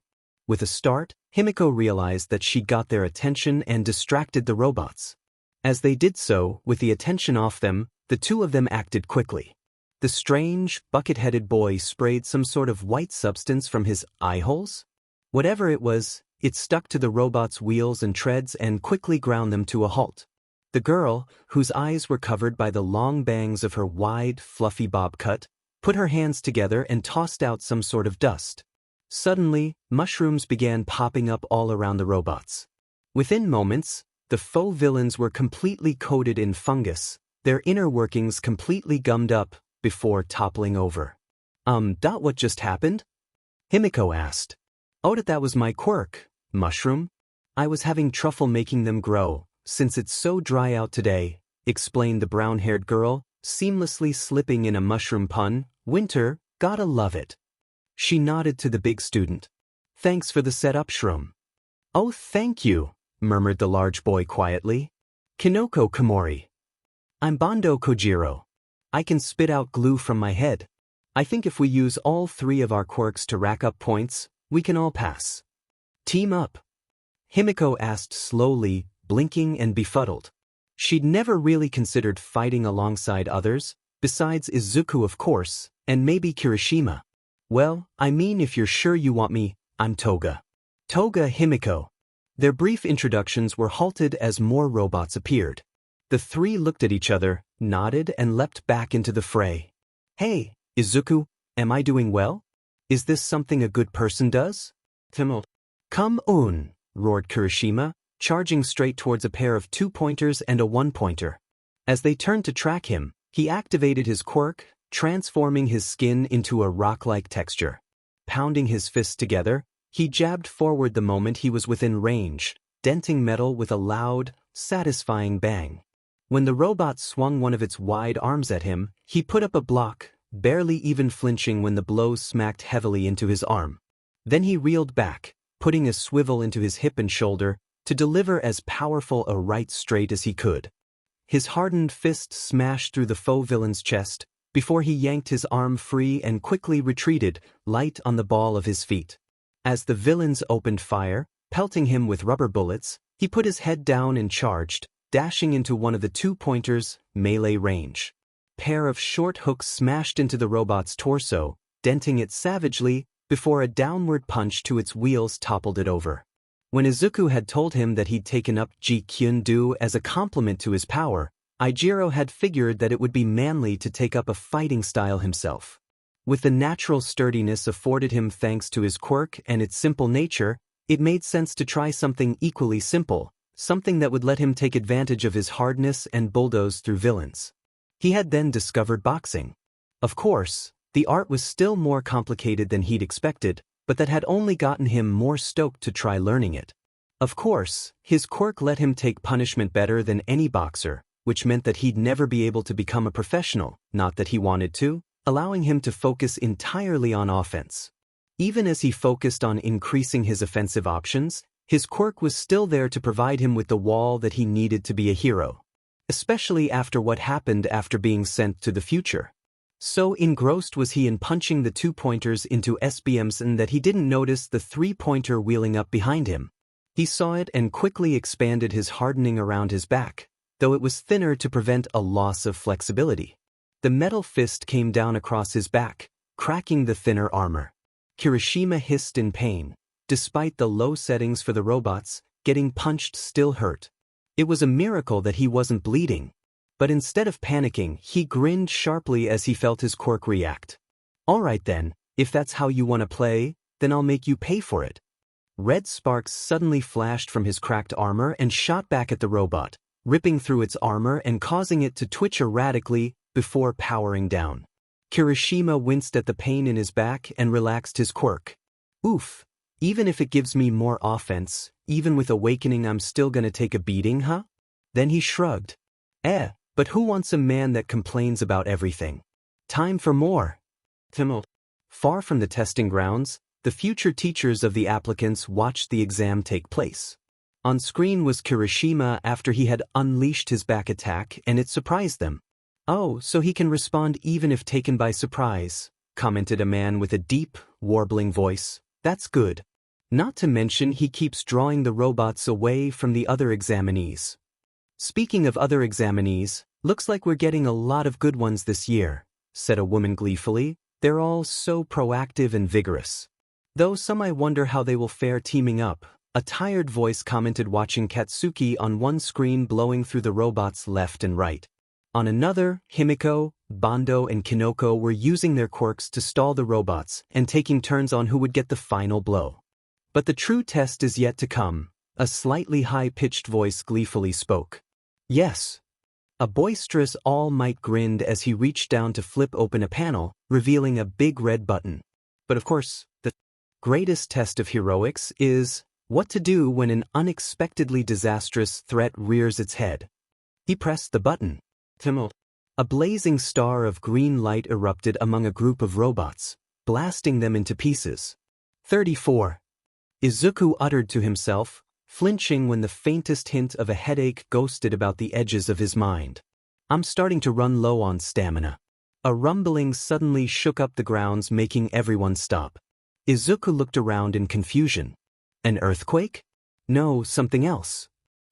Speaker 1: With a start, Himiko realized that she got their attention and distracted the robots. As they did so, with the attention off them, the 2 of them acted quickly. The strange, bucket-headed boy sprayed some sort of white substance from his eye holes? Whatever it was, it stuck to the robots' wheels and treads and quickly ground them to a halt. The girl, whose eyes were covered by the long bangs of her wide, fluffy bob cut, put her hands together and tossed out some sort of dust. Suddenly, mushrooms began popping up all around the robots. Within moments, the faux villains were completely coated in fungus, their inner workings completely gummed up, before toppling over. What just happened?" Himiko asked. "Oh, that was my quirk, mushroom. I was having trouble making them grow, since it's so dry out today," explained the brown-haired girl, seamlessly slipping in a mushroom pun. "Winter, gotta love it." She nodded to the big student. "Thanks for the setup, shroom." "Oh, thank you," murmured the large boy quietly. "Kinoko Komori. I'm Bondo Kojiro. I can spit out glue from my head. I think if we use all 3 of our quirks to rack up points, we can all pass." "Team up?" Himiko asked slowly, blinking and befuddled. She'd never really considered fighting alongside others, besides Izuku of course, and maybe Kirishima. "Well, I mean if you're sure you want me, I'm Toga." "Toga Himiko." Their brief introductions were halted as more robots appeared. The 3 looked at each other, nodded and leapt back into the fray. "Hey, Izuku, am I doing well? Is this something a good person does?" "Come on," roared Kirishima, charging straight towards a pair of 2-pointers and a 1-pointer. As they turned to track him, he activated his quirk, transforming his skin into a rock-like texture. Pounding his fists together, he jabbed forward the moment he was within range, denting metal with a loud, satisfying bang. When the robot swung one of its wide arms at him, he put up a block, barely even flinching when the blow smacked heavily into his arm. Then he reeled back, putting a swivel into his hip and shoulder, to deliver as powerful a right straight as he could. His hardened fist smashed through the faux villain's chest, before he yanked his arm free and quickly retreated, light on the ball of his feet. As the villains opened fire, pelting him with rubber bullets, he put his head down and charged, dashing into one of the 2-pointers, melee range. Pair of short hooks smashed into the robot's torso, denting it savagely, before a downward punch to its wheels toppled it over. When Izuku had told him that he'd taken up Jeet Kune Do as a compliment to his power, Eijiro had figured that it would be manly to take up a fighting style himself. With the natural sturdiness afforded him thanks to his quirk and its simple nature, it made sense to try something equally simple, something that would let him take advantage of his hardness and bulldoze through villains. He had then discovered boxing. Of course, the art was still more complicated than he'd expected, but that had only gotten him more stoked to try learning it. Of course, his quirk let him take punishment better than any boxer, which meant that he'd never be able to become a professional, not that he wanted to, allowing him to focus entirely on offense. Even as he focused on increasing his offensive options, his quirk was still there to provide him with the wall that he needed to be a hero. Especially after what happened after being sent to the future. So engrossed was he in punching the 2-pointers into SBMs that he didn't notice the 3-pointer wheeling up behind him. He saw it and quickly expanded his hardening around his back, though it was thinner to prevent a loss of flexibility. The metal fist came down across his back, cracking the thinner armor. Kirishima hissed in pain. Despite the low settings for the robots, getting punched still hurt. It was a miracle that he wasn't bleeding. But instead of panicking, he grinned sharply as he felt his quirk react. Alright then, if that's how you want to play, then I'll make you pay for it. Red sparks suddenly flashed from his cracked armor and shot back at the robot, ripping through its armor and causing it to twitch erratically before powering down. Kirishima winced at the pain in his back and relaxed his quirk. Oof, even if it gives me more offense, even with awakening I'm still gonna take a beating, huh? Then he shrugged. But who wants a man that complains about everything? Time for more. Far from the testing grounds, the future teachers of the applicants watched the exam take place. On screen was Kirishima after he had unleashed his back attack, and it surprised them. Oh, so he can respond even if taken by surprise, commented a man with a deep, warbling voice. That's good. Not to mention he keeps drawing the robots away from the other examinees. Speaking of other examinees, looks like we're getting a lot of good ones this year, said a woman gleefully. They're all so proactive and vigorous. Though some I wonder how they will fare teaming up, a tired voice commented watching Katsuki on one screen blowing through the robots left and right. On another, Himiko, Bando and Kinoko were using their quirks to stall the robots and taking turns on who would get the final blow. But the true test is yet to come, a slightly high-pitched voice gleefully spoke. Yes. A boisterous All Might grinned as he reached down to flip open a panel, revealing a big red button. But of course, the greatest test of heroics is what to do when an unexpectedly disastrous threat rears its head. He pressed the button. A blazing star of green light erupted among a group of robots, blasting them into pieces. 34. Izuku uttered to himself, flinching when the faintest hint of a headache ghosted about the edges of his mind. I'm starting to run low on stamina. A rumbling suddenly shook up the grounds, making everyone stop. Izuku looked around in confusion. An earthquake? No, something else.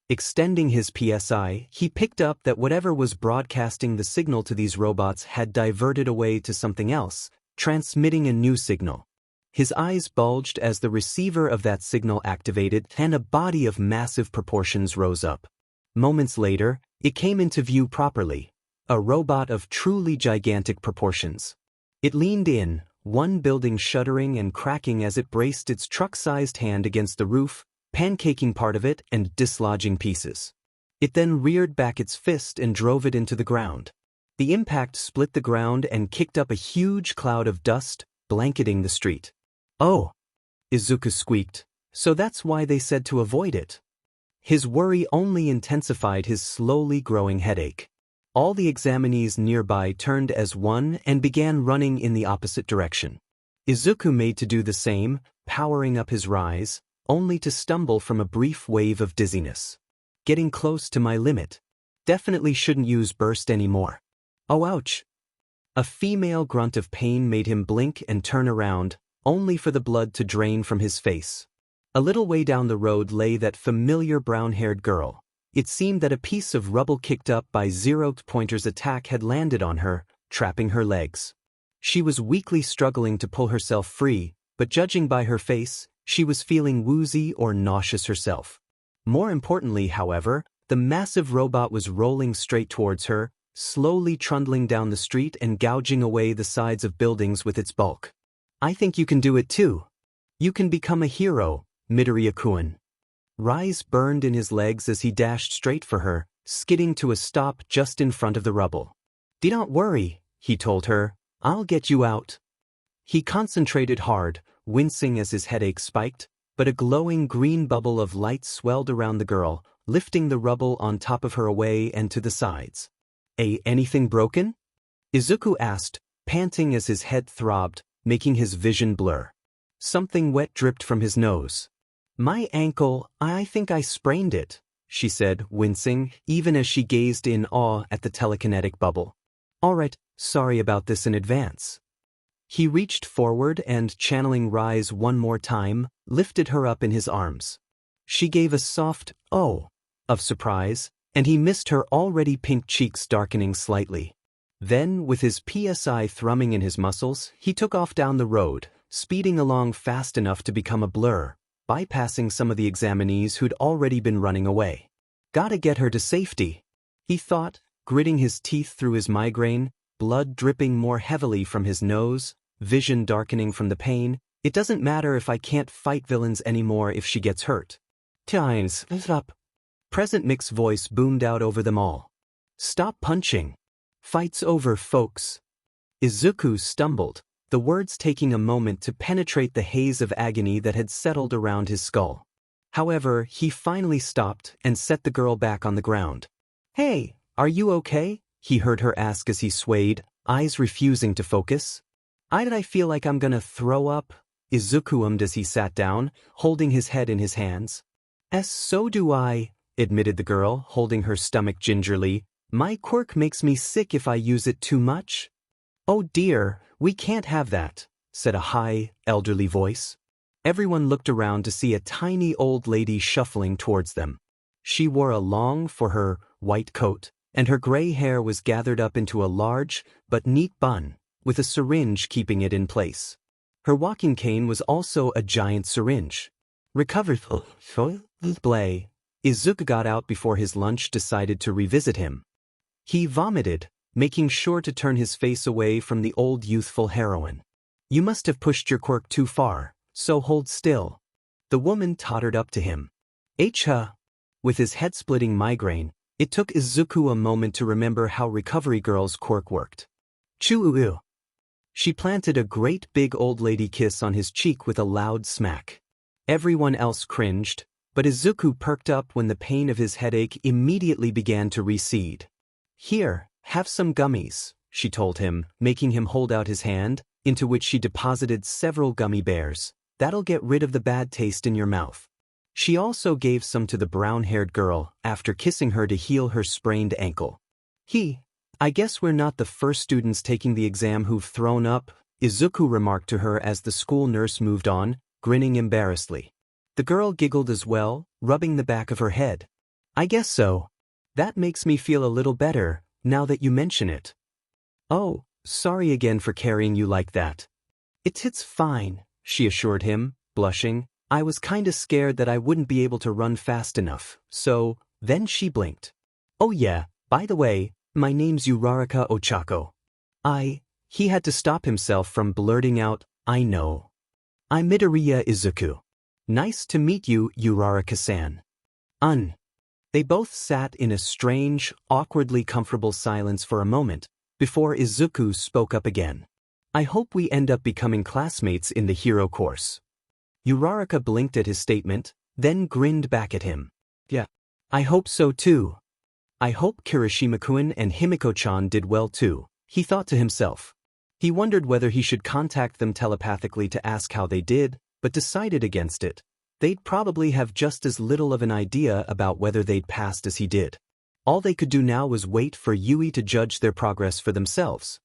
Speaker 1: Extending his PSI, he picked up that whatever was broadcasting the signal to these robots had diverted away to something else, transmitting a new signal. His eyes bulged as the receiver of that signal activated and a body of massive proportions rose up. Moments later, it came into view properly, a robot of truly gigantic proportions. It leaned in, one building shuddering and cracking as it braced its truck-sized hand against the roof, pancaking part of it and dislodging pieces. It then reared back its fist and drove it into the ground. The impact split the ground and kicked up a huge cloud of dust, blanketing the street. Oh! Izuku squeaked. So that's why they said to avoid it. His worry only intensified his slowly growing headache. All the examinees nearby turned as one and began running in the opposite direction. Izuku made to do the same, powering up his rise, only to stumble from a brief wave of dizziness. Getting close to my limit. Definitely shouldn't use burst anymore. Oh ouch! A female grunt of pain made him blink and turn around, only for the blood to drain from his face. A little way down the road lay that familiar brown-haired girl. It seemed that a piece of rubble kicked up by Zero-Pointer's attack had landed on her, trapping her legs. She was weakly struggling to pull herself free, but judging by her face, she was feeling woozy or nauseous herself. More importantly, however, the massive robot was rolling straight towards her, slowly trundling down the street and gouging away the sides of buildings with its bulk. I think you can do it too. You can become a hero, Midoriya-kun. Rise burned in his legs as he dashed straight for her, skidding to a stop just in front of the rubble. "Do not worry," he told her. "I'll get you out." He concentrated hard, wincing as his headache spiked, but a glowing green bubble of light swelled around the girl, lifting the rubble on top of her away and to the sides. Anything broken?" Izuku asked, panting as his head throbbed, making his vision blur. Something wet dripped from his nose. "My ankle, I think I sprained it," she said, wincing, even as she gazed in awe at the telekinetic bubble. "All right, sorry about this in advance." He reached forward and, channeling Rise one more time, lifted her up in his arms. She gave a soft, "oh," of surprise, and he missed her already pink cheeks darkening slightly. Then, with his PSI thrumming in his muscles, he took off down the road, speeding along fast enough to become a blur, bypassing some of the examinees who'd already been running away. "Gotta get her to safety," he thought, gritting his teeth through his migraine, blood dripping more heavily from his nose, vision darkening from the pain. "It doesn't matter if I can't fight villains anymore if she gets hurt." "Times up." Present Mick's voice boomed out over them all. "Stop punching. Fight's over, folks." Izuku stumbled, the words taking a moment to penetrate the haze of agony that had settled around his skull. However, he finally stopped and set the girl back on the ground. "Hey, are you okay?" he heard her ask as he swayed, eyes refusing to focus. I feel like I'm gonna throw up," Izuku ummed as he sat down, holding his head in his hands. So do I," admitted the girl, holding her stomach gingerly. "My quirk makes me sick if I use it too much." "Oh dear, we can't have that," said a high, elderly voice. Everyone looked around to see a tiny old lady shuffling towards them. She wore a long, for her, white coat, and her gray hair was gathered up into a large, but neat bun, with a syringe keeping it in place. Her walking cane was also a giant syringe. "Recovered, Blay." Izuku got out before his lunch decided to revisit him. He vomited, making sure to turn his face away from the old youthful heroine. "You must have pushed your quirk too far, so hold still." The woman tottered up to him. With his head-splitting migraine, it took Izuku a moment to remember how Recovery Girl's quirk worked. "Choo-oo." She planted a great big old lady kiss on his cheek with a loud smack. Everyone else cringed, but Izuku perked up when the pain of his headache immediately began to recede. "Here, have some gummies," she told him, making him hold out his hand, into which she deposited several gummy bears. "That'll get rid of the bad taste in your mouth." She also gave some to the brown-haired girl, after kissing her to heal her sprained ankle. "I guess we're not the first students taking the exam who've thrown up," Izuku remarked to her as the school nurse moved on, grinning embarrassedly. The girl giggled as well, rubbing the back of her head. "I guess so. That makes me feel a little better, now that you mention it." "Oh, sorry again for carrying you like that." It's fine," she assured him, blushing. "I was kinda scared that I wouldn't be able to run fast enough, so..." Then she blinked. "Oh yeah, by the way, my name's Uraraka Ochako." He had to stop himself from blurting out, "I know. I'm Midoriya Izuku. Nice to meet you, Uraraka-san." They both sat in a strange, awkwardly comfortable silence for a moment, before Izuku spoke up again. "I hope we end up becoming classmates in the hero course." Uraraka blinked at his statement, then grinned back at him. "Yeah, I hope so too. I hope Kirishima-kun and Himiko-chan did well too," he thought to himself. He wondered whether he should contact them telepathically to ask how they did, but decided against it. They'd probably have just as little of an idea about whether they'd passed as he did. All they could do now was wait for Yui to judge their progress for themselves.